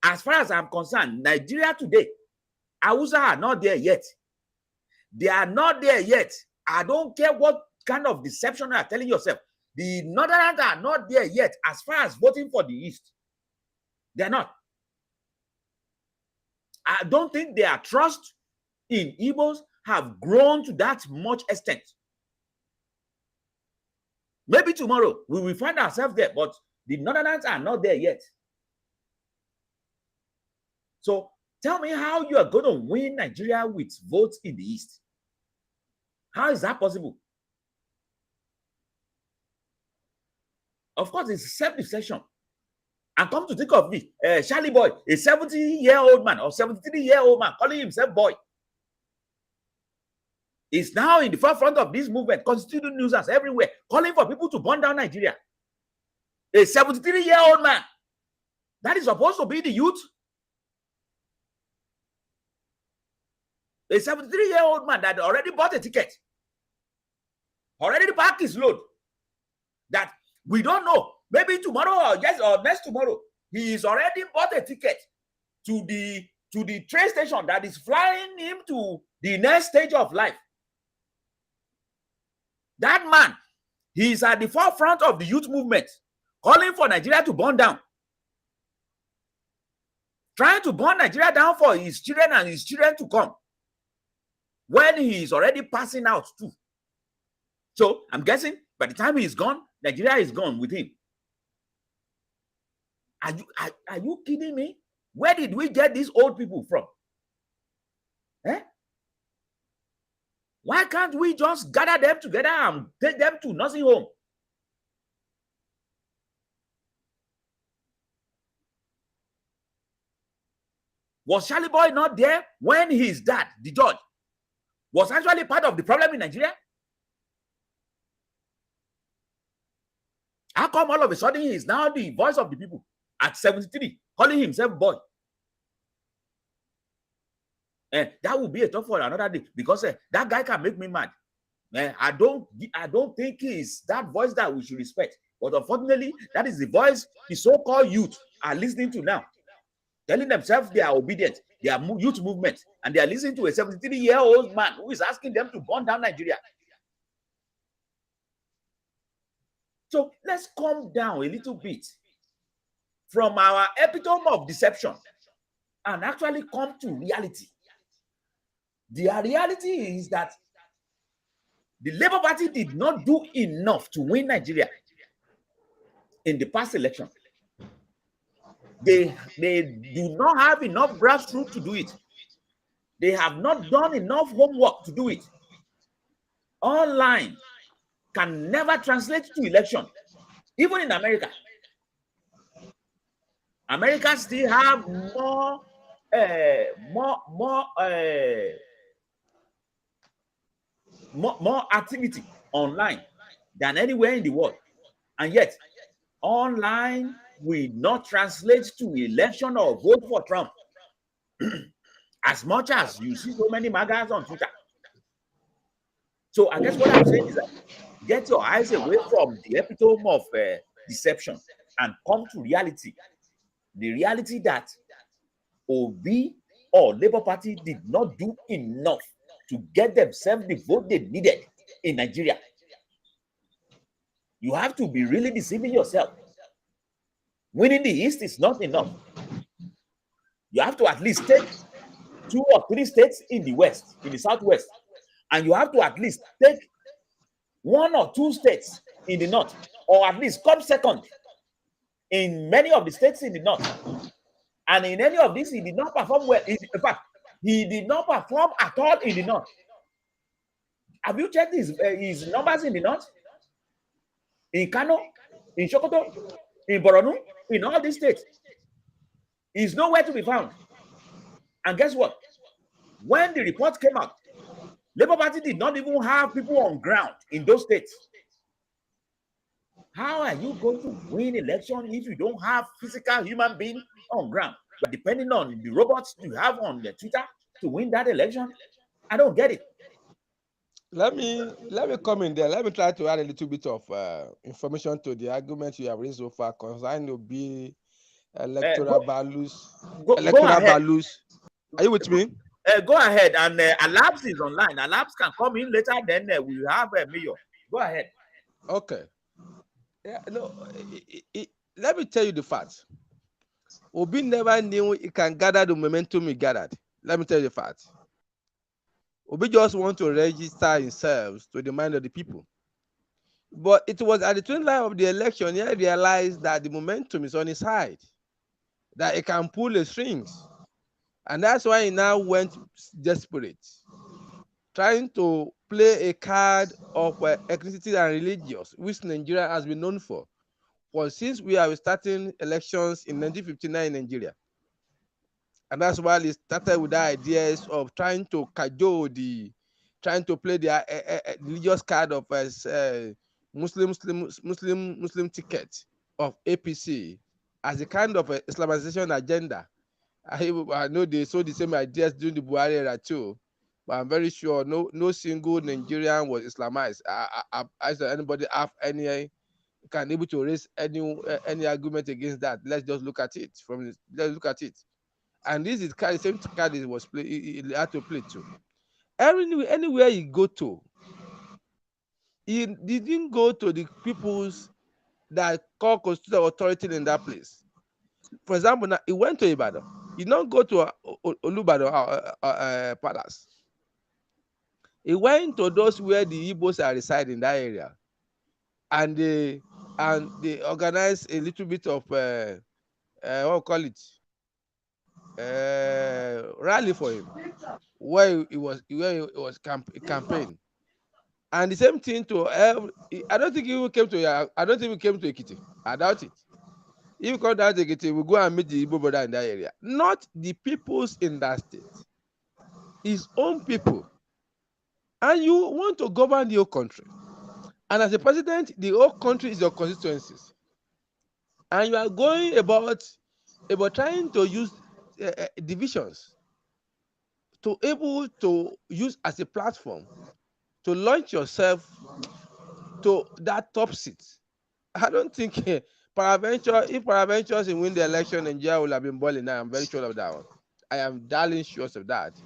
As far as I'm concerned, Nigeria today, Hausa are not there yet. They are not there yet. I don't care what kind of deception you are telling yourself. The Northerners are not there yet as far as voting for the East. They're not. I don't think their trust in Igbos have grown to that much extent. Maybe tomorrow we will find ourselves there, but the Northerners are not there yet. So tell me how you are going to win Nigeria with votes in the East. How is that possible? Of course, it's self-deception. And come to think of it, Charlie Boy, a 70-year-old man or 73-year-old man calling himself boy, is now in the forefront of this movement, constituting nuisance everywhere, calling for people to burn down Nigeria. A 73-year-old man that is supposed to be the youth. A 73-year-old man that already bought a ticket, already packed his load, that we don't know. Maybe tomorrow or next tomorrow, he is already bought a ticket to the train station that is flying him to the next stage of life. That man, he is at the forefront of the youth movement, calling for Nigeria to burn down. Trying to burn Nigeria down for his children and his children to come, when he is already passing out too. So I'm guessing by the time he is gone, Nigeria is gone with him. Are you kidding me? Where did we get these old people from? Why can't we just gather them together and take them to nursing home? Was Charlie Boy not there when his dad, the judge, was actually part of the problem in Nigeria? How come all of a sudden he is now the voice of the people at 73, calling himself boy? And that would be a talk for another day, because that guy can make me mad. I don't think it's that voice that we should respect. But unfortunately, that is the voice the so-called youth are listening to now, telling themselves they are obedient. They are youth movement, and they are listening to a 73-year-old man who is asking them to burn down Nigeria. So let's calm down a little bit from our epitome of deception and actually come to reality. The reality is that the Labour Party did not do enough to win Nigeria in the past election. They do not have enough grassroots to do it. They have not done enough homework to do it. Online can never translate to election. Even in America, America still have more activity online than anywhere in the world, and yet online will not translate to election or vote for Trump. As much as you see so many magas on Twitter. So I guess what I'm saying is that get your eyes away from the epitome of deception and come to reality. The reality that Obi or Labour Party did not do enough to get themselves the vote they needed in Nigeria. You have to be really deceiving yourself. Winning the East is not enough. You have to at least take 2 or 3 states in the West, in the Southwest, and you have to at least take 1 or 2 states in the North, or at least come second in many of the states in the North. And in any of these, he did not perform well. In fact, he did not perform at all in the North. Have you checked his numbers in the North? In Kano, in Sokoto, in Borno, in all these states, he's nowhere to be found. And guess what? When the report came out, Labour Party did not even have people on ground in those states. How are you going to win election if you don't have physical human being on ground? But depending on the robots you have on the Twitter to win that election, I don't get it. Let me come in there. Let me try to add a little bit of information to the argument you have raised so far concerning Obi electoral values. Electoral values. Are you with me? Go ahead, and Alabs is online. Alabs can come in later. Then we have a mayor. Go ahead. Okay. Yeah, no. Let me tell you the facts. Obi never knew he can gather the momentum he gathered. Let me tell you the facts. Obi just want to register himself to the mind of the people. But it was at the 29th of the election he realized that the momentum is on his side, that he can pull the strings. And that's why he now went desperate, trying to play a card of ethnicity and religious, which Nigeria has been known for since we are starting elections in 1959 in Nigeria. And that's why he started with the ideas of trying to cajole trying to play the religious card of Muslim ticket of APC as a kind of Islamization agenda. I know they saw the same ideas during the Buhari era too, but I'm very sure no single Nigerian was Islamized. Does anybody have any can able to raise any argument against that? Let's just look at it. Let's look at it. And this is the same card it was play. He had to play too. Anywhere you go to, he didn't go to the peoples that call constitutional authority in that place. For example, now he went to Ibadan. He did not go to Olubadan Palace. He went to those where the Igbos are residing in that area, and they organized a little bit of what we call it rally for him, where it was campaign. And the same thing to I don't think he came to Ekiti. I doubt it. If you come down to Ekiti, we go and meet the Igbo brother in that area. Not the peoples in that state. His own people. And you want to govern the whole country. And as a president, the whole country is your constituencies. And you are going about trying to use divisions to able to use as a platform to launch yourself to that top seat. I don't think Paraventure, if Paraventures win the election, Nigeria will have been boiling now. I'm very sure of that one. I am darling sure of that.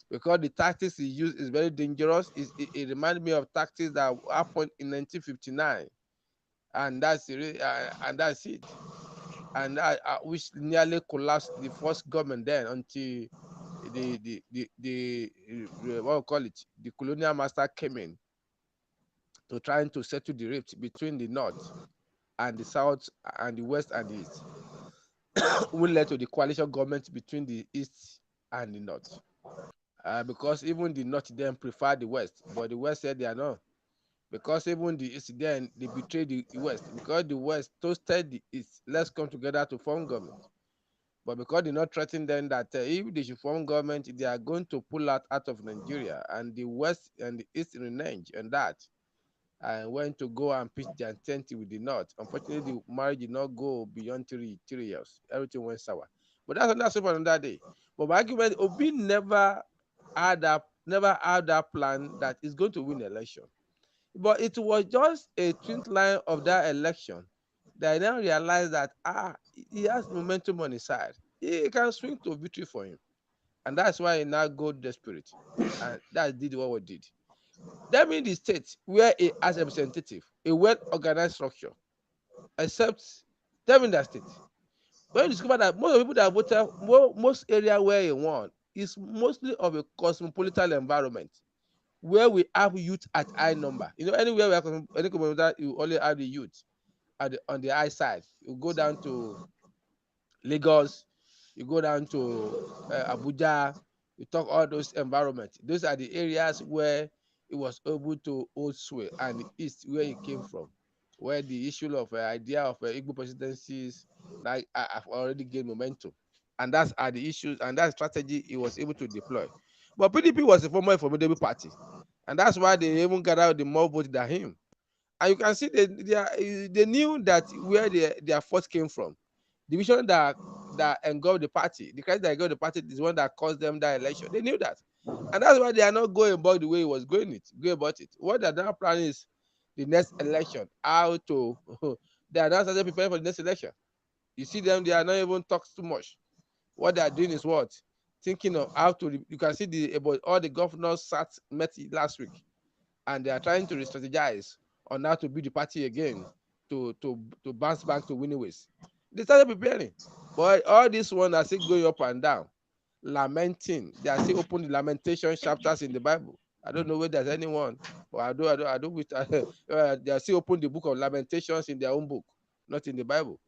Because the tactics he used is very dangerous. It reminds me of tactics that happened in 1959. And that's it. And which nearly collapsed the first government then until the what we call it, the colonial master came in to trying to settle the rift between the north and the south and the west and the east, will led to the coalition government between the east and the north. Because even the north then preferred the west, but the west said they are not. Because even the east then they betrayed the west because the west toasted the east. Let's come together to form government. But because they not threatening them that if they should form government, they are going to pull out of Nigeria, and the west and the east renege on that, and went to go and pitch their tent with the north. Unfortunately, the marriage did not go beyond three years. Everything went sour. But that's over on that day. But my argument, Obi never had that plan that is going to win the election. But it was just a twin line of that election that I now realized that he has momentum on his side. He can swing to victory for him. And that's why he now go desperate. And that did what we did. That means the state where he has a representative, a well-organized structure, except that means that state. When you discover that most of the people that voted, most area where he won is mostly of a cosmopolitan environment where we have youth at high number. Anywhere we have any community, you only have the youth on the high side. You go down to Lagos, you go down to Abuja, you talk all those environments. Those are the areas where it was able to hold sway, and the east where it came from, where the issue of idea of Igbo presidencies like have already gained momentum, and that's are the issues and that strategy he was able to deploy. But PDP was a former formidable party, and that's why they even got out the more votes than him. And you can see they knew that where their force came from. Division that engulfed the party, the crisis that engulfed the party is one that caused them that election. They knew that. And that's why they are not going about the way he was going about it. What they're now planning is the next election, how to they are now starting preparing for the next election. You see them, they are not even talking too much. What they are doing is what? Thinking of how to, you can see about all the governors met last week, and they are trying to re-strategize on how to build the party again to bounce back to winning ways. They started preparing, but all this one are still going up and down, lamenting. They are still opening the lamentation chapters in the Bible. I don't know whether there's anyone, but I do with they are still opening the book of Lamentations in their own book, not in the Bible,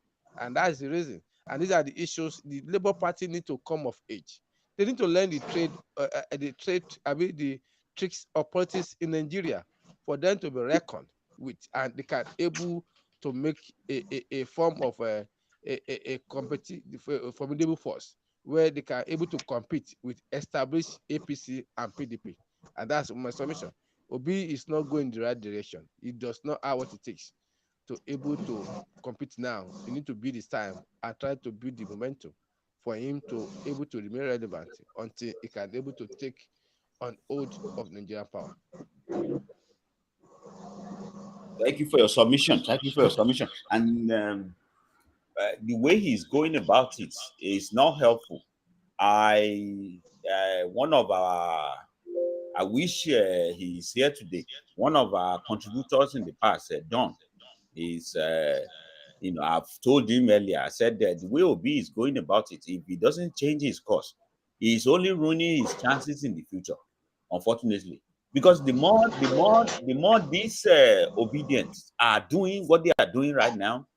and that's the reason. And these are the issues the Labour Party need to come of age. They need to learn the tricks of politics in Nigeria for them to be reckoned with, and they can able to make a form of a formidable force where they can able to compete with established APC and PDP. And that's my submission. Obi is not going the right direction. He does not have what it takes to able to compete now. You need to build his time and try to build the momentum for him to able to remain relevant until he can able to take on hold of Nigerian power. Thank you for your submission. Thank you for your submission. And the way he's going about it is not helpful. One of our, I wish he's here today. One of our contributors in the past, Don, is, I've told him earlier, I said that the way Obi is going about it, if he doesn't change his course, he's only ruining his chances in the future, unfortunately. Because the more these obedients are doing what they are doing right now,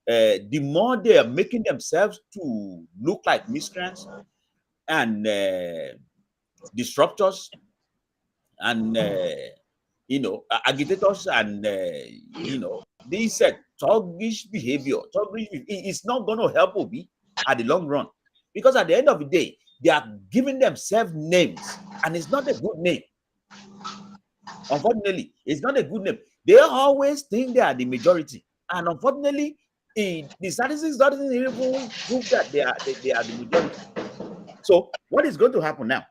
the more they are making themselves to look like miscreants and disruptors and agitators and these thuggish behavior, it's not going to help Obi at the long run. Because at the end of the day, they are giving themselves names, and it's not a good name. Unfortunately, it's not a good name. They always think they are the majority. And unfortunately, the statistics doesn't even prove that they are the majority. So what is going to happen now?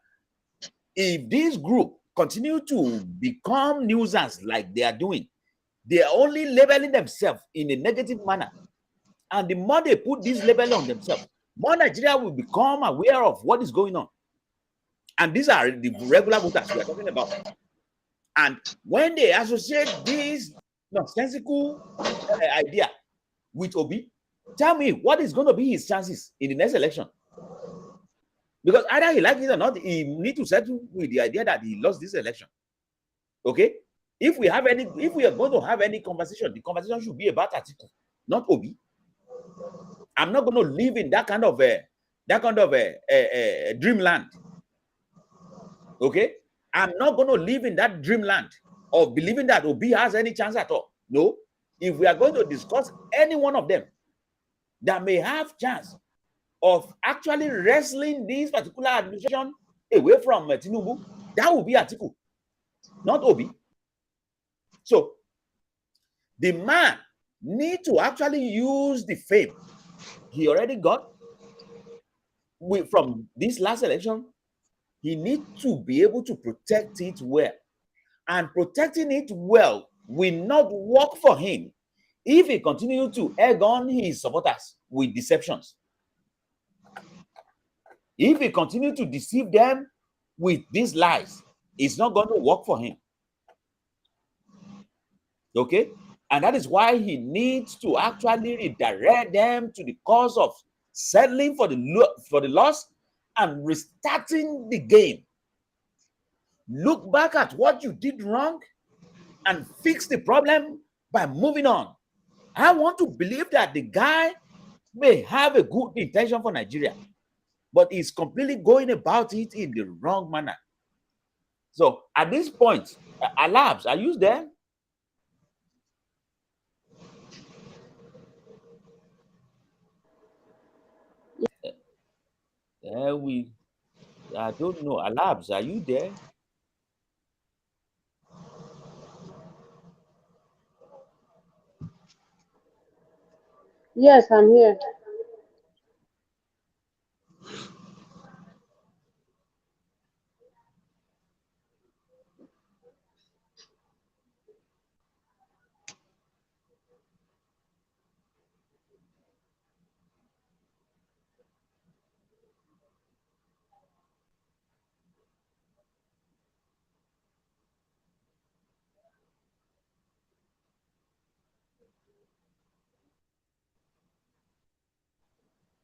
If this group continue to become nuisance like they are doing, they are only labeling themselves in a negative manner. And the more they put this label on themselves, more Nigeria will become aware of what is going on. And these are the regular voters we are talking about. And when they associate this nonsensical idea with Obi, tell me what is going to be his chances in the next election? Because either he likes it or not, he need to settle with the idea that he lost this election. Okay? If we are going to have any conversation, the conversation should be about Atiku, not Obi. I'm not going to live in that kind of dreamland. Okay? I'm not going to live in that dreamland of believing that Obi has any chance at all. No. If we are going to discuss any one of them that may have chance of actually wrestling this particular administration away from Tinubu, that will be Atiku, not Obi. So the man need to actually use the fame he already got from this last election. He needs to be able to protect it well. And protecting it well will not work for him if he continues to egg on his supporters with deceptions. If he continues to deceive them with these lies, it's not going to work for him. Okay? And that is why he needs to actually redirect them to the cause of settling for the loss and restarting the game. Look back at what you did wrong and fix the problem by moving on. I want to believe that the guy may have a good intention for Nigeria, but he's completely going about it in the wrong manner. So at this point, Alabs, are you there? I don't know. Alabs, are you there? Yes, I'm here.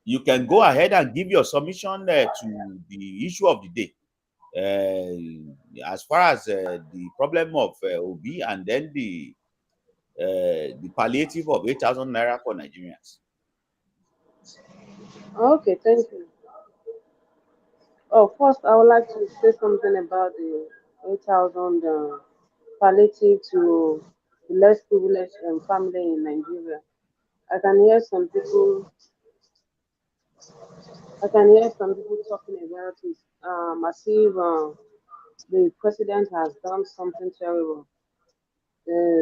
You can go ahead and give your submission to the issue of the day. As far as the problem of Obi, and then the palliative of 8,000 naira for Nigerians. Okay, thank you. Oh, first, I would like to say something about the 8,000 palliative to the less privileged family in Nigeria. I can hear some people. I can hear some people talking about it, as if the president has done something terrible.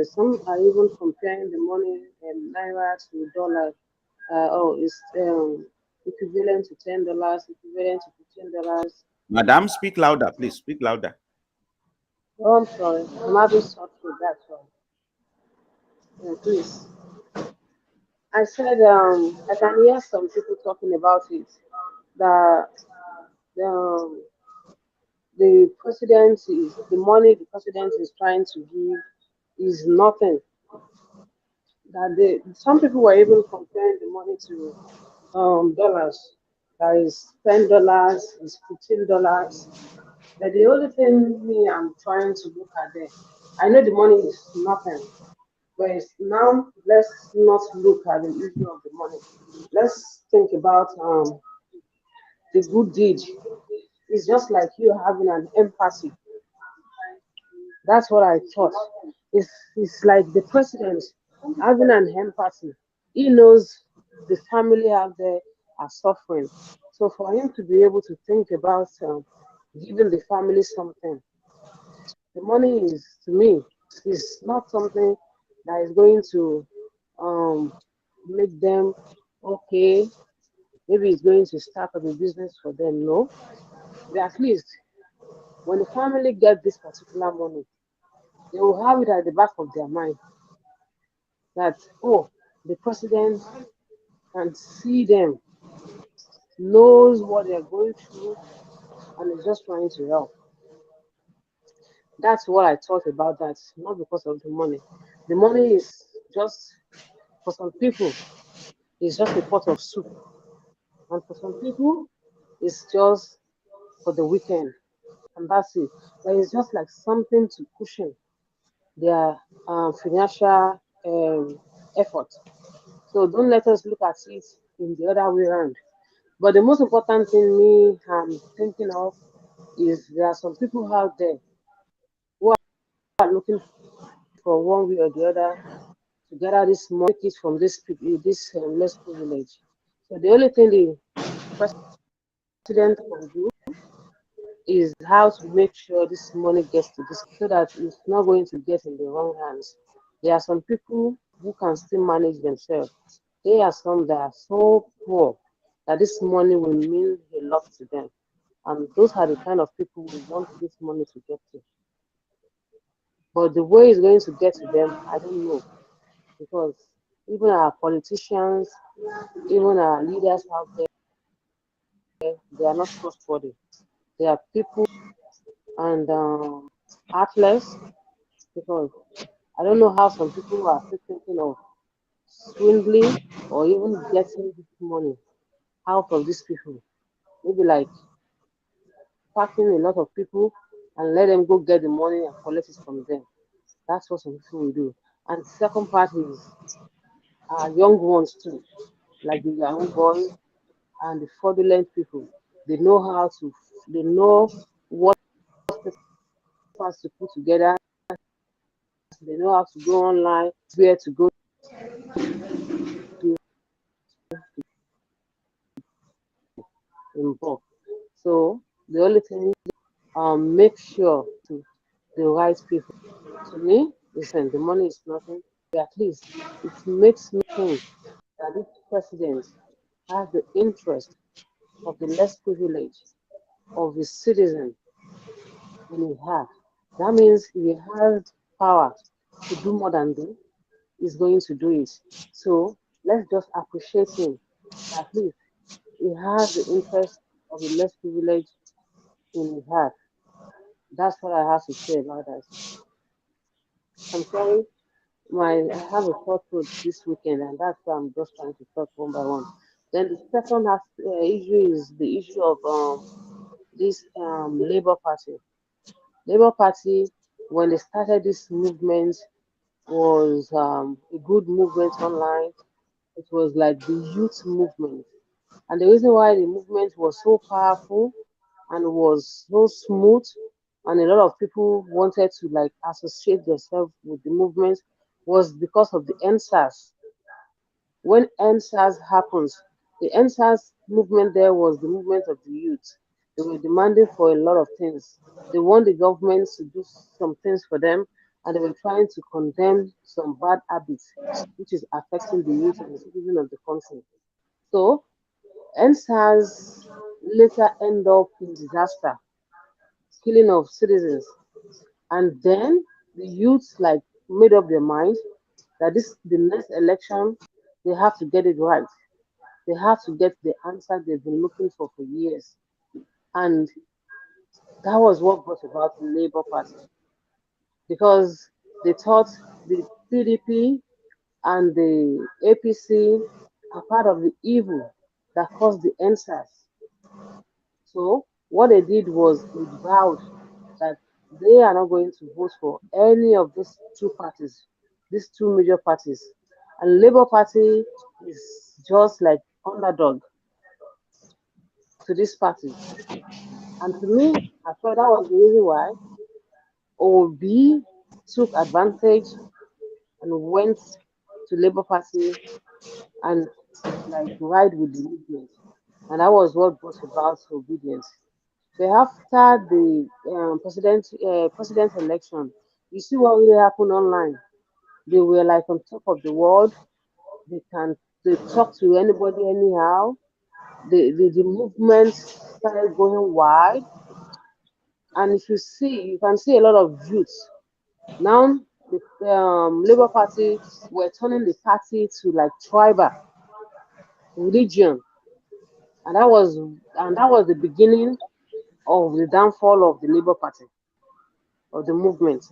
Some are even comparing the money naira to dollar. It's equivalent to $10, equivalent to $15. Madam, speak louder, please. Speak louder. Oh, I'm sorry. I'm having short with that one. Please. I said I can hear some people talking about it. That um, the president is the money the president is trying to give is nothing. Some people were even comparing the money to dollars. That is $10, is $15. But the only thing me I'm trying to look at there, I know the money is nothing. But now let's not look at the issue of the money. Let's think about the good deed. It's just like you having an empathy. That's what I thought. It's like the president. having an empathy. He knows the family out there are suffering. So for him to be able to think about giving the family something, the money is to me is not something that is going to um, make them okay. Maybe it's going to start up a business for them. No, but at least when the family get this particular money, they will have it at the back of their mind that oh, the president can see them, knows what they're going through, and is just trying to help. That's what I thought about that, not because of the money. The money is just, for some people, it's just a pot of soup. And for some people, it's just for the weekend. And that's it. But it's just like something to cushion their financial effort. So don't let us look at it in the other way around. But the most important thing me I'm thinking of is there are some people out there who are looking for one way or the other to gather this money, take it from this people, this less privilege. So the only thing the president can do is how to make sure this money gets to this so that it's not going to get in the wrong hands. There are some people who can still manage themselves. There are some that are so poor that this money will mean a lot to them. And those are the kind of people we want this money to get to. But the way it's going to get to them, I don't know. Because even our politicians, even our leaders out there, they are not trustworthy. They are people and heartless because I don't know how some people are still thinking of swindling or even getting this money out of these people. Maybe like packing a lot of people and let them go get the money and collect it from them. That's what some people will do. And the second part is young ones too, like the young boys and the fraudulent people. They know how to, they know what papers to put together. They know how to go online, where to go to in bulk. So the only thing, make sure to the right people. To me, listen, the money is nothing. But at least it makes me think that this president has the interest of the less privileged of his citizen in his heart. That means if he has power to do more than this, he's going to do it. So let's just appreciate him. At least he has the interest of the less privileged in his heart. That's what I have to say about that. I'm sorry, I have a sore throat this weekend, and that's why I'm just trying to talk one by one. Then the second issue is the issue of this Labour Party. Labour Party, when they started this movement, was a good movement online. It was like the youth movement. And the reason why the movement was so powerful and was so smooth, and a lot of people wanted to like associate themselves with the movement was because of the NSAS. When NSAS happens, the NSAS movement there was the movement of the youth. They were demanding for a lot of things. They want the government to do some things for them, and they were trying to condemn some bad habits, which is affecting the youth and the citizens of the country. So NSAS later end up in disaster, killing of citizens, and then the youth like made up their mind that this the next election they have to get it right. They have to get the answer they've been looking for years. And that was what brought about the Labour Party because they thought the PDP and the APC are part of the evil that caused the NSAS. So what they did was they vowed that they are not going to vote for any of these two parties, these two major parties. And Labour Party is just like underdog to these parties. And to me, I thought that was the reason why OB took advantage and went. to Labour Party and like ride with the movement. And that was what brought about obedience. So after the president election, you see what really happened online. They were like on top of the world. They can they talk to anybody anyhow. The movement started going wide, and if you see, you can see a lot of youths now. The Labour Party were turning the party to like tribal religion, and that was the beginning of the downfall of the Labour Party, of the movement.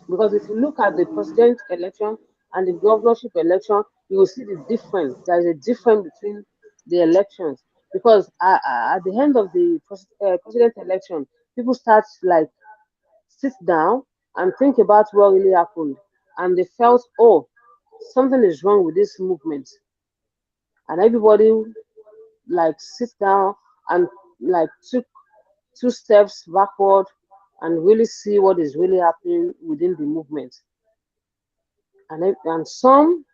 Because if you look at the president election and the governorship election, you will see the difference. There is a difference between the elections. Because at the end of the president election, people start like sit down and think about what really happened, and they felt, oh, something is wrong with this movement, and everybody like sit down and like took two steps backward and really see what is really happening within the movement. And some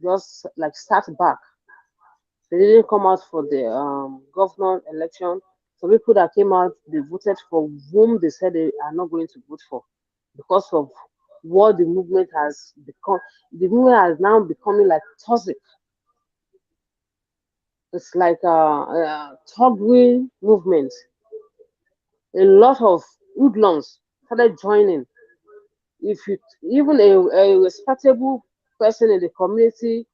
just like start back. They didn't come out for the governor election. Some people that came out, they voted for whom they said they are not going to vote for because of what the movement has become. The movement has now becoming like toxic. It's like a toxic movement. A lot of hoodlums started joining. If you even a respectable person in the community,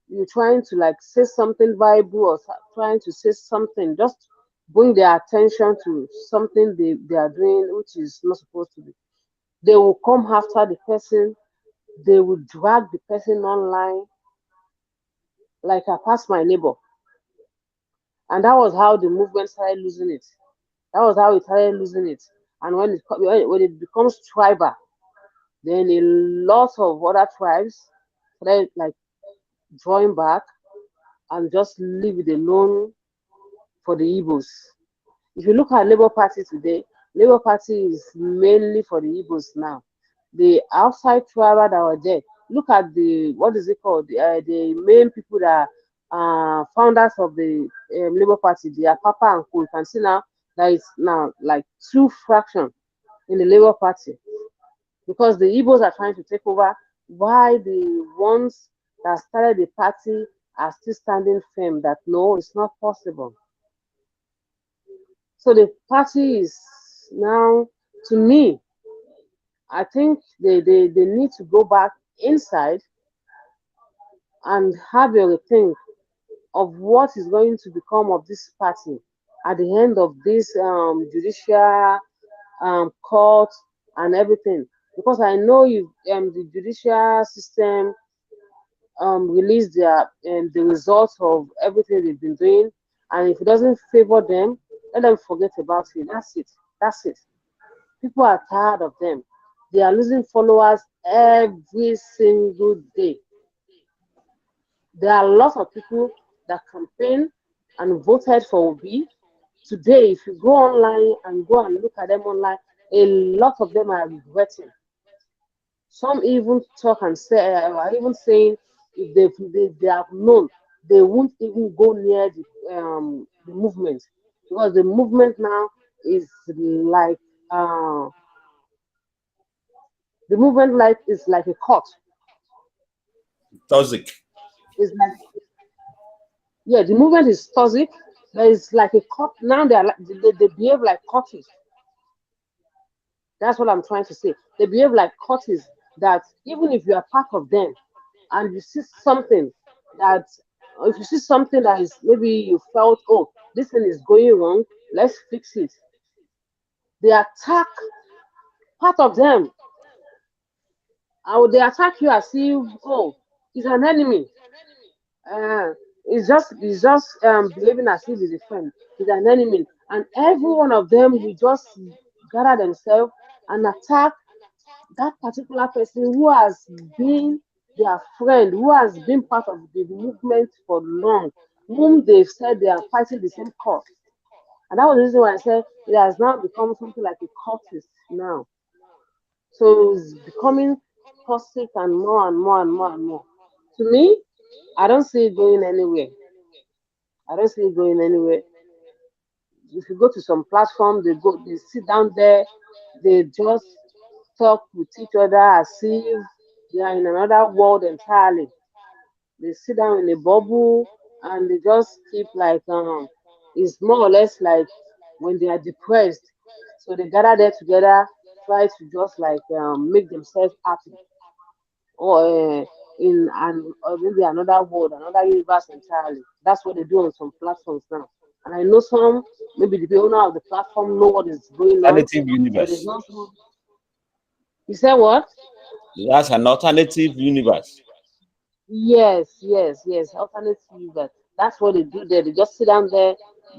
you're trying to like say something viable or trying to say something, just bring their attention to something they are doing which is not supposed to be. They will come after the person, they will drag the person online, like I passed my neighbor. And that was how the movement started losing it. That was how it started losing it. And when it becomes tribal, then a lot of other tribes started like drawing back and just leave it alone for the Igbos. If you look at Labour Party today, Labour Party is mainly for the Igbos now. The outside tribal that were there, look at the what is it called? The main people that are founders of the Labour Party, the Papa and Co. You can see now that is now like two fractions in the Labour Party because the Igbos are trying to take over. Why the ones that started the party are still standing firm that no, it's not possible. So the party is now, to me, I think they need to go back inside and have a rethink of what is going to become of this party at the end of this judicial court and everything. Because I know the judicial system release the results of everything they've been doing, and if it doesn't favor them, let them forget about it. That's it. That's it. People are tired of them. They are losing followers every single day. There are lots of people that campaign and voted for Obi. Today, if you go online and go and look at them online, a lot of them are regretting. Some even talk and say, are even saying if they have known, they won't even go near the movement because the movement now is like uh, the movement like is like a court. Toxic. It's like yeah, the movement is toxic. But it's like a court now. They are like, they behave like courtists. That's what I'm trying to say. They behave like courtists. That even if you are part of them and you see something that if you see something that is maybe you felt, oh, this thing is going wrong, let's fix it. They attack part of them. And they attack you as if, oh, he's an enemy. It's just behaving as if he's a friend. He's an enemy, and every one of them will just gather themselves and attack that particular person who has been their friend, who has been part of the movement for long, whom they've said they are fighting the same cause. And that was the reason why I said it has now become something like a cultist now. So it's becoming toxic and more and more and more and more. To me, I don't see it going anywhere. I don't see it going anywhere. If you go to some platform, they sit down there, they just talk with each other as if they are in another world entirely. They sit down in a bubble and they just keep like it's more or less like when they are depressed. So they gather there together, try to just like make themselves happy or in an or maybe another world, another universe entirely. That's what they do on some platforms now. And I know some, maybe the owner of the platform know what is going on, Alternative so they universe. just you said what? That's an alternative universe. Yes, yes, yes. Alternative. That's what they do there. They just sit down there.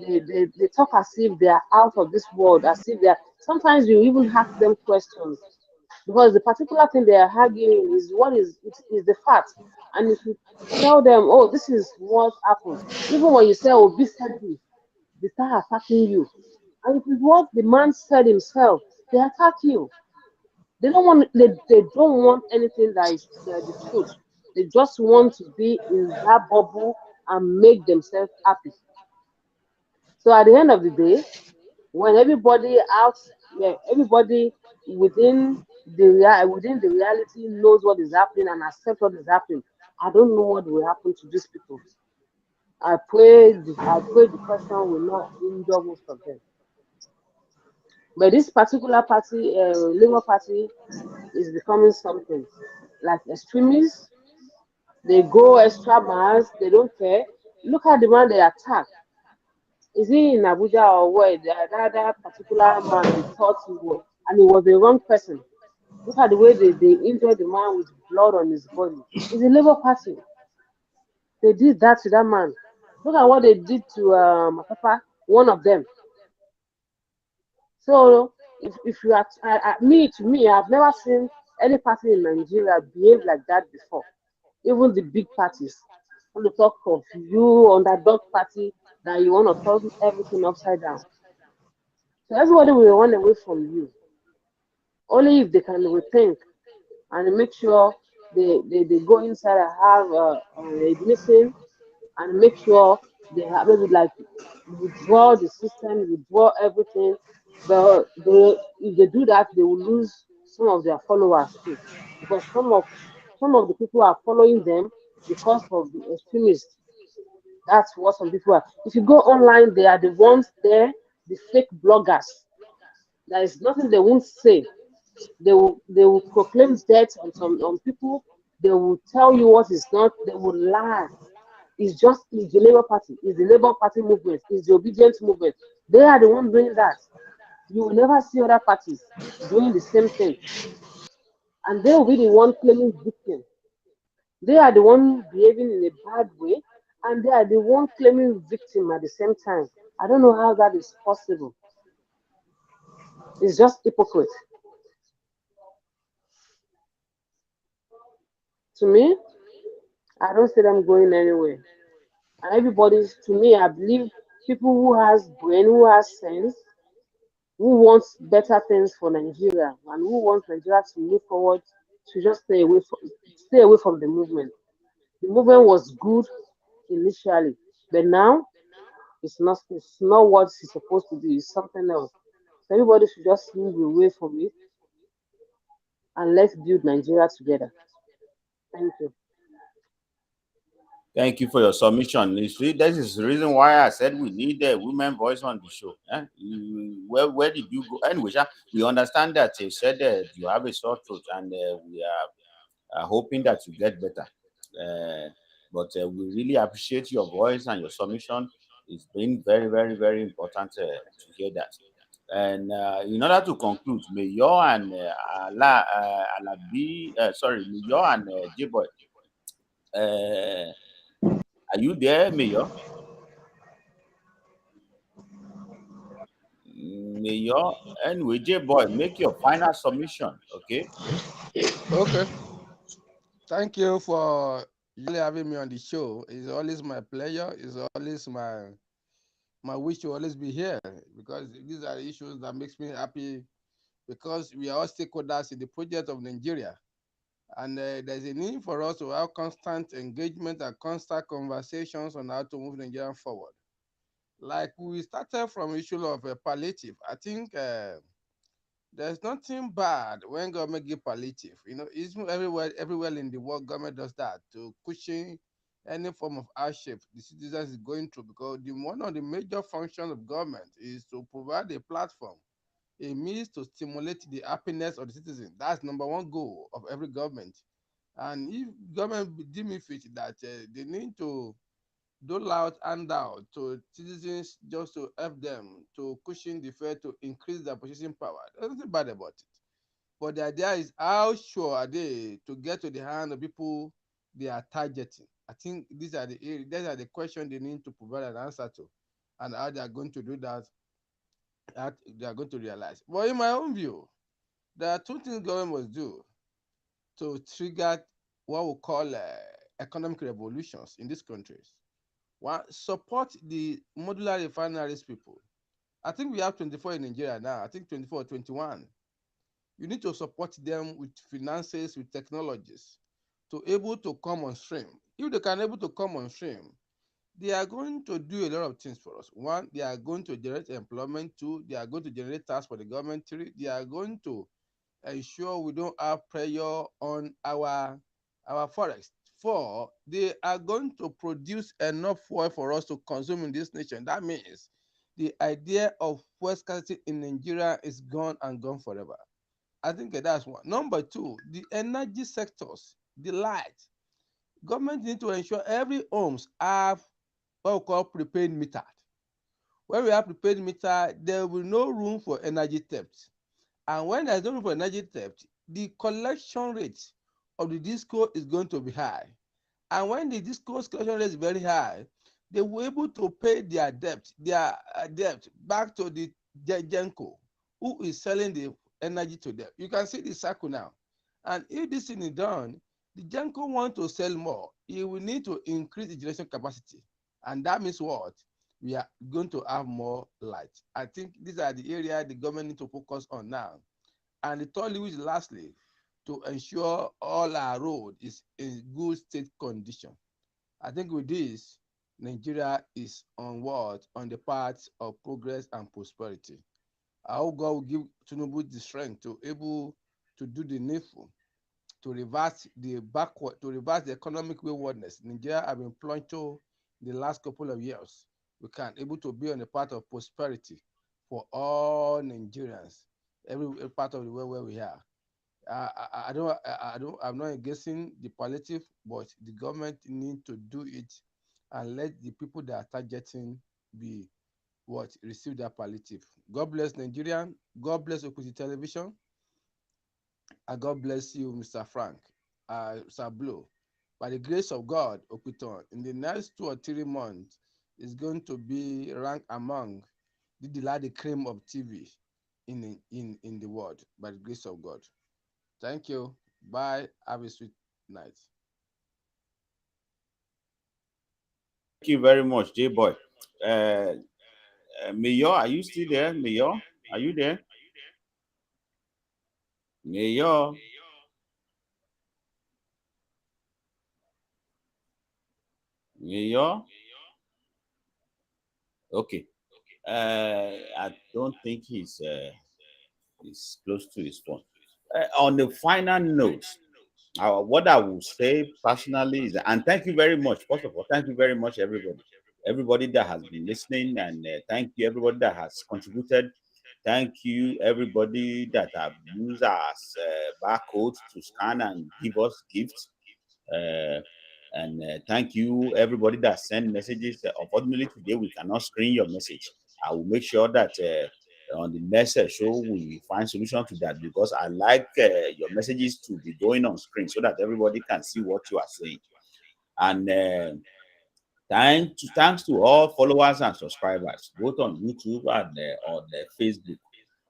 They talk as if they are out of this world, as if they are. Sometimes you even ask them questions because the particular thing they are arguing is what is the fact. And if you tell them, oh, this is what happened, even when you say, oh, this said this, they start attacking you. And it is what the man said himself. They attack you. They don't want anything that is the truth. They just want to be in that bubble and make themselves happy. So at the end of the day, when everybody out, yeah, everybody within the reality knows what is happening and accept what is happening. I don't know what will happen to these people. I pray the question will not injure most of them. But this particular party, Labour Party, is becoming something like extremists. They go extra miles. They don't care. Look at the man they attack. Is he in Abuja or where? That particular man they thought he was, and he was the wrong person. Look at the way they injured the man with blood on his body. It's a Labour Party. They did that to that man. Look at what they did to Papa, one of them. So if you are me to me, I've never seen any party in Nigeria behave like that before. Even the big parties. Want to talk of you underdog party that you want to turn everything upside down. So everybody will run away from you. Only if they can rethink and make sure they go inside and have a meeting and make sure they have maybe like withdraw the system, withdraw everything. But if they do that, they will lose some of their followers too, because some of the people are following them because of the extremists. That's what some people are. If you go online, they are the ones there, the fake bloggers. There is nothing they won't say. They will proclaim death on some on people. They will tell you what is not. They will lie. It's the Labour Party, it's the Labour Party movement, it's the obedient movement. They are the ones doing that. You will never see other parties doing the same thing. And they will be the one claiming victim. They are the one behaving in a bad way, and they are the one claiming victim at the same time. I don't know how that is possible. It's just hypocrite. To me, I don't see them going anywhere. And everybody's to me, I believe people who has brain, who has sense, who wants better things for Nigeria and who wants Nigeria to move forward to just stay away from the movement. The movement was good initially, but now it's not what it's supposed to be, it's something else. So everybody should just move away from it and let's build Nigeria together. Thank you. Thank you for your submission. You see, this is the reason why I said we need a women voice on the show. Where did you go? Anyway, we understand that you said that you have a sore throat, and we are hoping that you get better. But we really appreciate your voice and your submission. It's been very, very, very important to hear that. And in order to conclude, Mayor and Mayor and J-Boy, are you there, Mayor? Mayor, anyway, J-Boy, make your final submission, okay? Okay. Thank you for usually having me on the show. It's always my pleasure. It's always my wish to always be here because these are issues that makes me happy because we are all stakeholders in the project of Nigeria. And there's a need for us to have constant engagement and constant conversations on how to move Nigeria forward. Like we started from issue of palliative. I think there's nothing bad when government give palliative. It's everywhere in the world, government does that to cushion any form of hardship the citizens is going through, because one of the major functions of government is to provide a platform, a means to stimulate the happiness of the citizen. That's number one goal of every government. And if government deem it fit that they need to dole out handout to citizens just to help them to cushion the fare to increase their purchasing power, there's nothing bad about it. But the idea is, how sure are they to get to the hand of people they are targeting? I think these are the questions they need to provide an answer to, and how they are going to do that, how they are going to realize. But in my own view, there are two things government must do to trigger what we call economic revolutions in these countries. One, support the modular refineries people. I think we have 24 in Nigeria now. I think 24 or 21. You need to support them with finances, with technologies to able to come on stream. If they can able to come on stream, they are going to do a lot of things for us. One, they are going to generate employment. Two, they are going to generate tasks for the government. Three, they are going to ensure we don't have pressure on our forest. Four, they are going to produce enough fuel for us to consume in this nation. That means the idea of fuel scarcity in Nigeria is gone and gone forever. I think that's one. Number two, the energy sectors, the light. Government need to ensure every homes have what we call prepaid meter. When we have prepaid meter, there will be no room for energy theft. And when there's no room for energy theft, the collection rate of the disco is going to be high. And when the disco's collection rate is very high, they were able to pay their debt back to the Genco, who is selling the energy to them. You can see the cycle now. And if this thing is done, the Genco want to sell more. It will need to increase the generation capacity. And that means what? We are going to have more light. I think these are the areas the government need to focus on now. And the third, which lastly, to ensure all our road is in good state condition. I think with this, Nigeria is onward on the path of progress and prosperity. I hope God will give Tinubu the strength to able to do the needful to reverse the economic waywardness Nigeria have been plunged to the last couple of years. We can able to be on the path of prosperity for all Nigerians, every part of the world where we are. I'm not guessing the palliative, but the government need to do it and let the people that are targeting be what receive their palliative. God bless Nigerian. God bless Okuti Television. And God bless you, Mr. Frank, Sir Blue. By the grace of God, Okuton, in the next 2 or 3 months, is going to be ranked among the delighted cream of TV in the world, by the grace of God. Thank you. Bye. Have a sweet night. Thank you very much, J Boy. Uh, Mayor, are you still there? Mayor, are you there? Mayor, Mayor. Okay. I don't think he's close to his phone. On the final note, what I will say personally is, and thank you very much. First of all, thank you very much, everybody that has been listening, and thank you everybody that has contributed. Thank you everybody that have used our barcode to scan and give us gifts. Uh, and thank you everybody that sent messages. Unfortunately, today we cannot screen your message. I will make sure that on the next show we find solution to that, because I like your messages to be going on screen so that everybody can see what you are saying. And thanks to all followers and subscribers, both on YouTube and on Facebook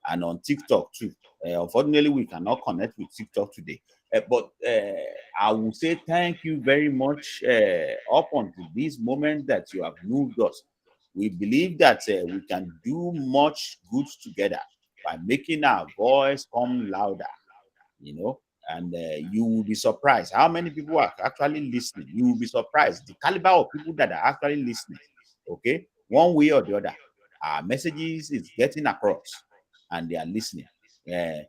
and on TikTok too. Unfortunately, we cannot connect with TikTok today. But I will say thank you very much up until this moment that you have moved us. We believe that we can do much good together by making our voice come louder, you know. And you will be surprised how many people are actually listening. You will be surprised the caliber of people that are actually listening. Okay, one way or the other, our messages is getting across, and they are listening. Uh,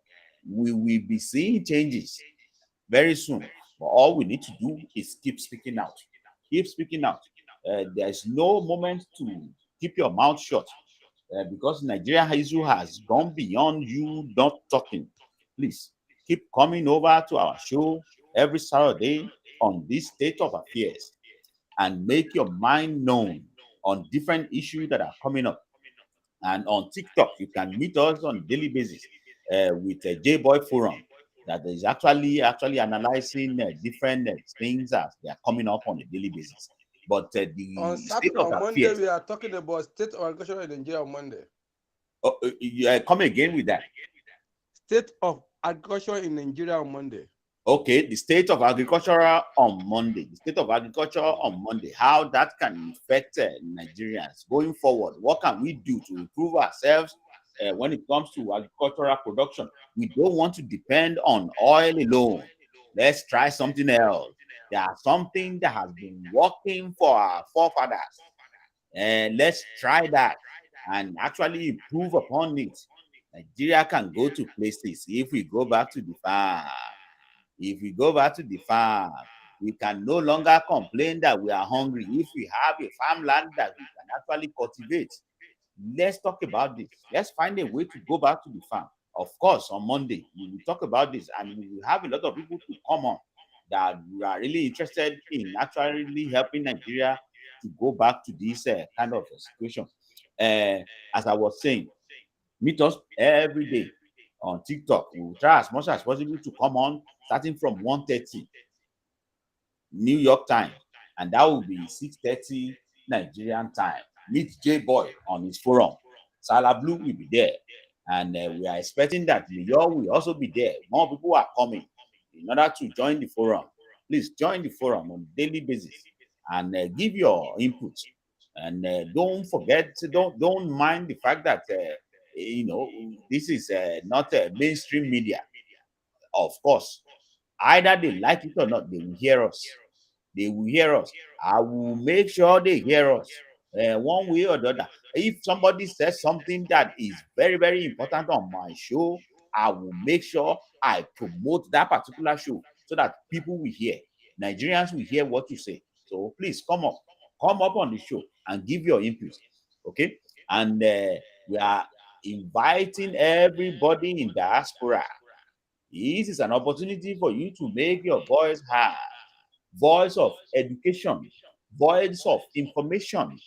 we will be seeing changes very soon. But all we need to do is keep speaking out. Keep speaking out. There's no moment to keep your mouth shut because Nigeria issue has gone beyond you not talking. Please keep coming over to our show every Saturday on this state of affairs and make your mind known on different issues that are coming up. And on TikTok, you can meet us on a daily basis with a J Boy Forum that is actually analyzing different things as they are coming up on a daily basis. But On the state Saturday, of on Monday, affairs, we are talking about state of agriculture in Nigeria on Monday. come again with that. State of agriculture in Nigeria on Monday. Okay, the state of agriculture on Monday. The state of agriculture on Monday. How that can affect Nigerians going forward. What can we do to improve ourselves when it comes to agricultural production? We don't want to depend on oil alone. Let's try something else. There's something that has been working for our forefathers. And let's try that and actually improve upon it. Nigeria can go to places if we go back to the farm. If we go back to the farm, we can no longer complain that we are hungry if we have a farmland that we can actually cultivate. Let's talk about this. Let's find a way to go back to the farm. Of course, on Monday, we will talk about this and we will have a lot of people to come on that are really interested in actually helping Nigeria to go back to this kind of situation. Uh, as I was saying, meet us every day on TikTok. We will try as much as possible to come on starting from 1:30 New York time, and that will be 6:30 Nigerian time. Meet J Boy on his forum. Salah Blue will be there, and we are expecting that Mayor will also be there. More people are coming in order to join the forum. Please join the forum on a daily basis and give your input. And don't forget, don't mind the fact that this is not mainstream media. Of course, either they like it or not, they will hear us. They will hear us. I will make sure they hear us one way or the other. If somebody says something that is very, very important on my show, I will make sure I promote that particular show so that people will hear. Nigerians will hear what you say. So please come up on the show and give your input. Okay. And we are inviting everybody in diaspora. This is an opportunity for you to make your voice heard. Voice of education, voice of information,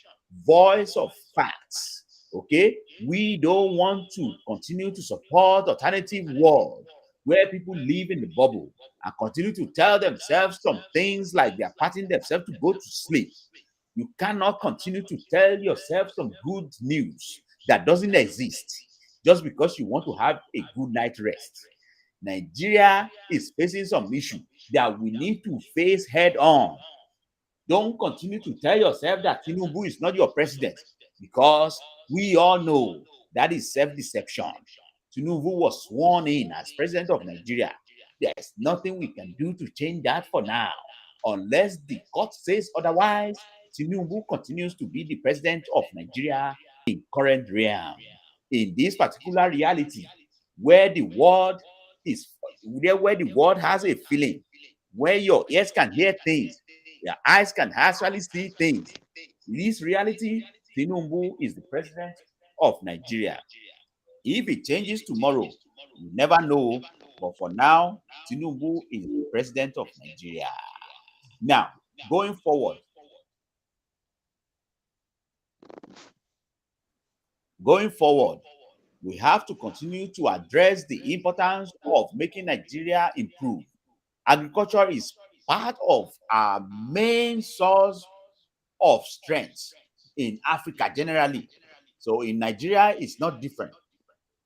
voice of facts. Okay, we don't want to continue to support alternative world where people live in the bubble and continue to tell themselves some things like they are patting themselves to go to sleep. You cannot continue to tell yourself some good news that doesn't exist just because you want to have a good night rest. Nigeria is facing some issue that we need to face head on. Don't continue to tell yourself that Tinubu is not your president because we all know that is self-deception. Tinubu was sworn in as president of Nigeria. There's nothing we can do to change that for now. Unless the court says otherwise, Tinubu continues to be the president of Nigeria in current realm. In this particular reality, where the world is where the world has a feeling, where your ears can hear things, your eyes can actually see things. In this reality, Tinubu is the president of Nigeria. If it changes tomorrow, you never know. But for now, Tinubu is the president of Nigeria. Now, going forward, we have to continue to address the importance of making Nigeria improve. Agriculture is part of our main source of strength in Africa generally. So in Nigeria, it's not different.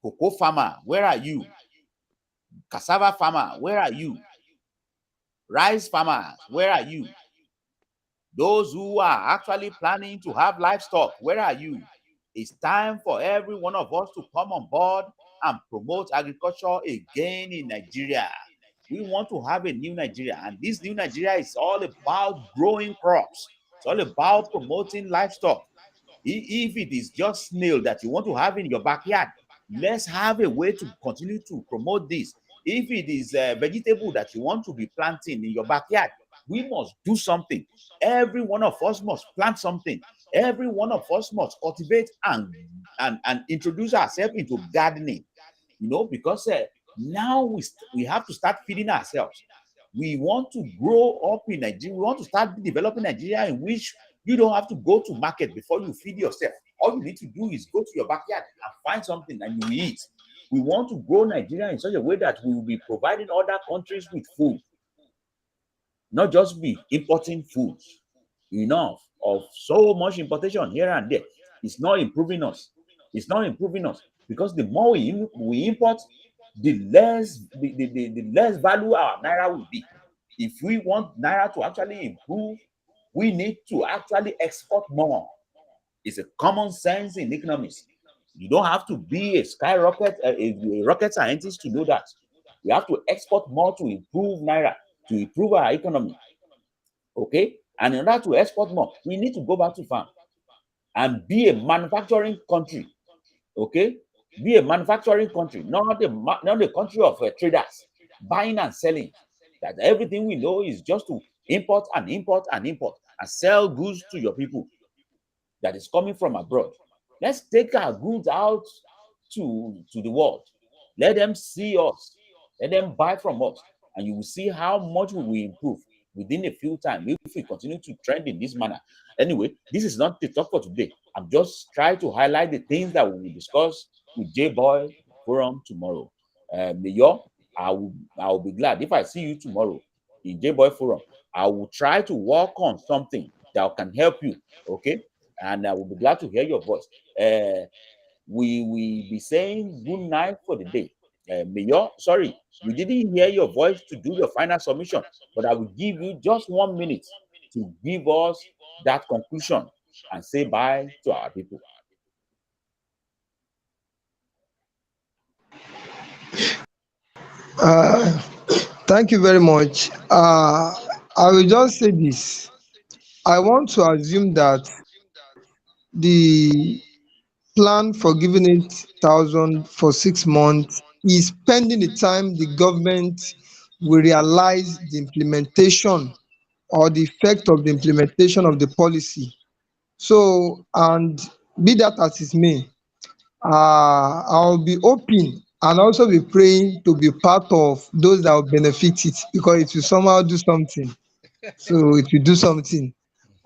Cocoa farmer, where are you? Cassava farmer, where are you? Rice farmers, where are you? Those who are actually planning to have livestock, where are you? It's time for every one of us to come on board and promote agriculture again in Nigeria. We want to have a new Nigeria, and this new Nigeria is all about growing crops. It's all about promoting livestock. If it is just snail that you want to have in your backyard, let's have a way to continue to promote this. If it is a vegetable that you want to be planting in your backyard, we must do something. Every one of us must plant something. Every one of us must cultivate and introduce ourselves into gardening. Because now we have to start feeding ourselves. We want to grow up in Nigeria. We want to start developing Nigeria in which you don't have to go to market before you feed yourself. All you need to do is go to your backyard and find something and you eat. We want to grow Nigeria in such a way that we will be providing other countries with food, not just be importing foods. Enough of so much importation here and there. It's not improving us. It's not improving us because the more we import, the less value our naira will be. If we want naira to actually improve, we need to actually export more. It's a common sense in economics. You don't have to be a rocket scientist to know that. We have to export more to improve naira, to improve our economy. Okay? And in order to export more, we need to go back to farm and be a manufacturing country. Okay? Be a manufacturing country, not a country of traders, buying and selling. That everything we know is just to import and import and import and sell goods to your people that is coming from abroad. Let's take our goods out to the world. Let them see us. Let them buy from us. And you will see how much we will improve within a few time if we continue to trend in this manner. Anyway, this is not the talk for today. I'm just trying to highlight the things that we will discuss with J Boy Forum tomorrow. Mayor, I will be glad if I see you tomorrow in J Boy Forum. I will try to work on something that can help you. Okay, and I will be glad to hear your voice. We will be saying good night for the day. Mayor, sorry, we didn't hear your voice to do your final submission, but I will give you just 1 minute to give us that conclusion and say bye to our people. Uh, Thank you very much. I will just say this. I want to assume that the plan for giving it 1,000 for 6 months is pending the time the government will realize the implementation or the effect of the implementation of the policy. So, and be that as it may, I'll be hoping and also be praying to be part of those that will benefit it because it will somehow do something. So it will do something.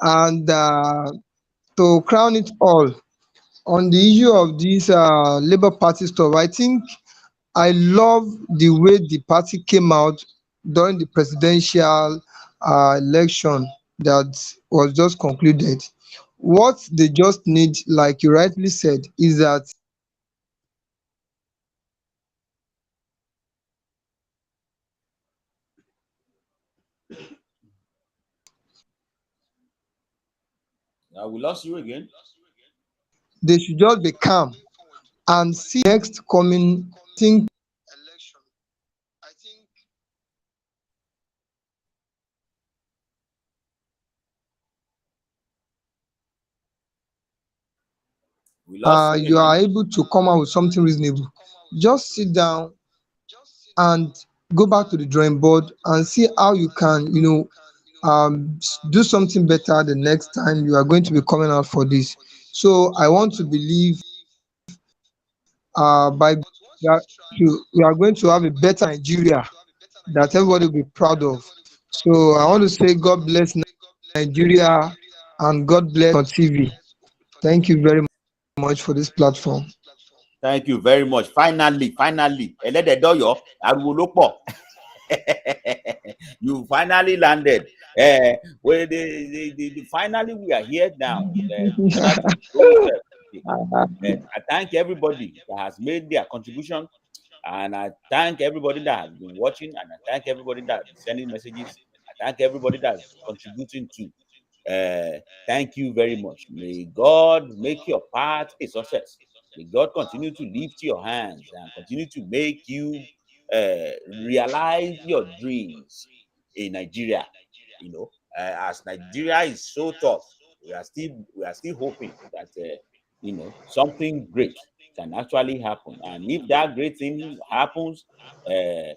And to crown it all, on the issue of this Labour Party stuff, I think I love the way the party came out during the presidential election that was just concluded. What they just need, like you rightly said, is that We lost you again. they should just be calm and see next coming think election. I think We lost you you are again. able to come out with something reasonable. Just sit down and go back to the drawing board and see how you can, do something better the next time you are going to be coming out for this. So I want to believe by we are going to have a better Nigeria that everybody will be proud of. So I want to say God bless Nigeria and God bless on TV. Thank you very much for this platform. Thank you very much. Finally, Elededoyo, Arwolopo. You finally landed. Finally, we are here now in order to close the I thank everybody that has made their contribution, and I thank everybody that has been watching, and I thank everybody that is sending messages. I thank everybody that's contributing to. Thank you very much. May God make your path a success. May God continue to lift your hands and continue to make you realize your dreams in Nigeria. As Nigeria is so tough, we are still hoping that something great can actually happen. And if that great thing happens, uh,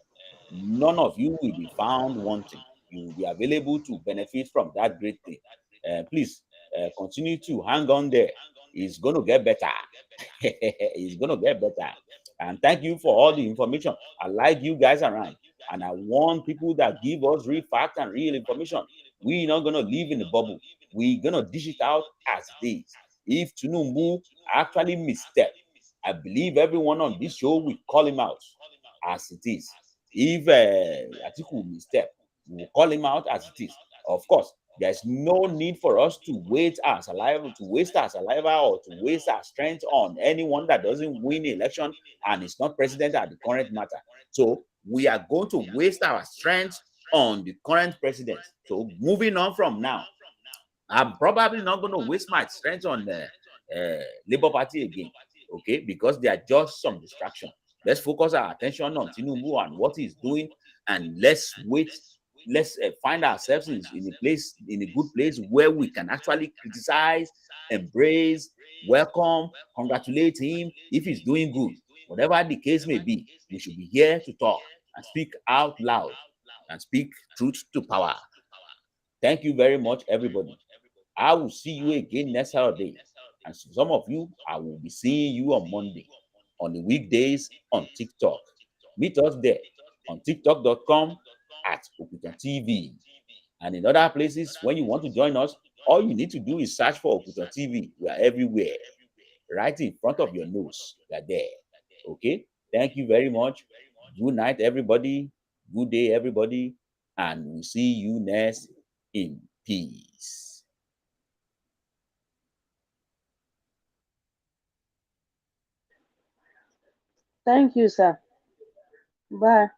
none of you will be found wanting. You will be available to benefit from that great thing. Please continue to hang on there. It's going to get better. It's going to get better. And thank you for all the information. I like you guys around. And I want people that give us real facts and real information. We're not going to live in a bubble. We're going to dish it out as it is. If Tinubu actually misstep, I believe everyone on this show will call him out as it is. If Atiku misstep, we will call him out as it is. Of course, there's no need for us to waste our saliva or to waste our strength on anyone that doesn't win the election and is not president at the current matter. So we are going to waste our strength on the current president. So moving on from now, I'm probably not going to waste my strength on the Labour Party again, okay? Because they are just some distraction. Let's focus our attention on Tinubu and what he's doing, and let's wait. Let's find ourselves in a good place where we can actually criticize, embrace, welcome, congratulate him if he's doing good. Whatever the case may be, we should be here to talk and speak out loud and speak truth to power. Thank you very much, everybody. I will see you again next Saturday. And some of you, I will be seeing you on Monday, on the weekdays on TikTok. Meet us there on tiktok.com at Okutan TV. And in other places, when you want to join us, all you need to do is search for Okutan TV. We are everywhere, right in front of your nose. We are there. Okay? Thank you very much. Good night, everybody. Good day, everybody. And we'll see you next in peace. Thank you, sir. Bye.